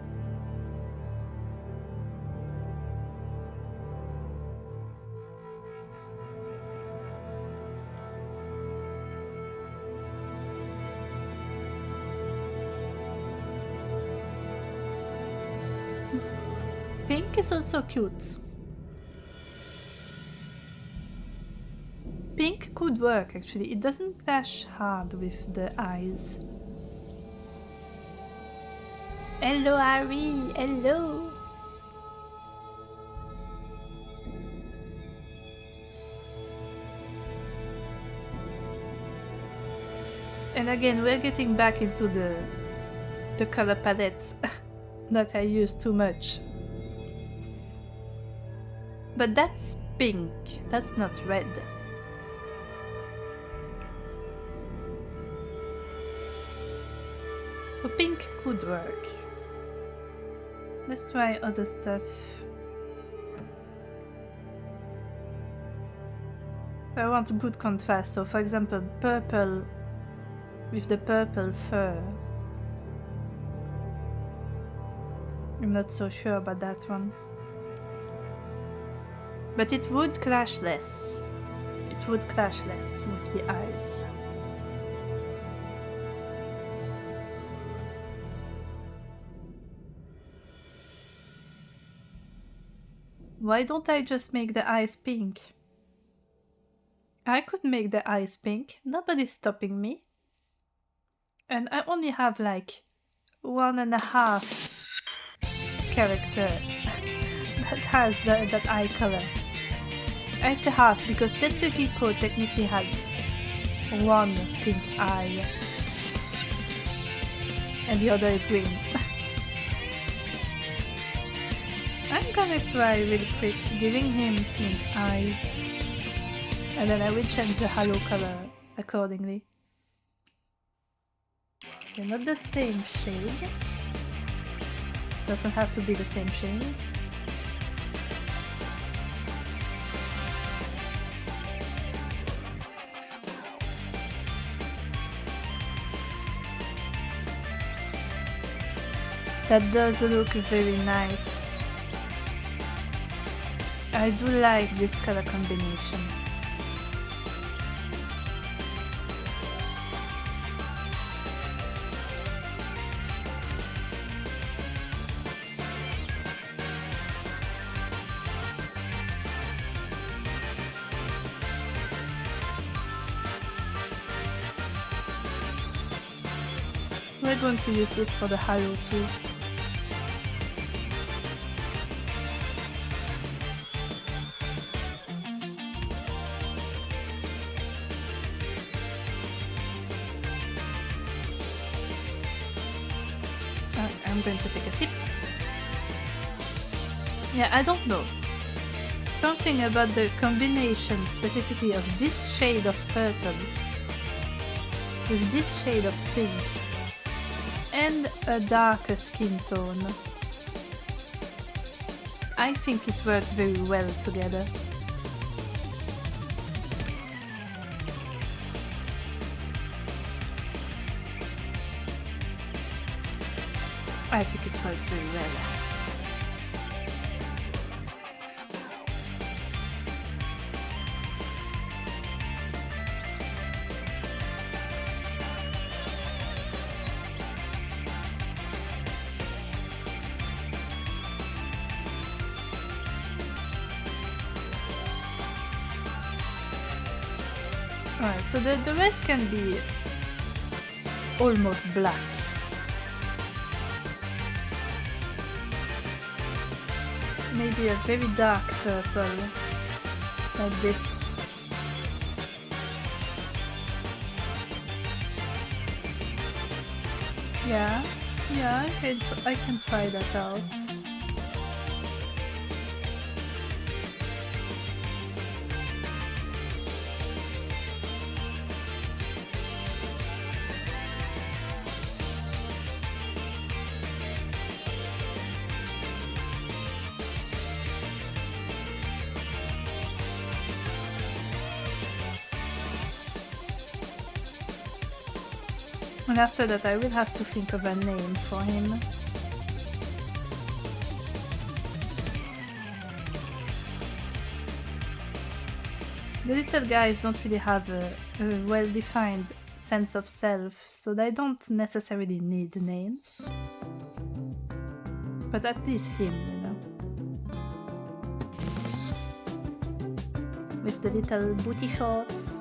is also cute. Pink could work actually. It doesn't clash hard with the eyes. Hello, Ari. Hello. And again, we're getting back into the color palette that I use too much. But that's pink. That's not red. So pink could work. Let's try other stuff. So I want a good contrast. So for example, purple with the purple fur. I'm not so sure about that one. But it would clash less. It would clash less with the eyes. Why don't I just make the eyes pink? I could make the eyes pink. Nobody's stopping me. And I only have like 1.5 character that has that eye color. I say half because Tetsuhiko technically has 1 pink eye and the other is green. I'm gonna try really quick giving him pink eyes and then I will change the halo color accordingly. They're not the same shade. Doesn't have to be the same shade. That does look very nice. I do like this color combination. We're going to use this for the halo too. I'm going to take a sip. Yeah, I don't know. Something about the combination specifically of this shade of purple with this shade of pink and a darker skin tone. I think it works very well together. I think it works very well. Alright, so the rest can be almost black. Maybe a very dark purple, like this. Yeah, I can try that out. And after that I will have to think of a name for him. The little guys don't really have a well-defined sense of self, so they don't necessarily need names. But at least him, you know. with the little booty shorts.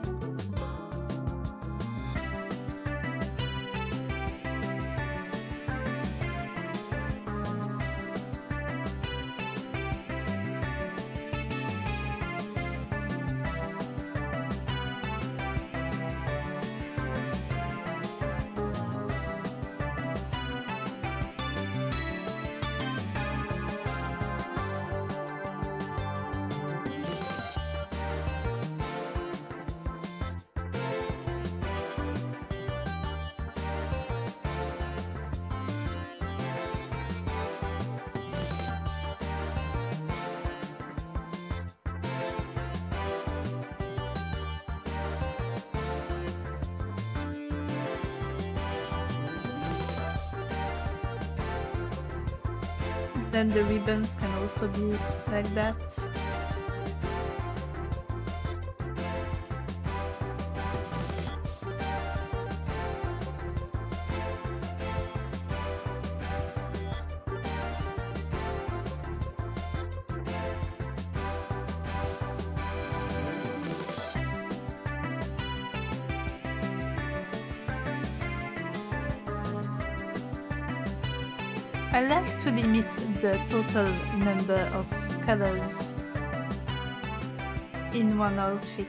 Then the ribbons can also be like that. I like to limit the total number of colors in one outfit.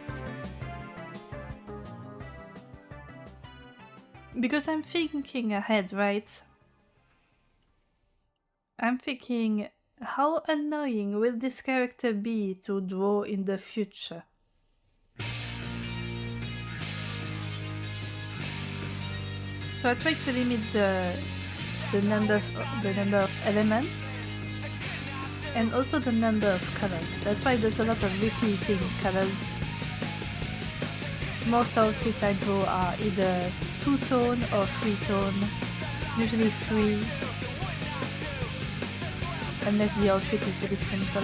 Because I'm thinking ahead, right? I'm thinking, how annoying will this character be to draw in the future? So I try to limit the number of elements and also the number of colors. That's why there's a lot of repeating colors. Most outfits I draw are either 2-tone or 3-tone, usually 3, unless the outfit is really simple.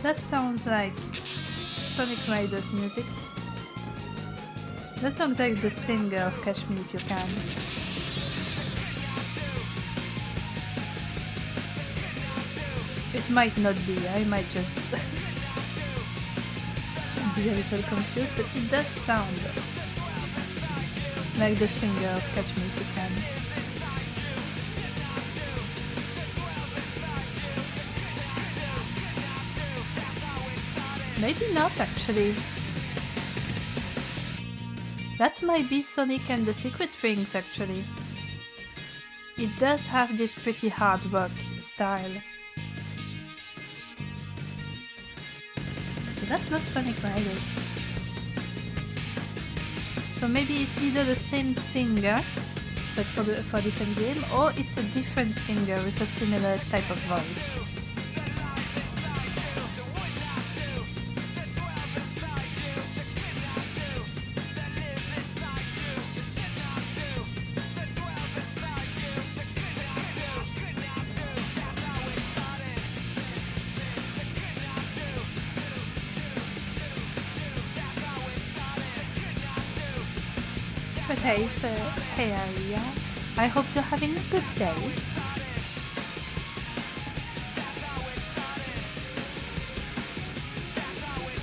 That sounds like Sonic Rider's music. That sounds like the singer of Catch Me If You Can. It might not be, I might just be a little confused, but it does sound like the singer of Catch Me If You Can. Maybe not, actually. That might be Sonic and the Secret Rings, actually. It does have this pretty hard rock style. But that's not Sonic Riders. So maybe it's either the same singer, but for a different game, or it's a different singer with a similar type of voice. But hey Aria, I hope you're having a good day.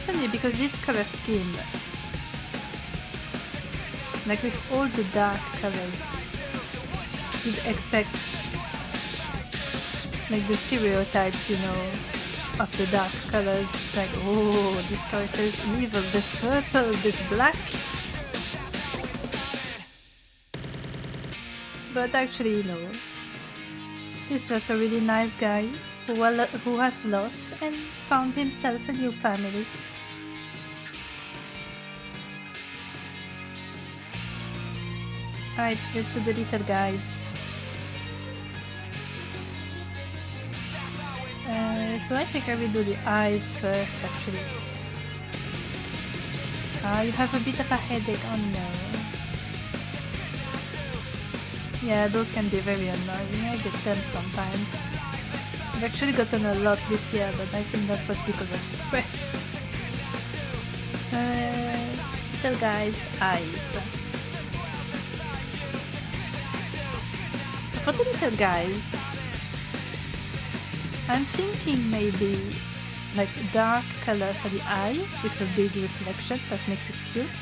Funny because this color scheme, like with all the dark colors, you'd expect like the stereotype, you know, of the dark colors. It's like, oh, this character is evil, this purple, this black. But actually, no. He's just a really nice guy who has lost and found himself a new family. Right, let's do the little guys. So I think I will do the eyes first, actually. You have a bit of a headache, oh no. Yeah, those can be very annoying, I get them sometimes. I've actually gotten a lot this year, but I think that was because of stress. Little guys, eyes. For the little guys, I'm thinking maybe like dark color for the eye with a big reflection that makes it cute.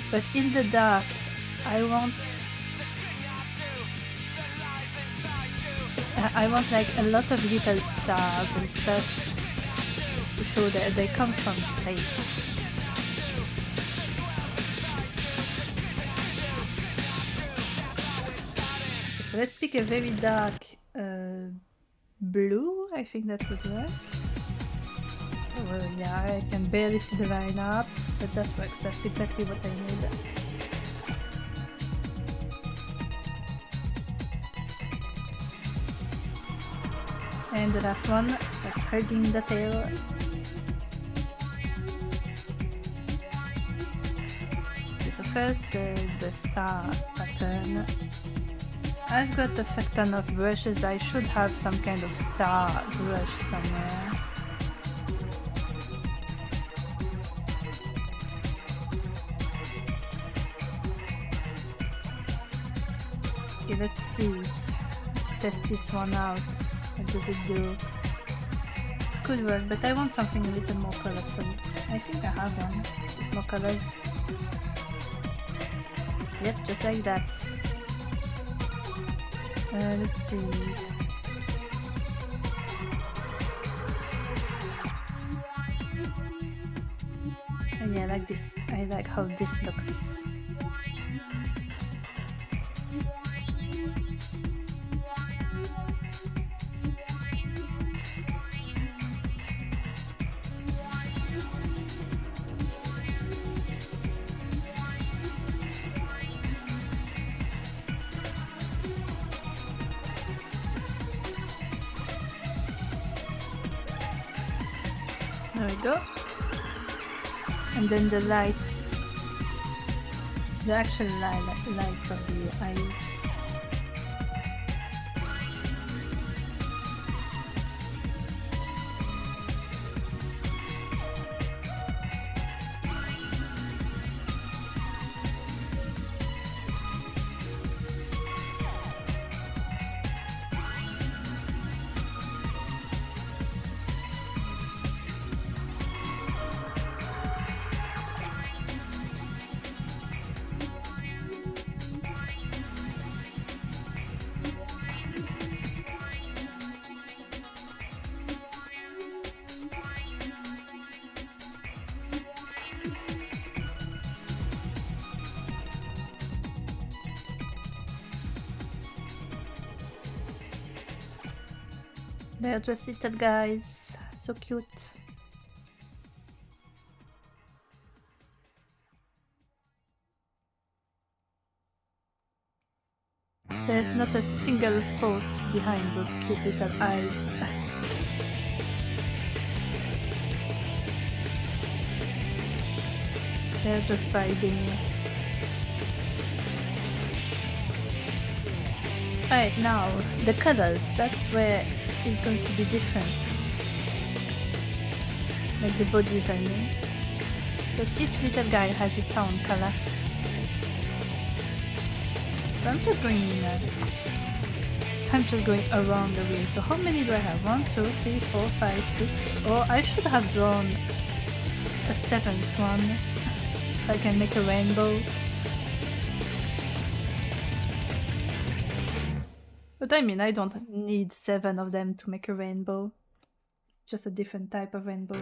But in the dark, I want like a lot of little stars and stuff to show that they come from space. So let's pick a very dark blue. I think that would work. Oh yeah, I can barely see the line art, but that works. That's exactly what I need. And the last one, that's hugging the tail. Okay, so first the star pattern. I've got a fuck ton of brushes. I should have some kind of star brush somewhere. Okay, let's see. Let's test this one out. What does it do? Could work, but I want something a little more colorful. I think I have one with more colors. Yep, just like that. Let's see. And yeah, I like this. I like how this looks. There we go. And then the lights, the actual lights of the eyes. They're just little guys, so cute. There's not a single thought behind those cute little eyes. They're just vibing. Right, now, the colors, that's where it's going to be different. Like the bodies, I mean. Because each little guy has its own color. So I'm just going around the wheel. So how many do I have? 1, 2, 3, 4, 5, 6. Or I should have drawn a 7th one. If I can make a rainbow. But I mean, I don't need 7 of them to make a rainbow. Just a different type of rainbow.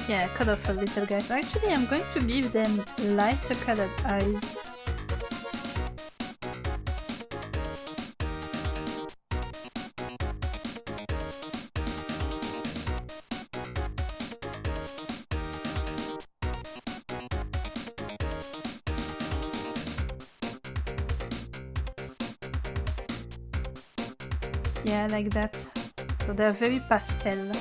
Yeah, colorful little guys. Actually, I'm going to give them lighter colored eyes. Yeah, like that. So they're very pastel.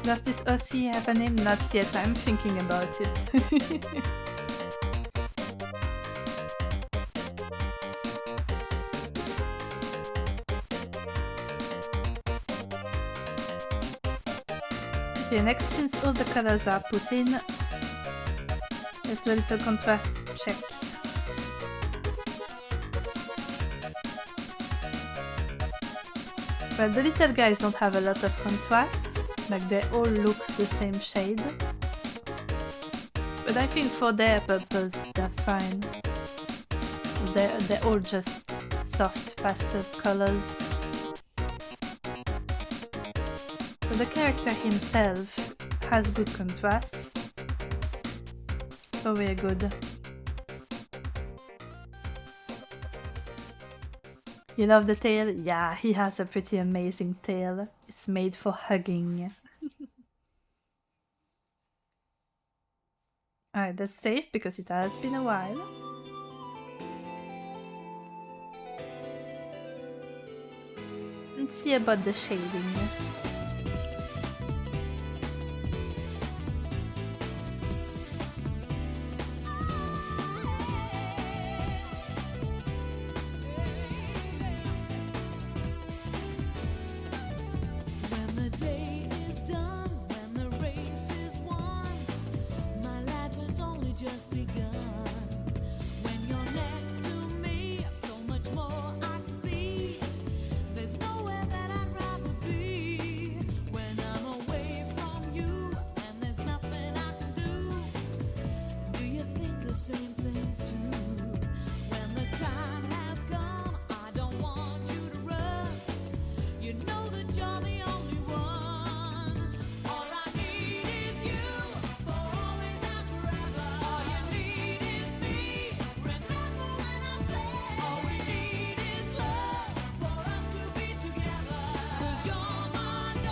Does this Aussie have a name? Not yet, I'm thinking about it. Okay, next, since all the colors are put in, let's do a little contrast check. Well, the little guys don't have a lot of contrast, like they all look the same shade. But I think for their purpose, that's fine. They're all just soft pastel colors. So the character himself has good contrast, so we're good. You love the tail? Yeah, he has a pretty amazing tail. It's made for hugging. Alright, that's safe because it has been a while. Let's see about the shading.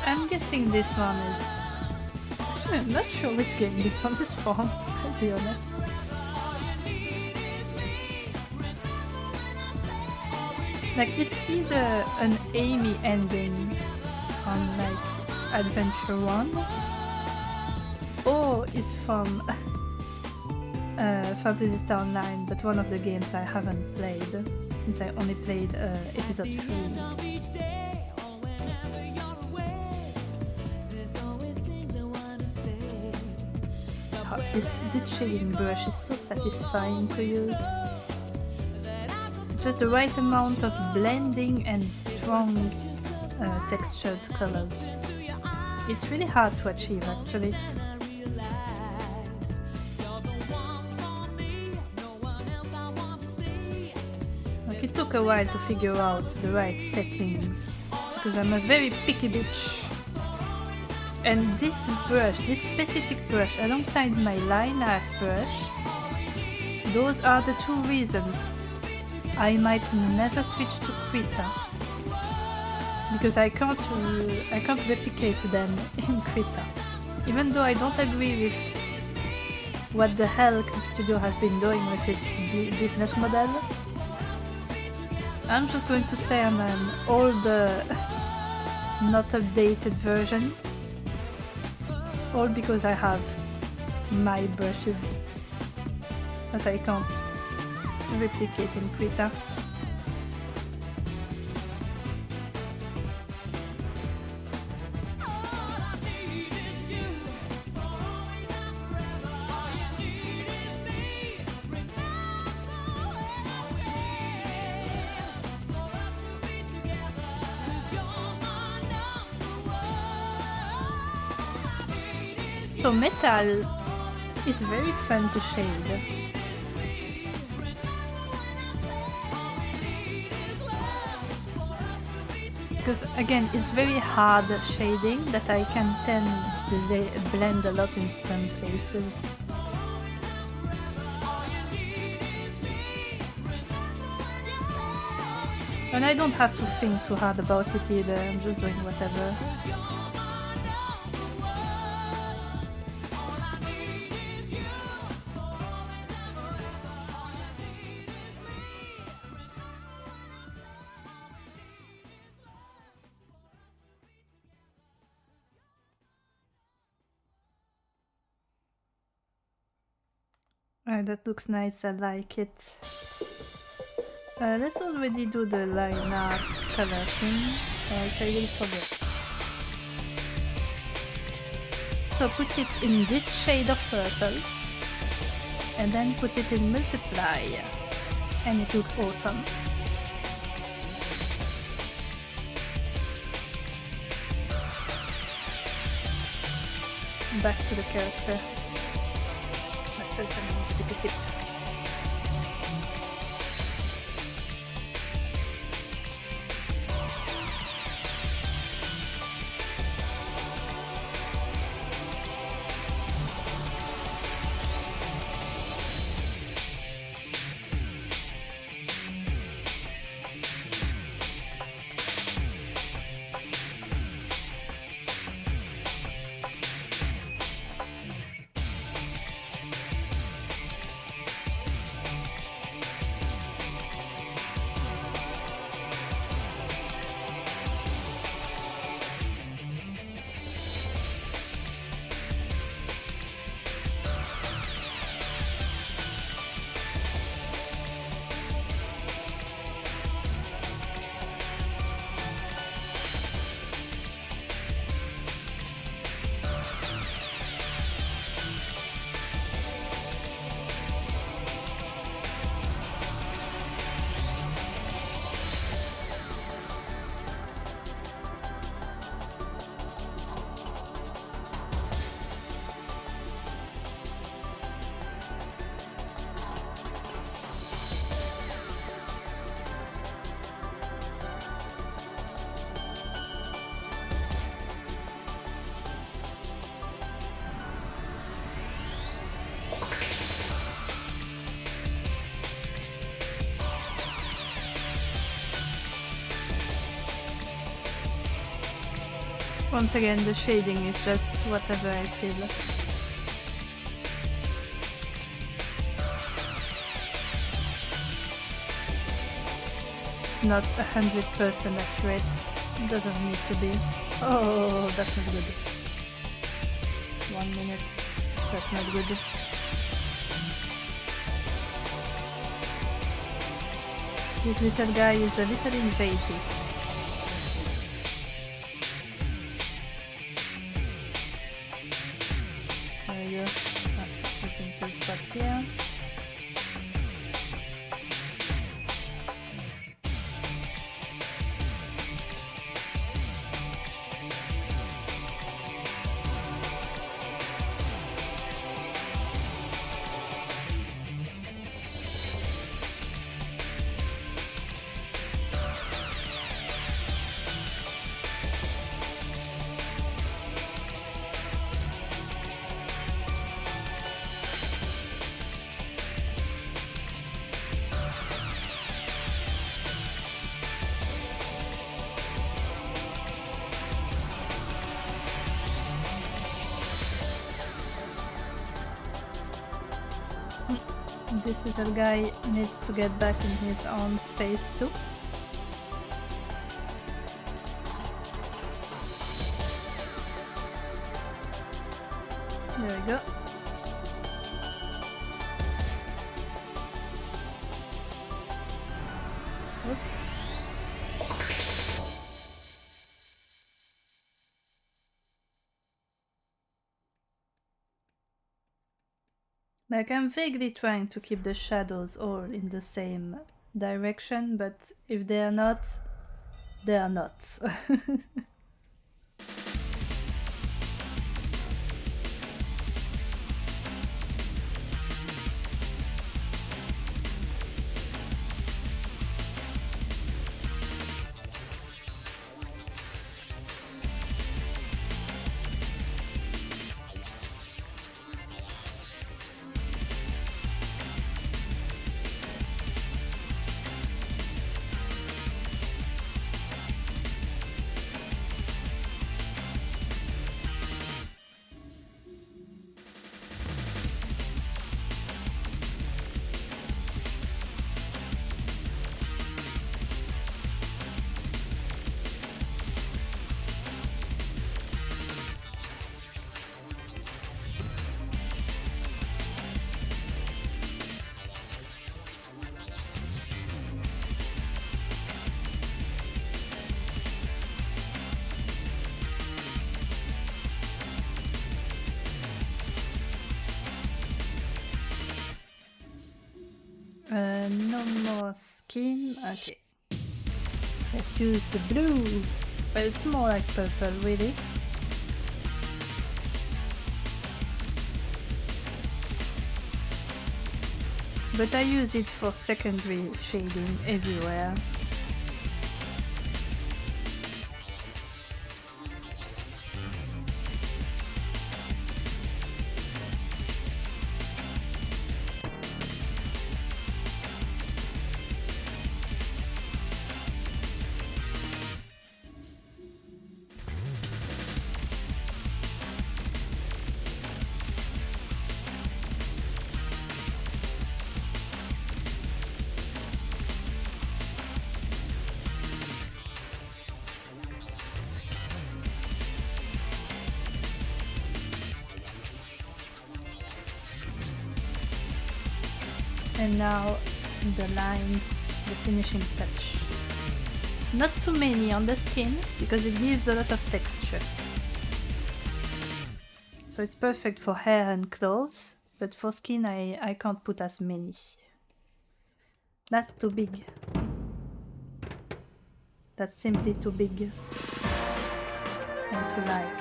I'm guessing this one is... Actually, I'm not sure which game this one is from, I'll be honest. Like, it's either an Amy ending on, like, Adventure 1, or it's from Fantasy Star Online, but one of the games I haven't played, since I only played episode 3. This shading brush is so satisfying to use. Just the right amount of blending and strong textured colors. It's really hard to achieve actually. Like, it took a while to figure out the right settings, because I'm a very picky bitch. And this brush, this specific brush, alongside my line art brush, those are the two reasons I might never switch to Krita. Because I can't replicate them in Krita. Even though I don't agree with what the hell Clip Studio has been doing with its business model, I'm just going to stay on an old, not updated version. All because I have my brushes that I can't replicate in Krita. So metal is very fun to shade. Because again, it's very hard shading that I can tend to blend a lot in some places. And I don't have to think too hard about it either, I'm just doing whatever. Alright, that looks nice, I like it. Let's already do the line art color thing, else I will forget. So put it in this shade of purple, and then put it in multiply, and it looks awesome. Back to the character. But first I need to take a sip. Once again, the shading is just whatever I feel. Not 100% accurate. It doesn't need to be. Oh, that's not good. 1 minute. That's not good. This little guy is a little invasive. Here. This little guy needs to get back in his own space too. There we go. Oops. Like, I'm vaguely trying to keep the shadows all in the same direction, but if they are not, they are not. No more skin. Okay. Let's use the blue. But it's more like purple, really. But I use it for secondary shading everywhere. And now the lines, the finishing touch. Not too many on the skin because it gives a lot of texture. So it's perfect for hair and clothes, but for skin I can't put as many. That's too big. That's simply too big and too light.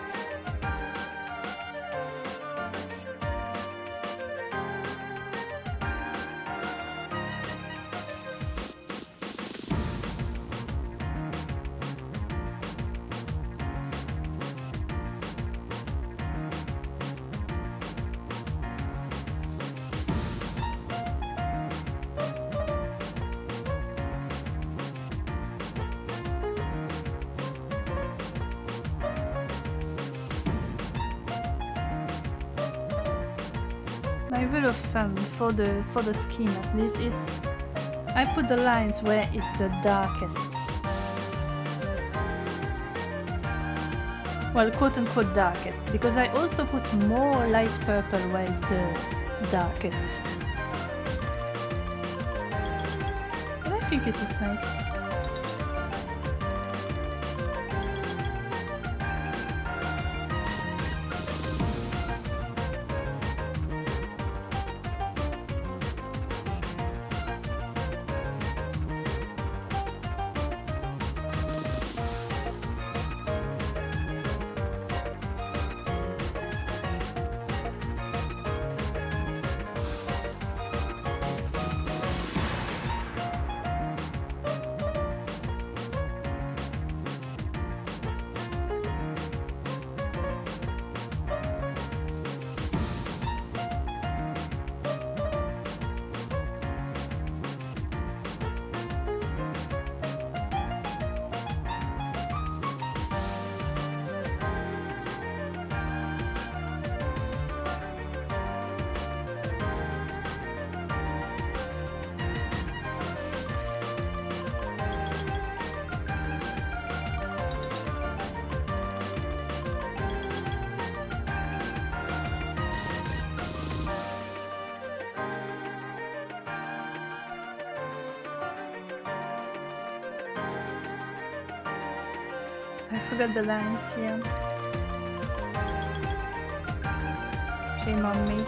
My rule of thumb for the skin at least is I put the lines where it's the darkest. Well, quote unquote darkest, because I also put more light purple where it's the darkest. But I think it looks nice. I forgot the lines here. Shame on me.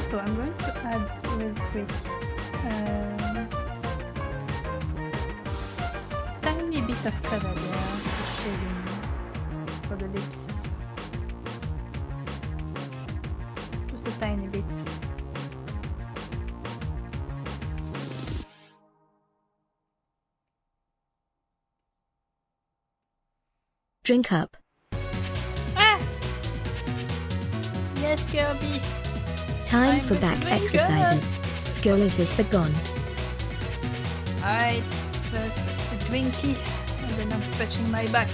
So I'm going to add real quick tiny bit of color there, the shading for the lips. Just a tiny bit. Drink up. Ah! Yes, Kirby! Time I'm for back doing exercises. Scoliosis begun. Alright, first a drinky, and then I'm stretching my back.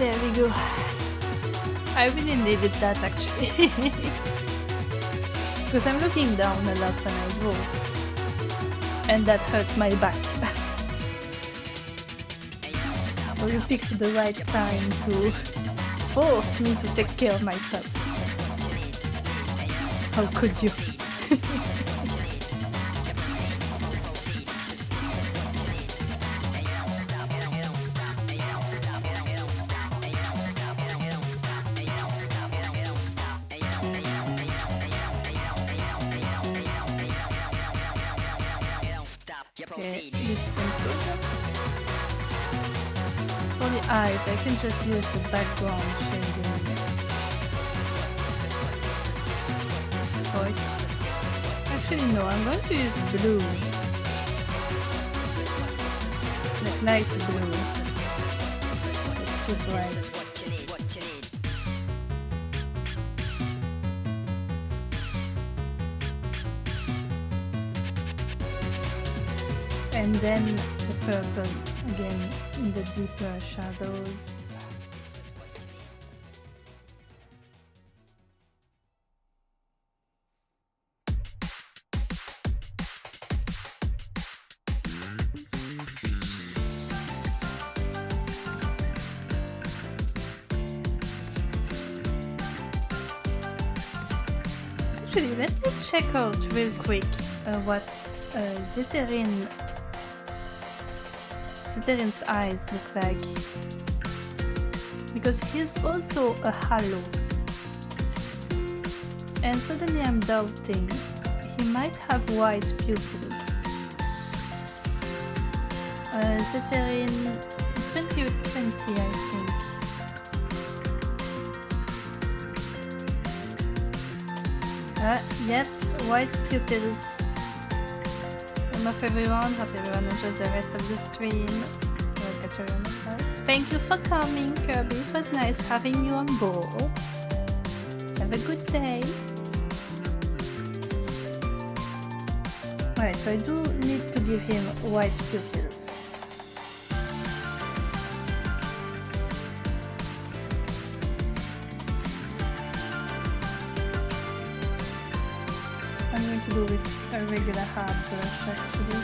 There we go. I really needed that actually. Because I'm looking down a lot when I draw. And that hurts my back. So you picked the right time to force me to take care of myself. How could you? Okay, this seems good. For the eyes, I can just use the background shading. Oh, actually no, I'm going to use blue. Like light blue. Let's choose right. And then the purple again in the deeper shadows. Actually, let me check out real quick what Ziterin's eyes look like, because he's also a halo, and suddenly I'm doubting he might have white pupils. Ziterin 2020, I think. Yep, white pupils. Off everyone, hope everyone enjoys the rest of the stream. We'll catch you next time. Thank you for coming, Kirby. It was nice having you on board. Have a good day. Alright, so I do need to give him white pupils. I'm going to do with a regular hard brush actually.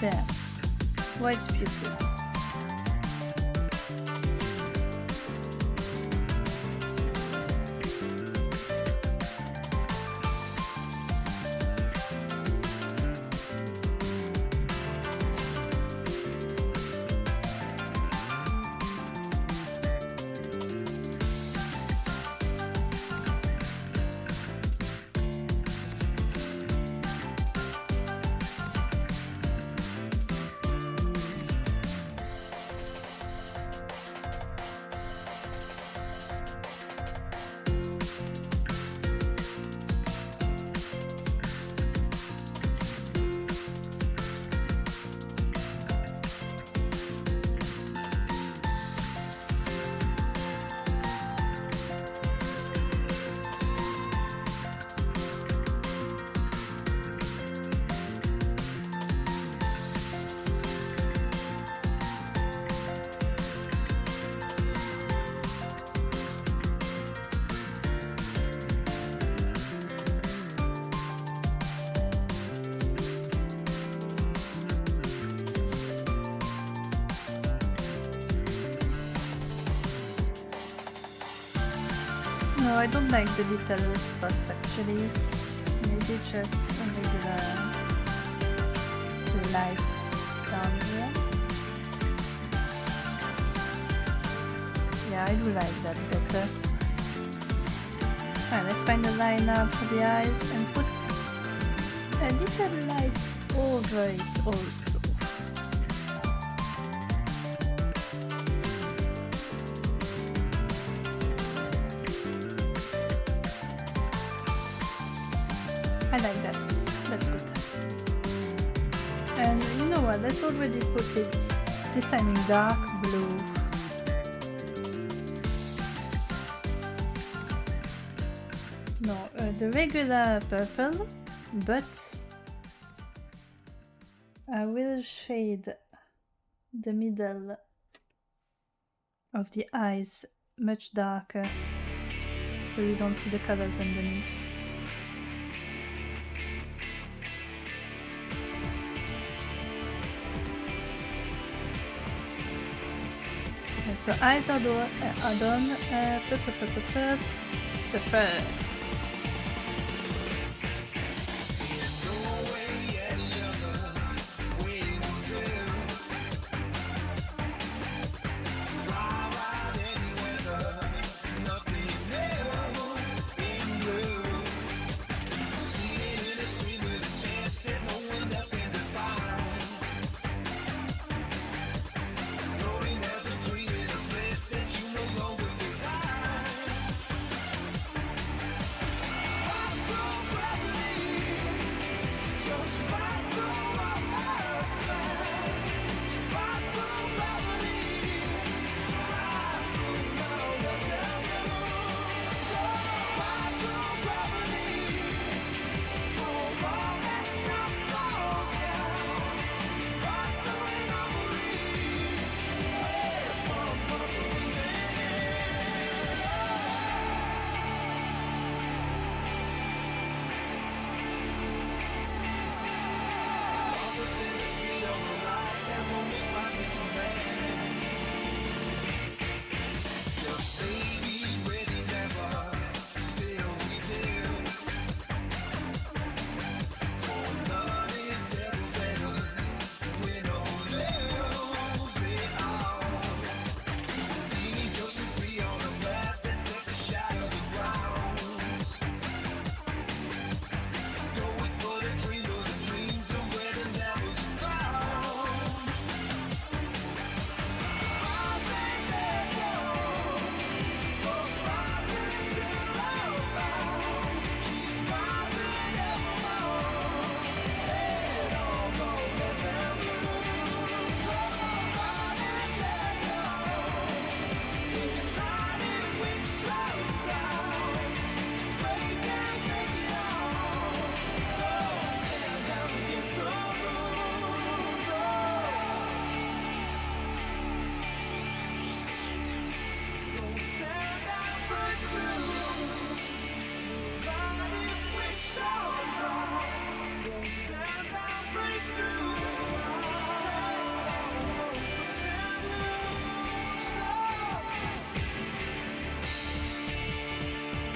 There, white pupils. No, I don't like the little spots actually. Maybe just a regular light down here. Yeah, I do like that better. Alright, let's find a liner for the eyes and put a little light over it also. I like that. That's good. And you know what? Let's already put it this time in dark blue. No, the regular purple, but I will shade the middle of the eyes much darker so you don't see the colors underneath. So eyes are done. The fur.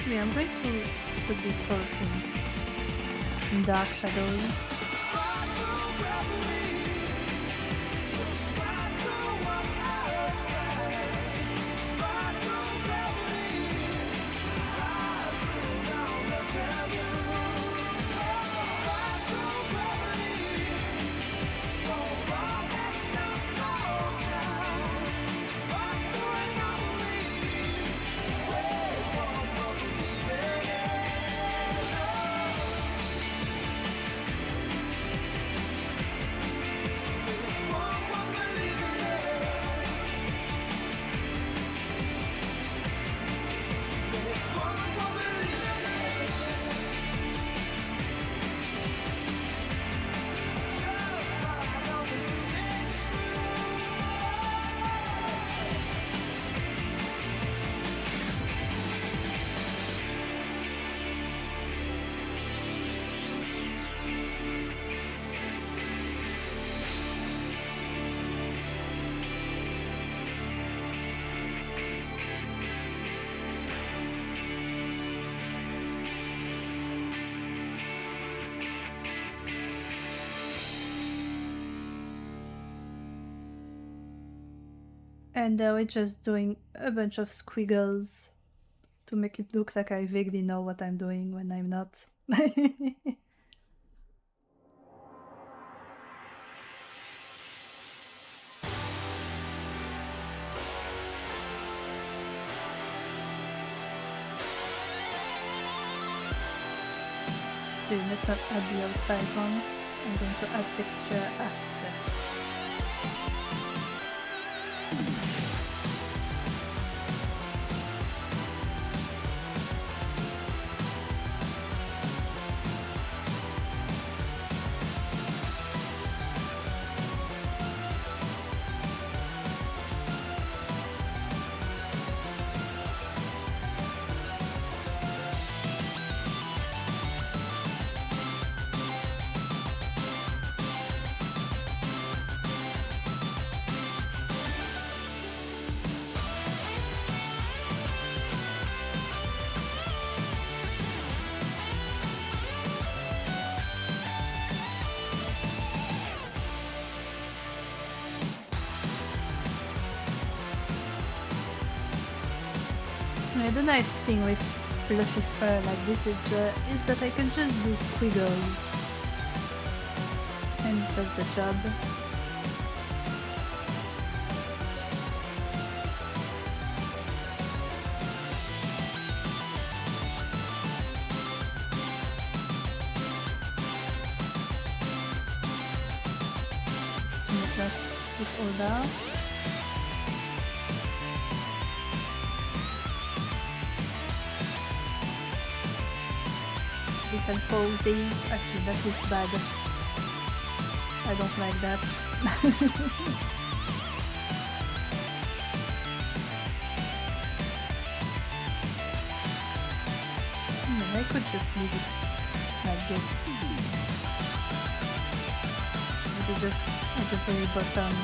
Yeah, I'm going to put this whole thing in dark shadows. And we're just doing a bunch of squiggles to make it look like I vaguely know what I'm doing when I'm not. Okay, let's not add the outside ones. I'm going to add texture after. Yeah, the nice thing with fluffy fur like this is that I can just do squiggles and it does the job. Press this all down. Little poses. Actually, that looks bad. I don't like that. I could just leave it like this. Maybe just at the very bottom.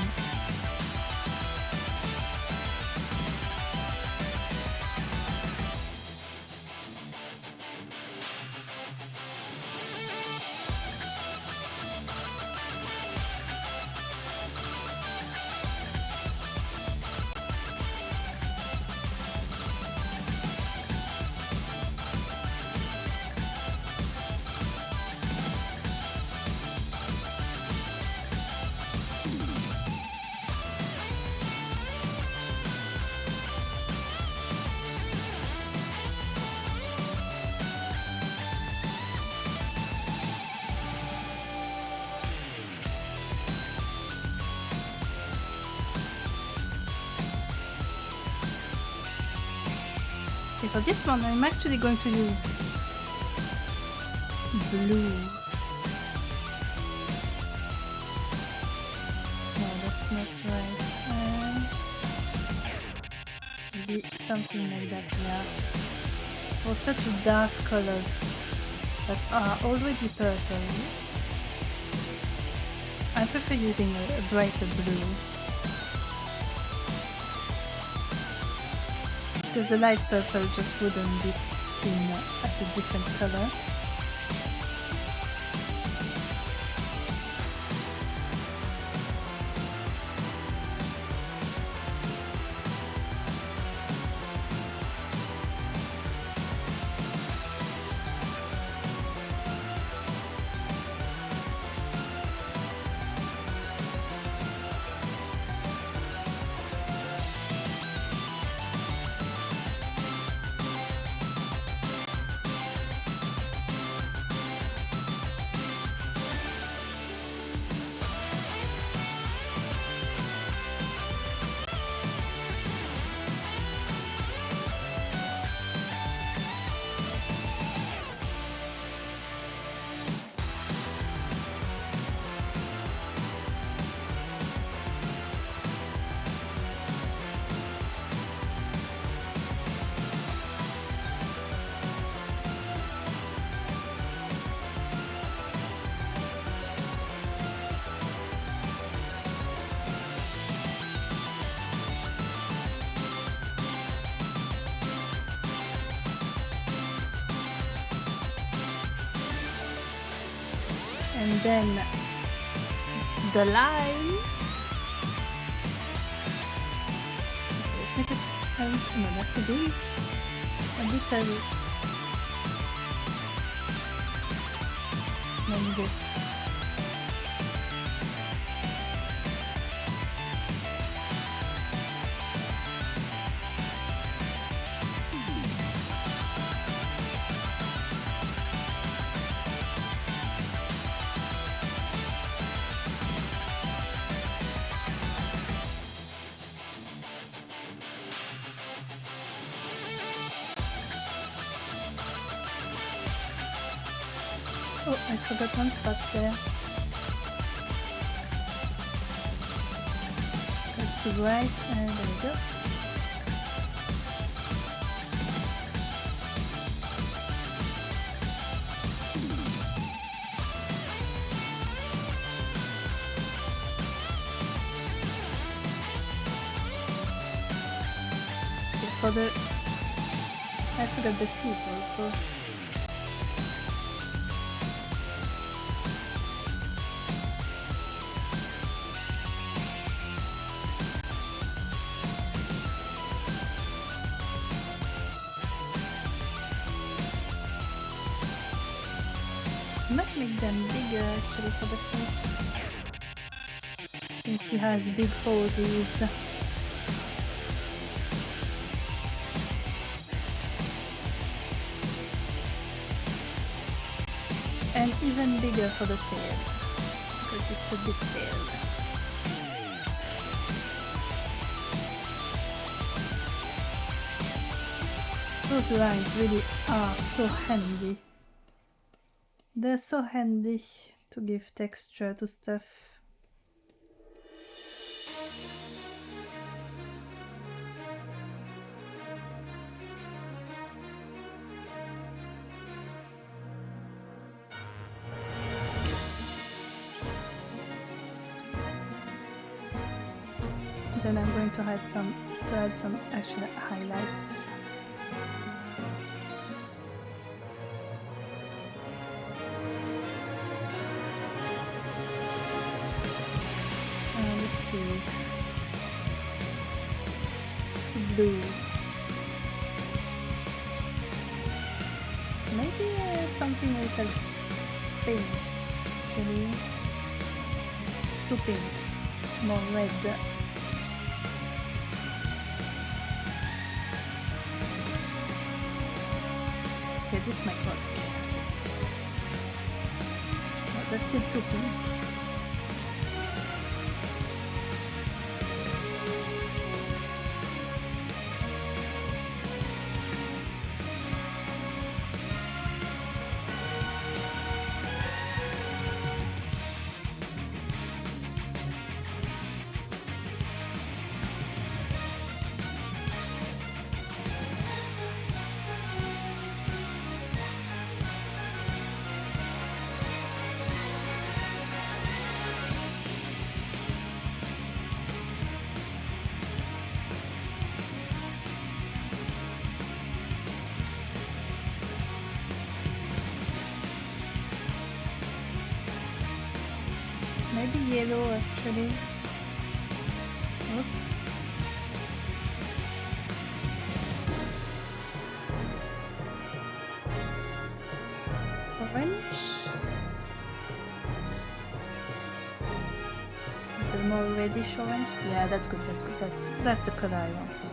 For this one, I'm actually going to use blue. No, that's not right. Maybe something like that, yeah. For such dark colors that are already purple, I prefer using a brighter blue. Because the light purple just wouldn't be seen as a different color. And then the lines. Let's make it no, that's a big, a little like this. Oh, I forgot one spot there. That's too bright, and there we go. Okay, for the... I forgot the feet also. might make them bigger actually for the feet. Since he has big poses. And even bigger for the tail, because it's a big tail. Those lines really are so handy. They're so handy to give texture to stuff. Then I'm going to add some actual highlights. Let's see. Blue. Maybe something like a pink. Actually, too pink. More red. Okay, this might work. No, that's still too pink. Maybe yellow actually. Oops. Orange. A little more reddish orange. Yeah, that's good. That's good. That's the color I want.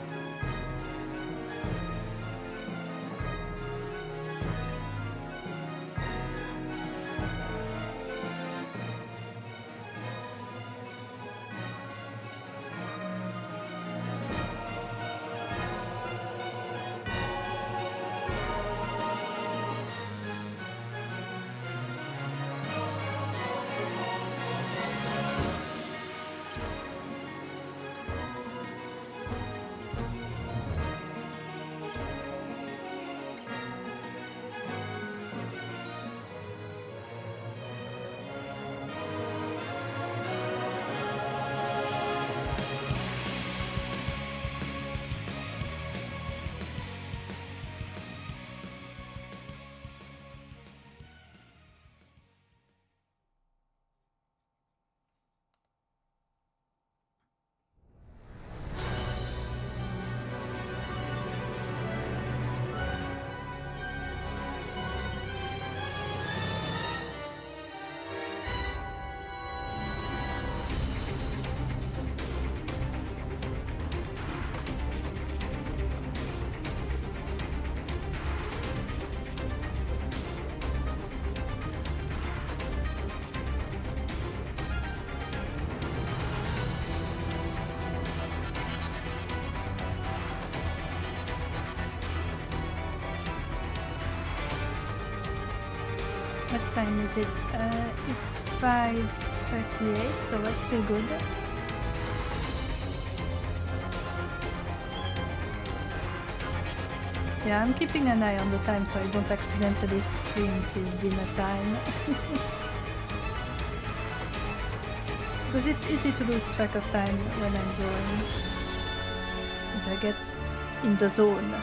What time is it? It's 5:38, so that's still good. Yeah, I'm keeping an eye on the time so I don't accidentally stream till dinner time. Because it's easy to lose track of time when I'm drawing. As I get in the zone.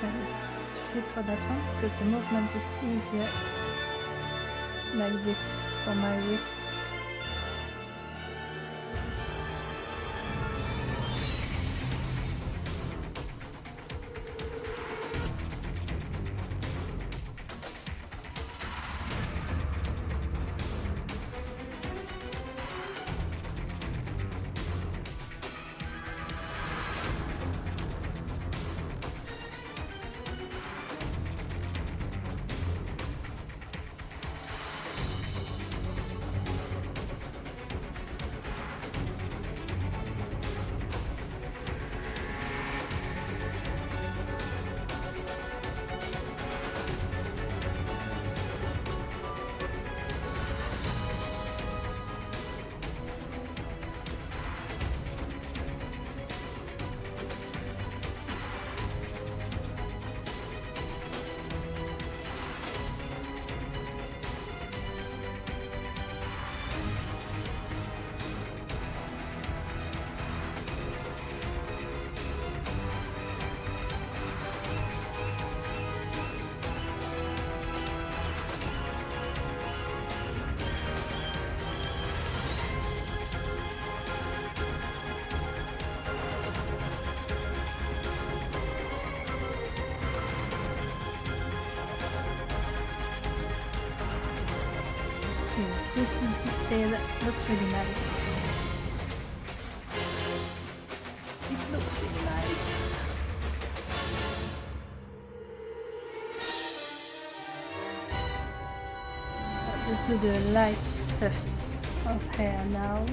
Let's flip for that one, because the movement is easier like this for my wrists. it still looks really nice. It looks really nice. Let's do the light tufts of hair now.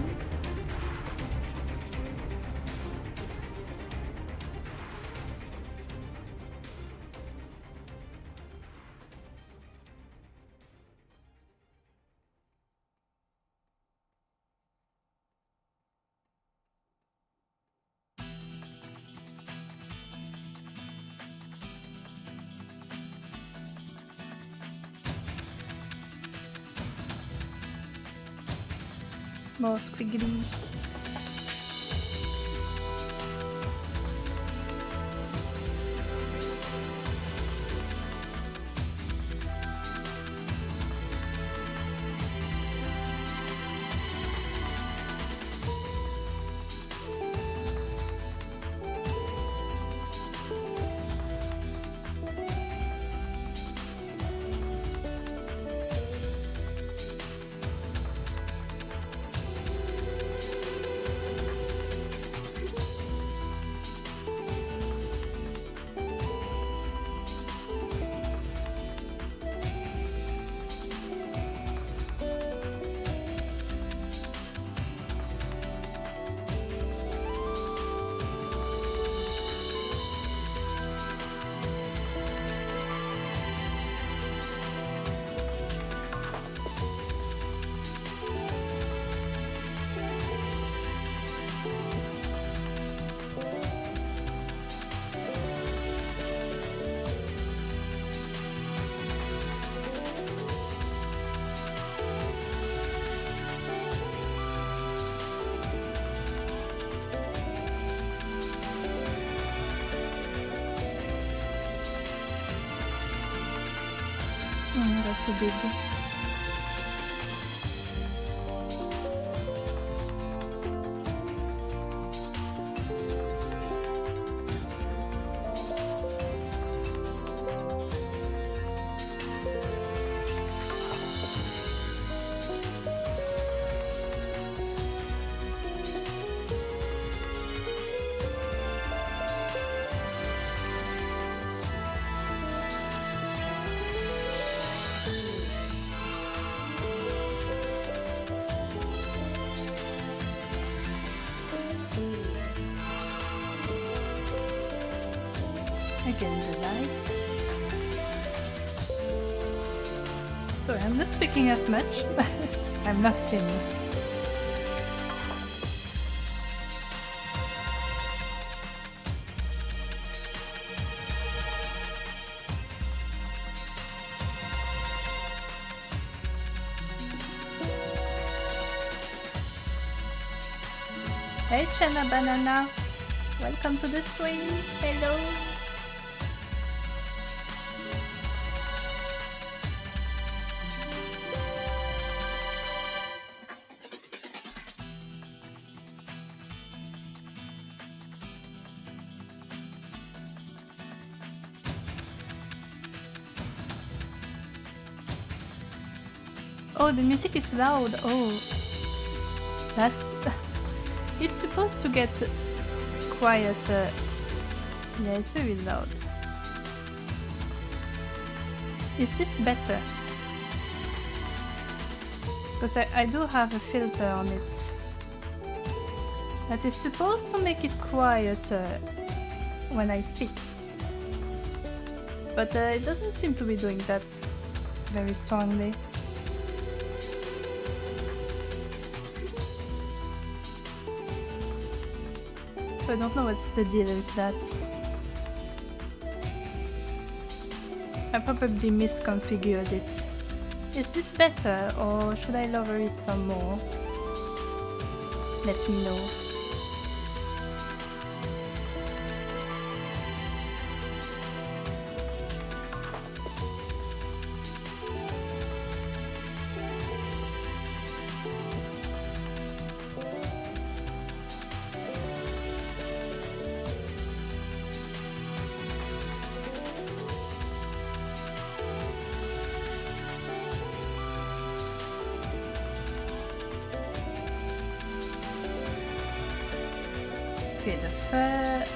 More squiggly. That's so big. Again, the lights. Sorry, I'm not speaking as much. I'm locked in. Hey Chana Banana, welcome to the stream. Hello. Oh, the music is loud. Oh, that's... It's supposed to get quieter. Yeah, it's very loud. Is this better? Because I do have a filter on it that is supposed to make it quieter when I speak. But it doesn't seem to be doing that very strongly. So I don't know what's the deal with that. I probably misconfigured it. Is this better or should I lower it some more? Let me know. Okay, the first.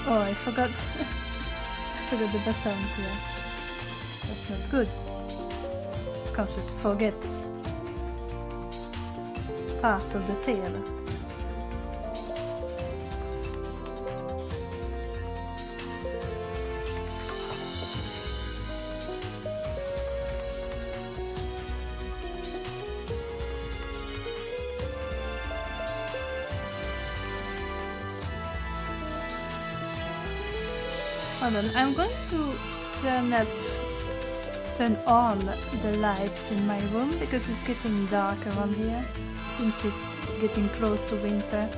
Oh, I forgot. I forgot the button here. That's not good. Can't just forget parts of the tail. Hold on, I'm going to turn on the lights in my room because it's getting dark around here since it's getting close to winter.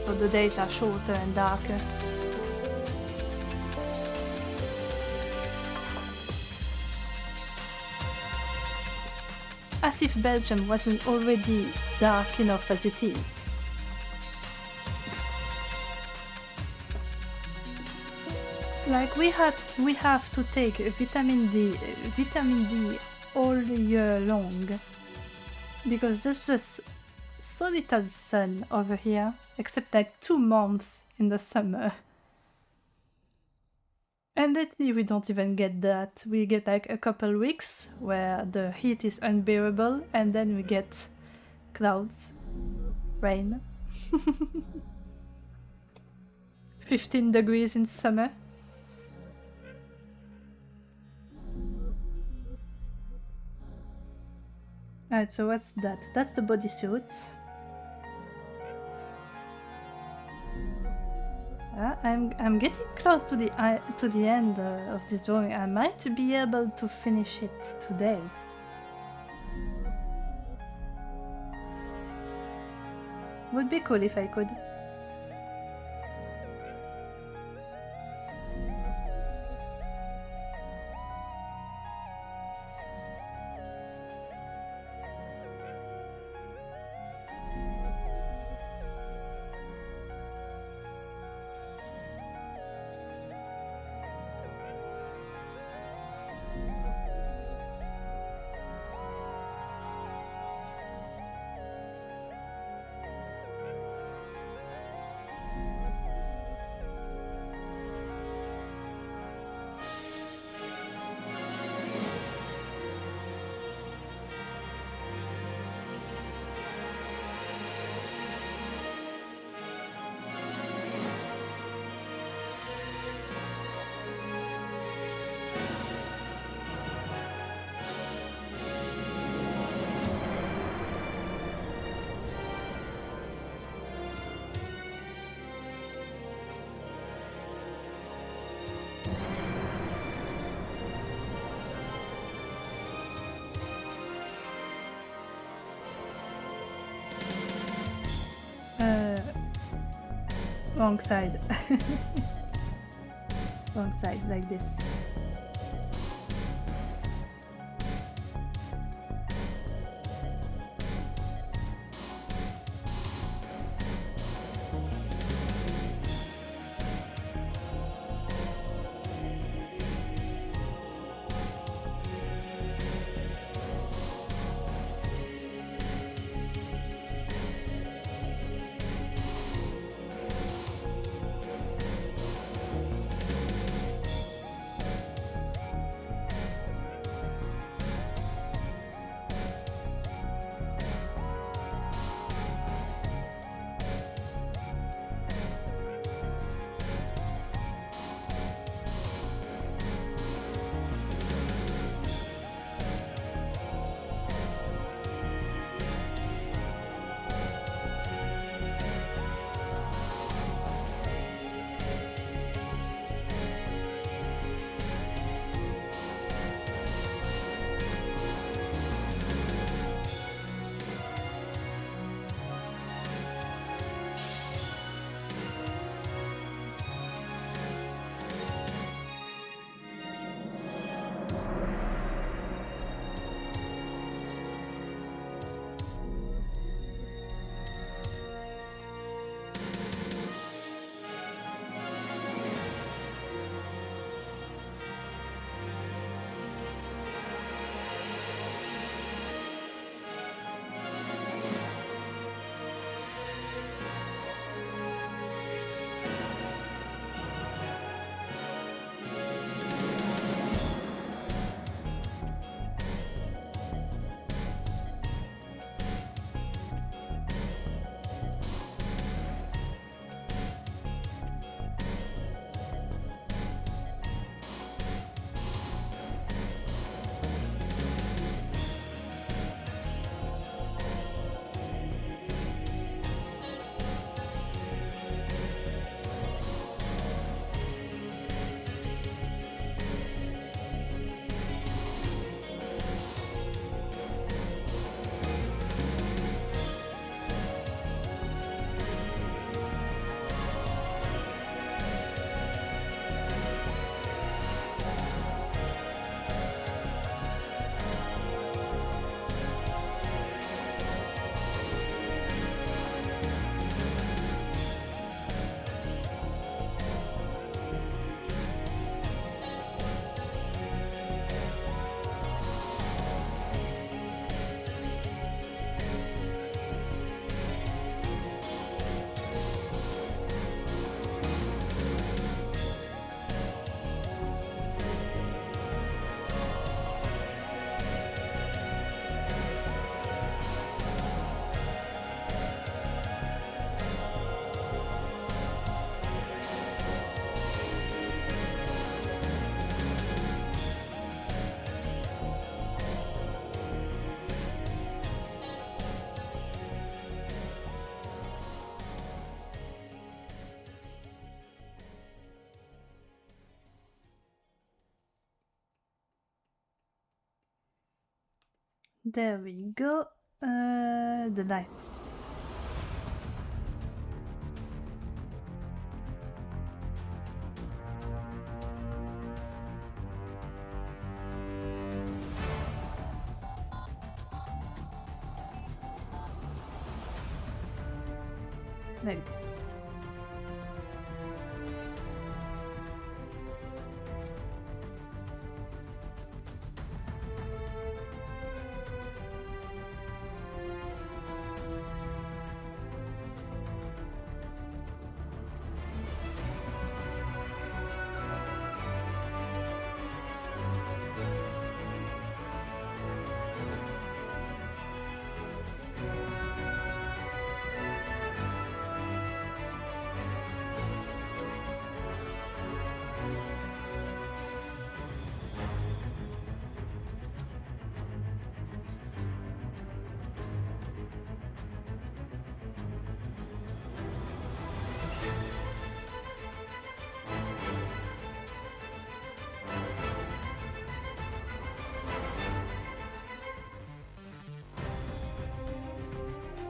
So the days are shorter and darker. As if Belgium wasn't already dark enough as it is. Like we have to take vitamin D all year long because there's just so little sun over here, except like 2 months in the summer. And lately we don't even get that. We get like a couple weeks where the heat is unbearable and then we get clouds, rain. 15 degrees in summer. Alright, so what's that? That's the bodysuit. I'm getting close to the end of this drawing. I might be able to finish it today. Would be cool if I could. Wrong side. Wrong side, like this. There we go. The lights. Like this.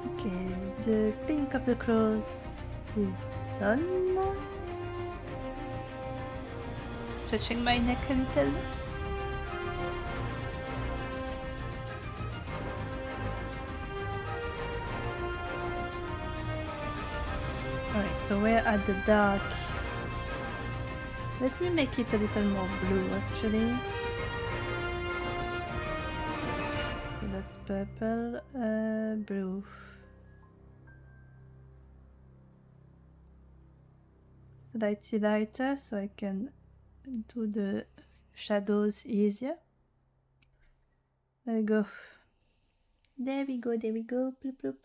Okay, the pink of the cross is done. Stretching my neck a little. Alright, so we're at the dark. Let me make it a little more blue actually. So that's purple, blue. Slightly lighter so I can do the shadows easier. There we go. There we go, there we go. Bloop, bloop.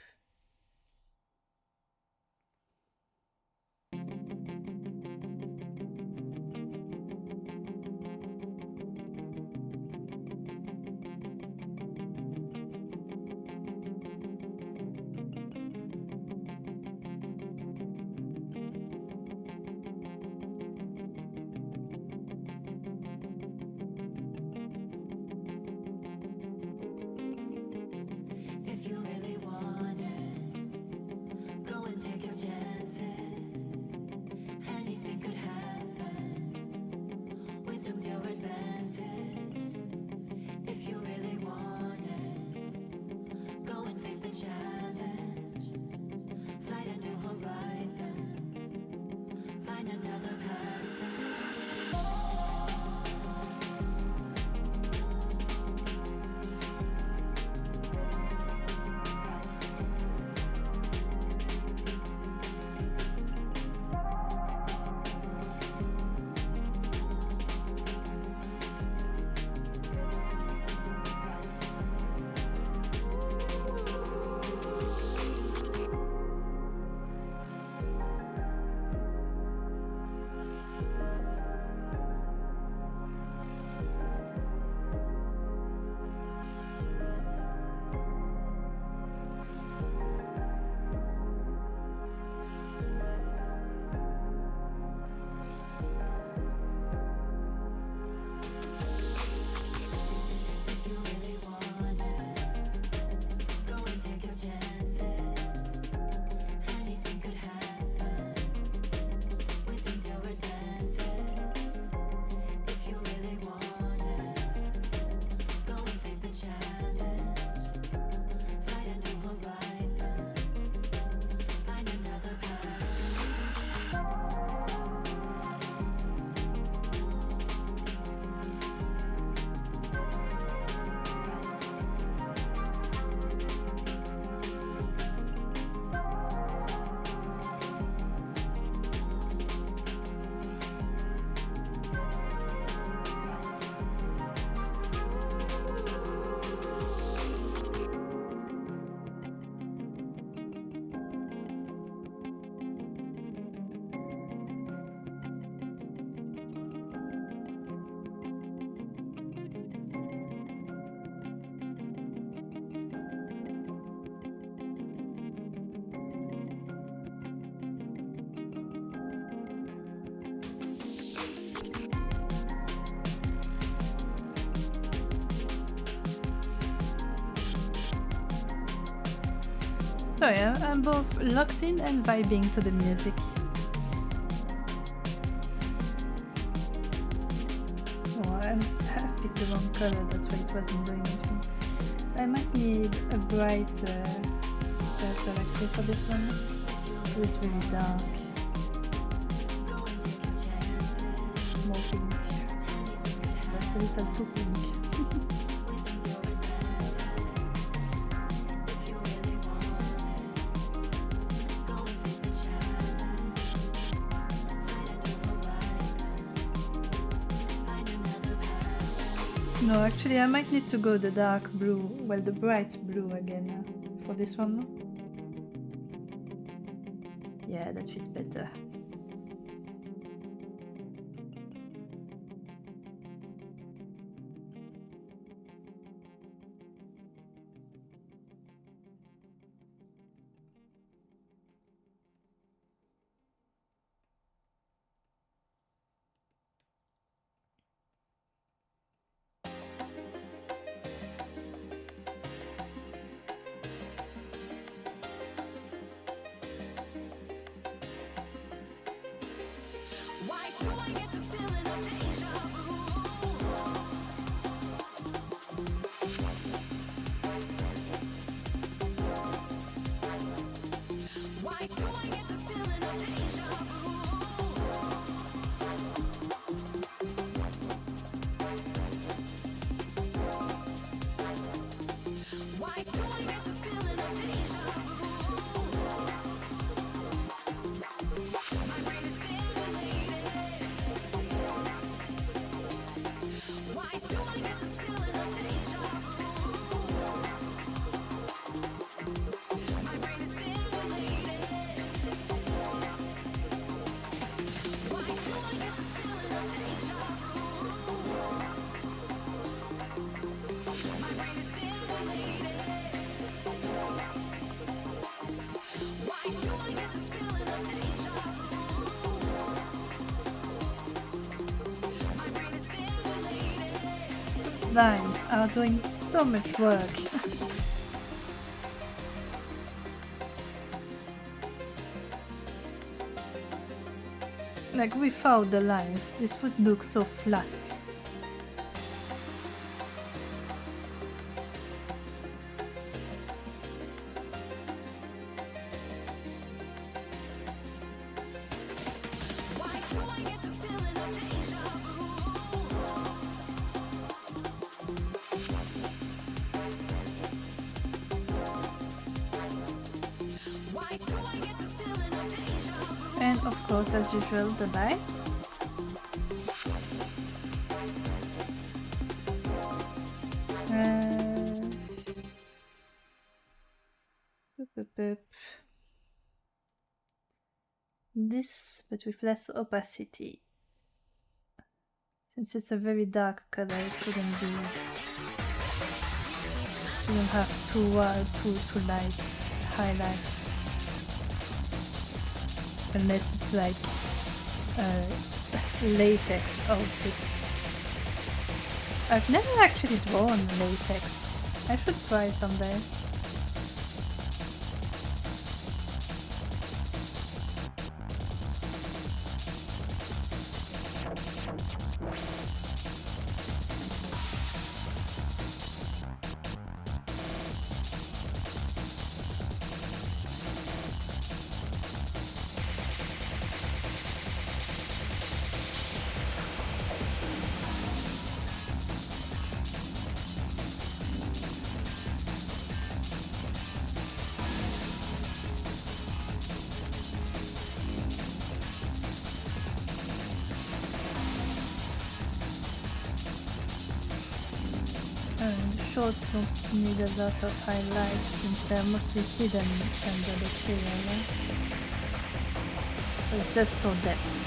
If you really want it, Sorry, I'm both locked in and vibing to the music. Oh, I picked the wrong color, that's why it wasn't doing anything. I might need a bright selector for this one. It's really dark. More pink. That's a little too pink. No, actually I might need to go the dark blue, well the bright blue again for this one. Yeah, that feels better. Lines are doing so much work. Like without the lines, this would look so flat. And of course, as usual, the lights. This, but with less opacity. Since it's a very dark color, it shouldn't be. Shouldn't have too light highlights. Unless it's like a latex outfit. I've never actually drawn latex. I should try someday. Shorts don't need a lot of highlights since they're mostly hidden under the tail. So it's just for depth.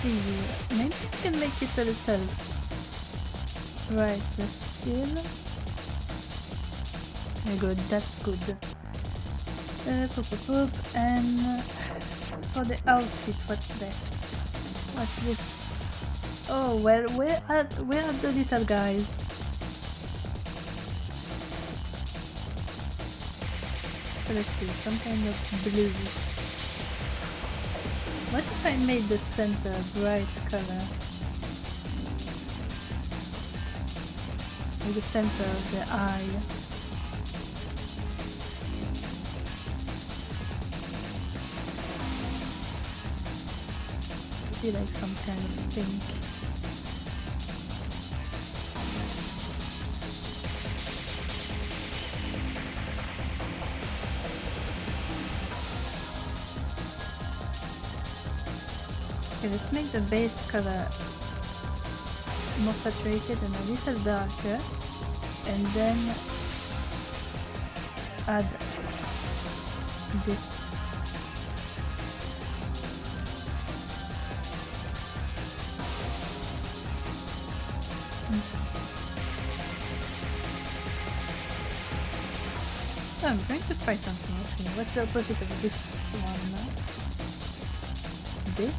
see. Maybe I can make it a little brighter still. Very good, that's good. Poop. And for the outfit, what's left? What's this? Oh, well, where are the little guys? Let's see, some kind of blue. What if I made the center a bright color? Like the center of the eye. Be like some kind of pink. Okay, let's make the base color more saturated and a little darker, and then add this. So I'm going to try something else here. What's the opposite of this one? This.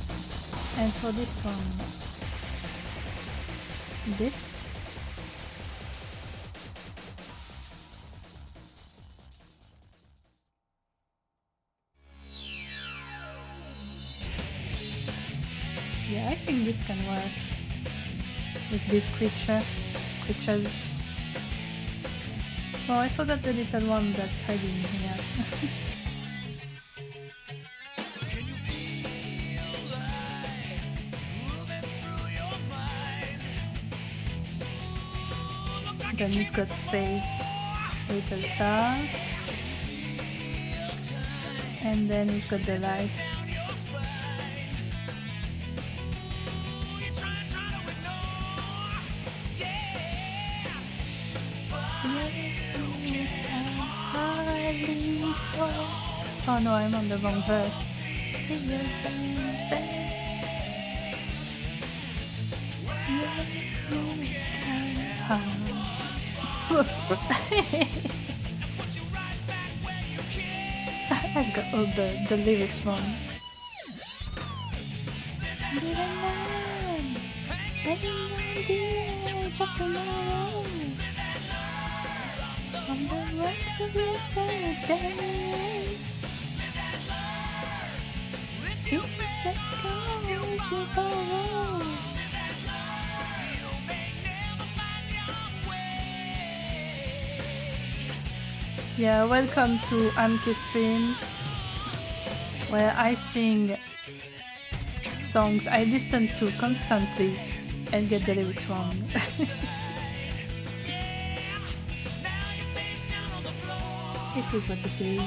And for this one, this. Yeah, I think this can work with this creatures. Oh, I forgot the little one that's hiding here. Then we've got space, little stars, and then we've got the lights. Oh no, I'm on the wrong verse. I've got all the lyrics wrong. On the rocks of yesterday. If that goes you follow. Yeah, welcome to Amki Streams, where I sing songs I listen to constantly and get the lyrics wrong. It is what it is.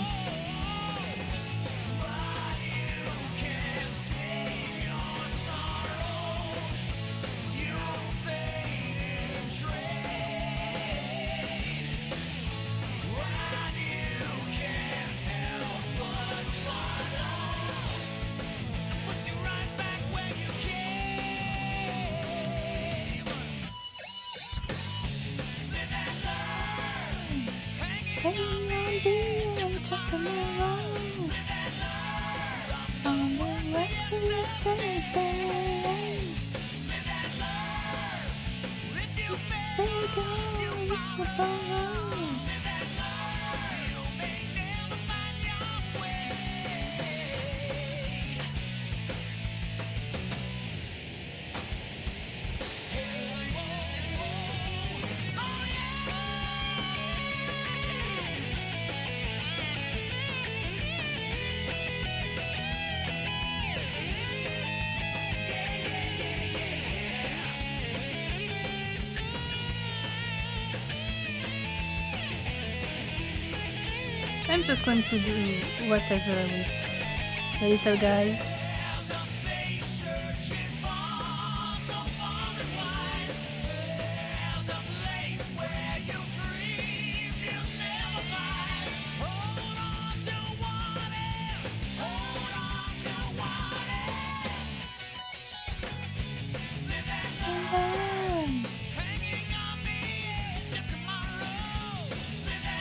I'm just going to do whatever with the little guys.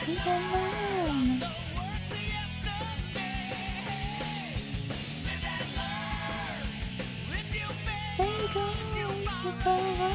Live and learn. Sega is the power.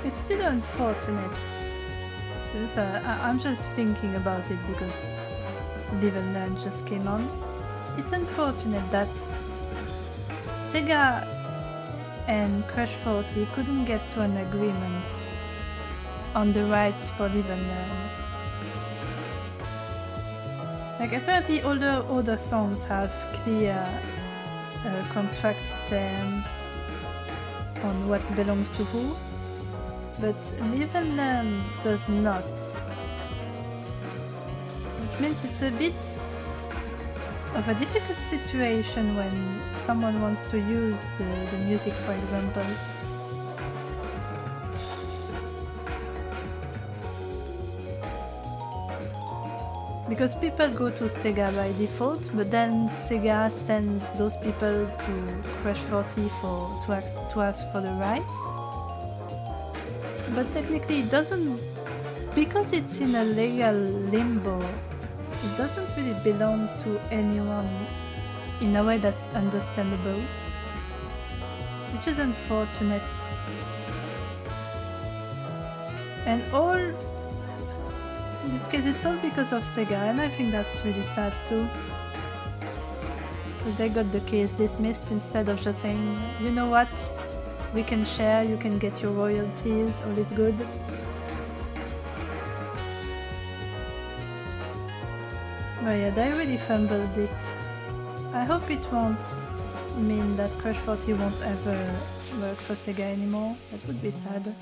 It's still unfortunate. Since I'm just thinking about it because Live and Learn just came on. It's unfortunate that Sega and Crash 40 couldn't get to an agreement on the rights for Live and Learn. Like apparently all the other songs have clear contract terms on what belongs to who, but Live and Learn does not. Which means it's a bit of a difficult situation when someone wants to use the music, for example. Because people go to Sega by default, but then Sega sends those people to Crash 40 to ask for the rights. But technically it doesn't, because it's in a legal limbo, it doesn't really belong to anyone in a way that's understandable, which is unfortunate. And all, in this case it's all because of Sega, and I think that's really sad too. Because they got the case dismissed instead of just saying, you know what, we can share, you can get your royalties, all is good. But yeah, they really fumbled it. I hope it won't mean that Crash 40 won't ever work for Sega anymore. That would be sad.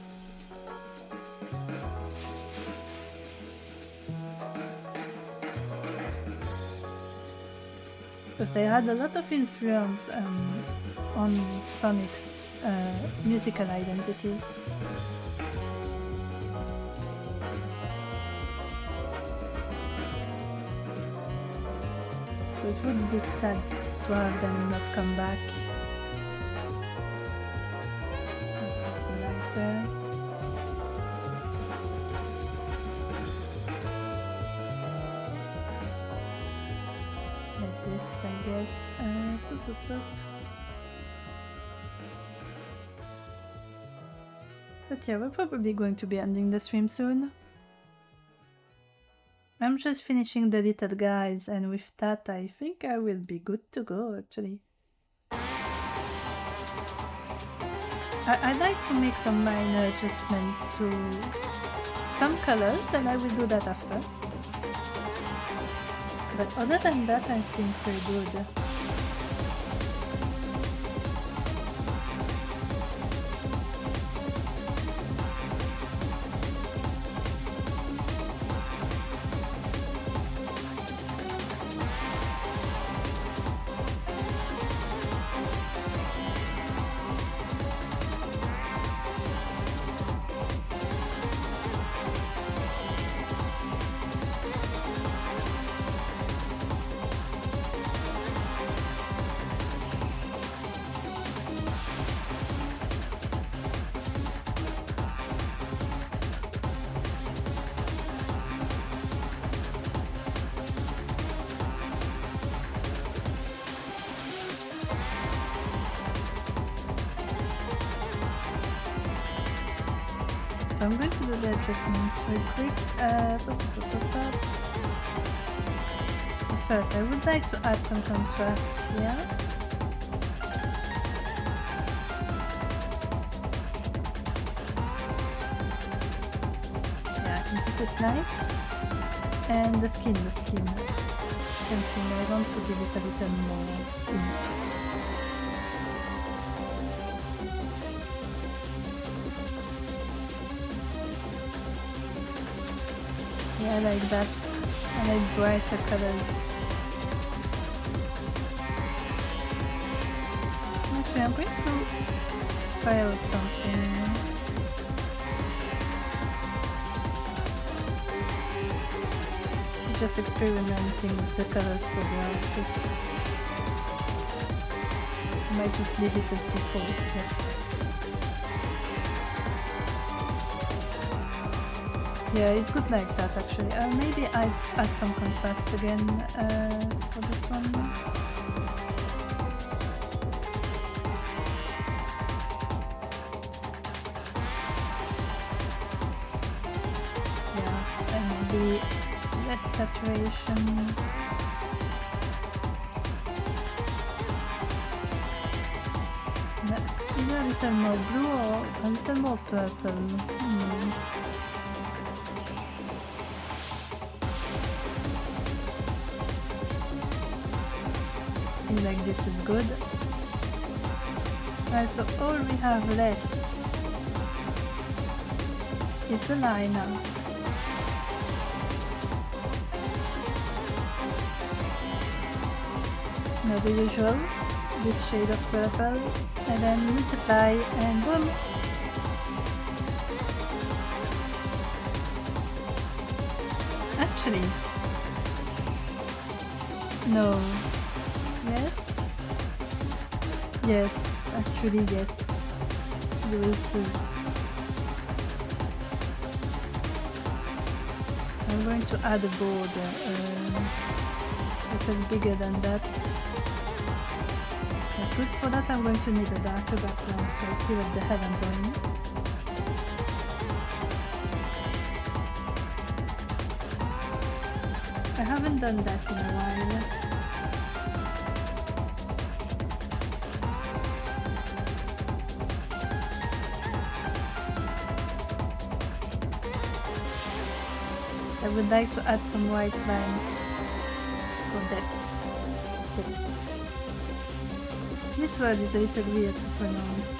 Because they had a lot of influence on Sonic's musical identity. So it would be sad to have them not come back. Lighter. Like this, I guess. But yeah, we're probably going to be ending the stream soon. I'm just finishing the little guys, and with that I think I will be good to go actually. I'd like to make some minor adjustments to some colors, and I will do that after. But other than that I think we're good. So I'm going to do the adjustments real quick. So first, I would like to add some contrast here. Yeah, I think this is nice. And the skin. Same thing, I want to give it a little more oomph. Yeah, I like that. I like brighter colors. Actually, I'm going to try out something. Just experimenting with the colors for the outfit. I might just leave it as default, but yeah, it's good like that actually. Maybe I'd add some contrast again for this one. Yeah, and maybe less saturation. Either a little more blue or a little more purple. I feel like this is good. Right, so all we have left is the line art. Now the usual, this shade of purple, and then multiply and boom! Actually, no. Yes? Yes, actually yes. You will see. I'm going to add a border a little bigger than that. Good, for that I'm going to need a darker background, so I'll see what the hell I'm doing. I haven't done that in a while. I would like to add some white lines for depth. This word is a little weird to pronounce.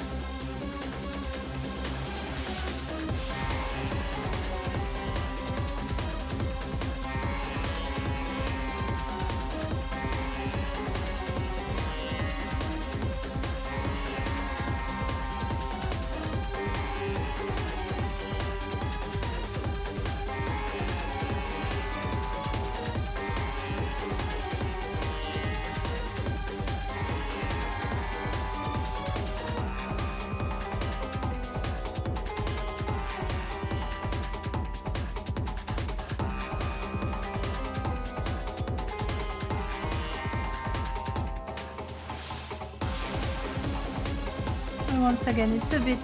Once again, it's a bit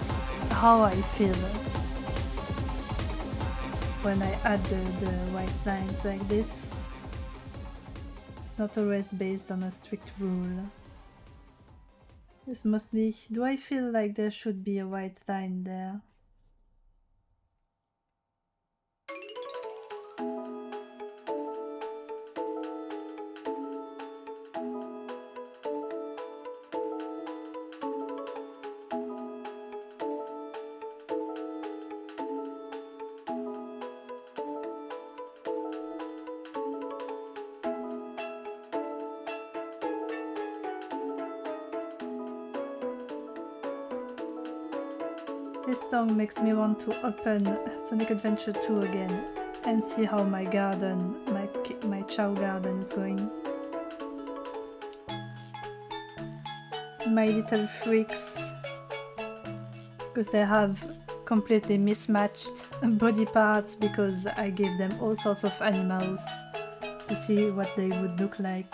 how I feel when I add the white lines like this. It's not always based on a strict rule. It's mostly, do I feel like there should be a white line there? This song makes me want to open Sonic Adventure 2 again and see how my garden, my chow garden is going. My little freaks, because they have completely mismatched body parts because I gave them all sorts of animals to see what they would look like.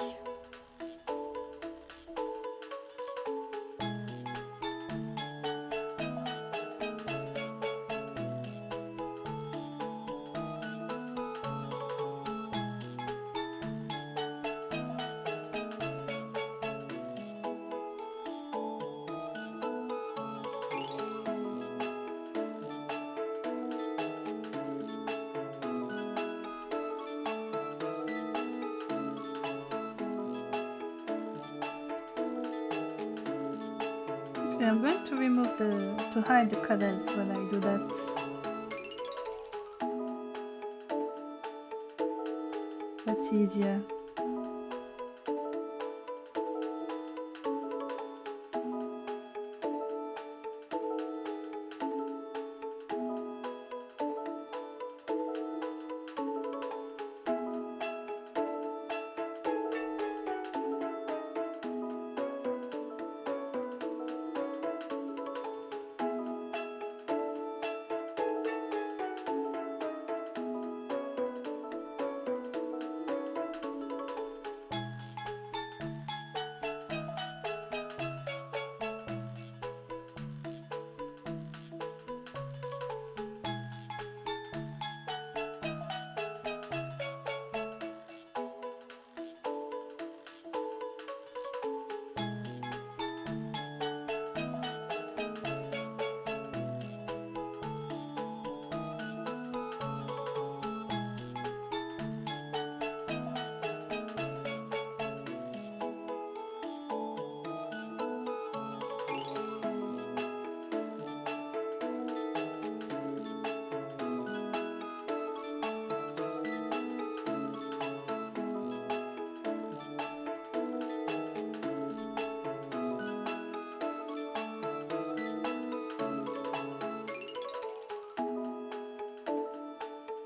Yeah, I'm going to remove to hide the colors when I do that. That's easier.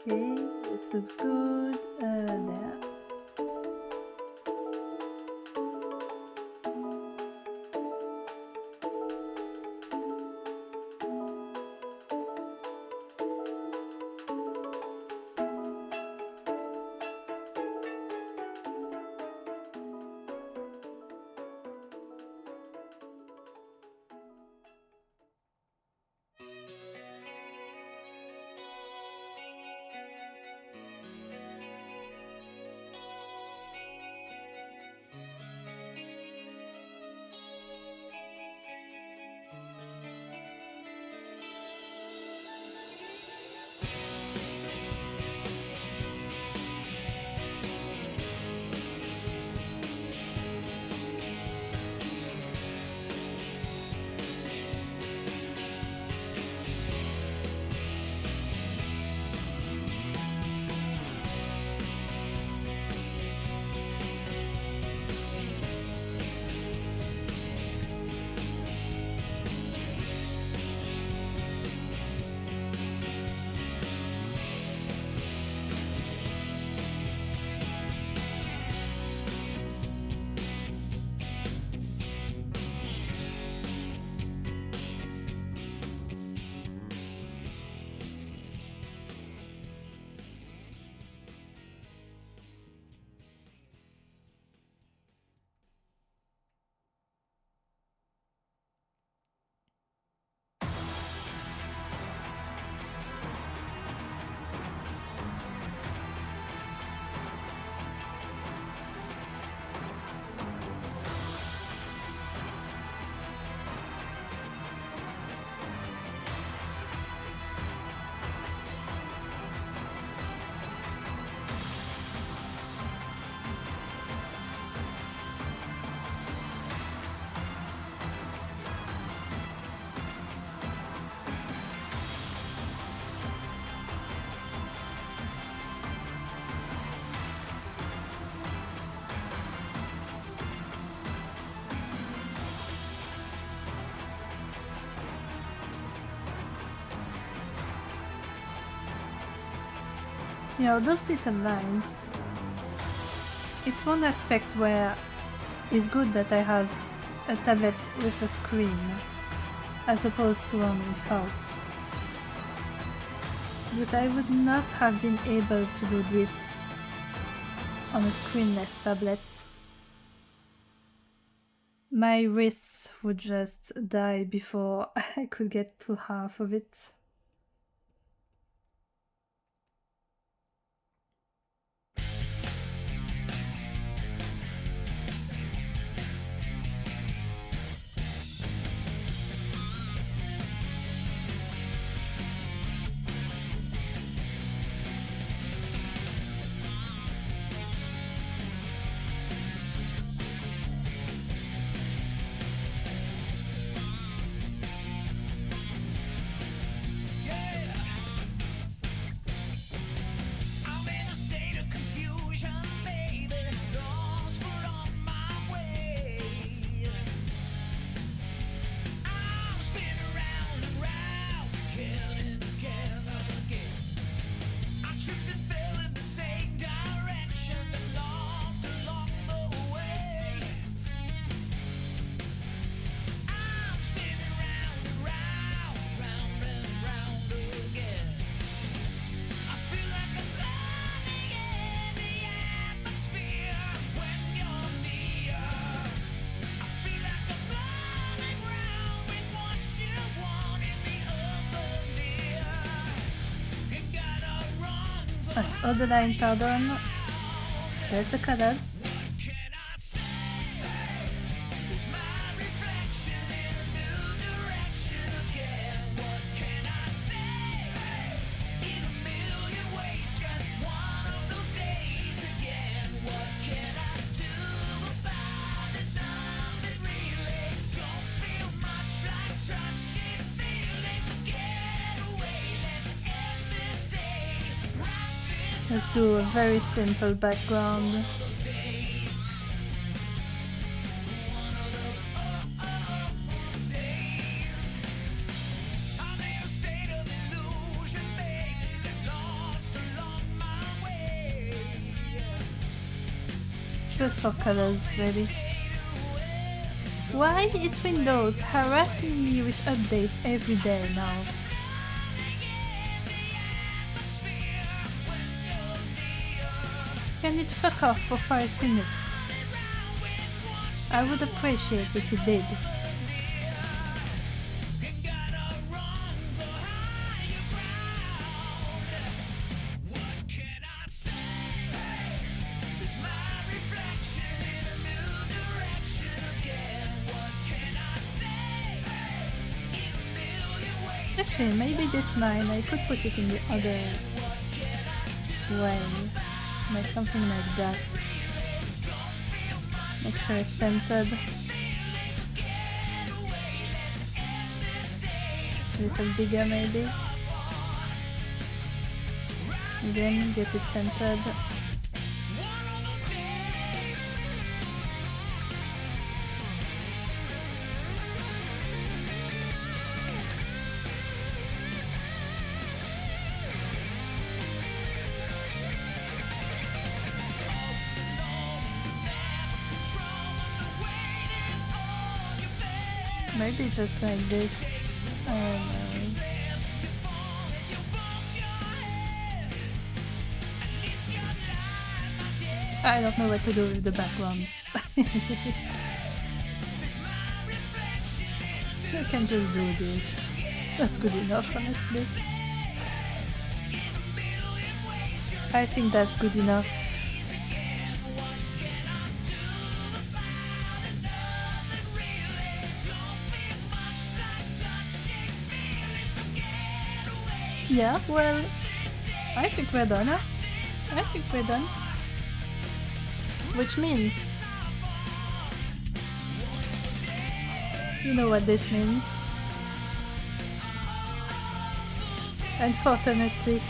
Okay, this looks good. There. You know, those little lines. It's one aspect where it's good that I have a tablet with a screen as opposed to one without. Because I would not have been able to do this on a screenless tablet. My wrists would just die before I could get to half of it. Alright, all the lines are done. There's the colors. Let's do a very simple background. Just for colors, really. Why is Windows harassing me with updates every day now? Can it fuck off for 5 minutes? I would appreciate if it did. Actually, maybe this line I could put it in the other way. Like something like that. Make sure it's centered. A little bigger maybe. Again, get it centered. Maybe just like this. I don't know what to do with the background. You can just do this. That's good enough, honestly. I think that's good enough. Yeah, well, I think we're done, huh? I think we're done. Which means... You know what this means. Unfortunately,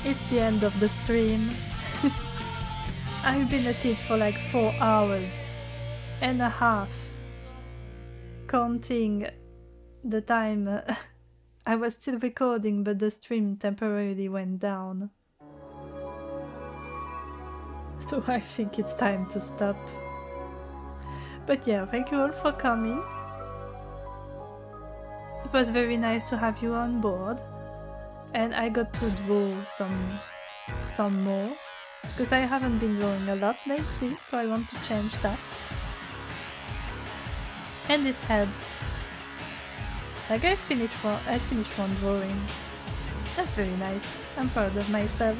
it's the end of the stream. I've been at it for like 4 hours and a half, counting the time I was still recording, but the stream temporarily went down. So I think it's time to stop. But yeah, thank you all for coming. It was very nice to have you on board. And I got to draw some more. Because I haven't been drawing a lot lately, so I want to change that. And this helped. Like I finished one drawing. That's very nice. I'm proud of myself.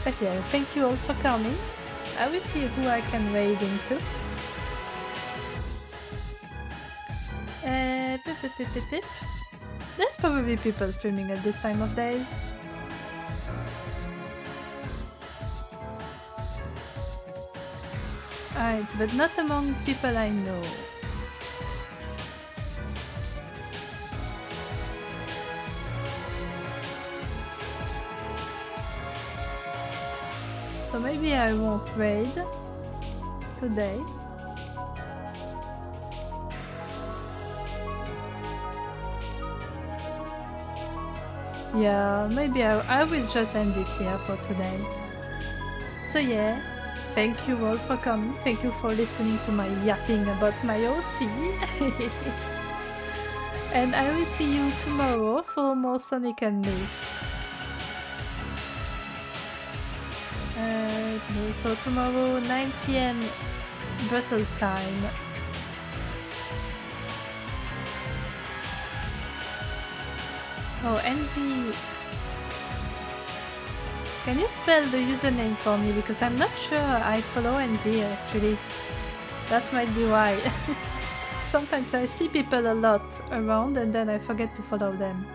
But yeah, thank you all for coming. I will see who I can raid into. There's probably people streaming at this time of day. Alright, but not among people I know. So maybe I won't raid today. Yeah, maybe I will just end it here for today. So yeah, thank you all for coming. Thank you for listening to my yapping about my OC. And I will see you tomorrow for more Sonic Unleashed. So tomorrow 9 PM Brussels time. Oh, Envy. Can you spell the username for me? Because I'm not sure I follow Envy actually. That might be why. Sometimes I see people a lot around and then I forget to follow them.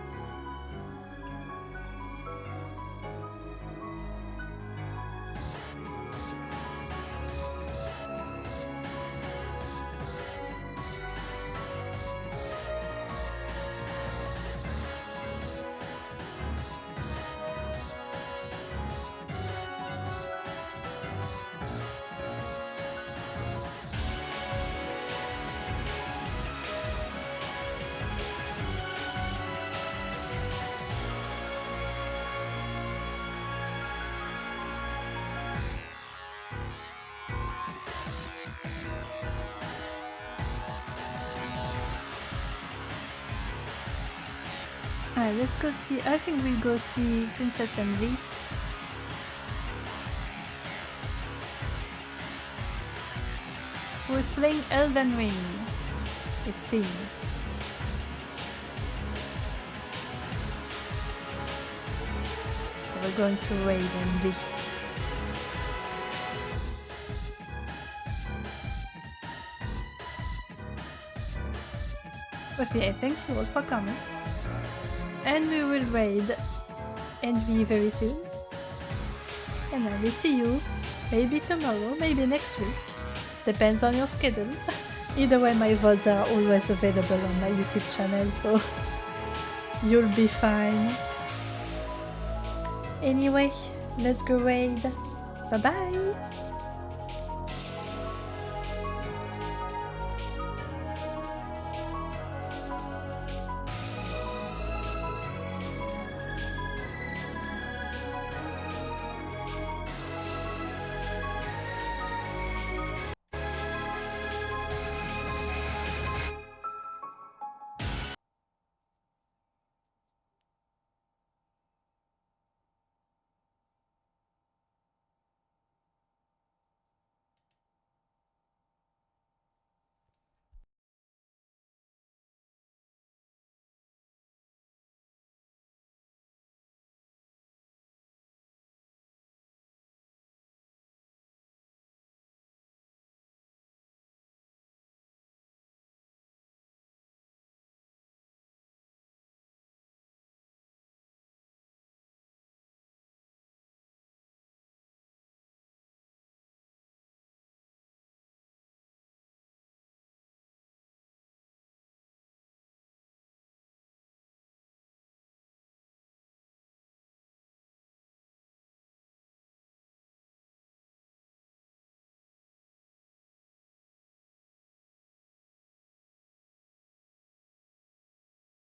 Alright, let's go see. I think we'll go see Princess Envy. Who is playing Elden Ring, it seems. We're going to raid Envy. But yeah, thank you all for coming. And we will raid Envy very soon. And I will see you maybe tomorrow, maybe next week. Depends on your schedule. Either way, my VODs are always available on my YouTube channel, so you'll be fine. Anyway, let's go raid. Bye bye!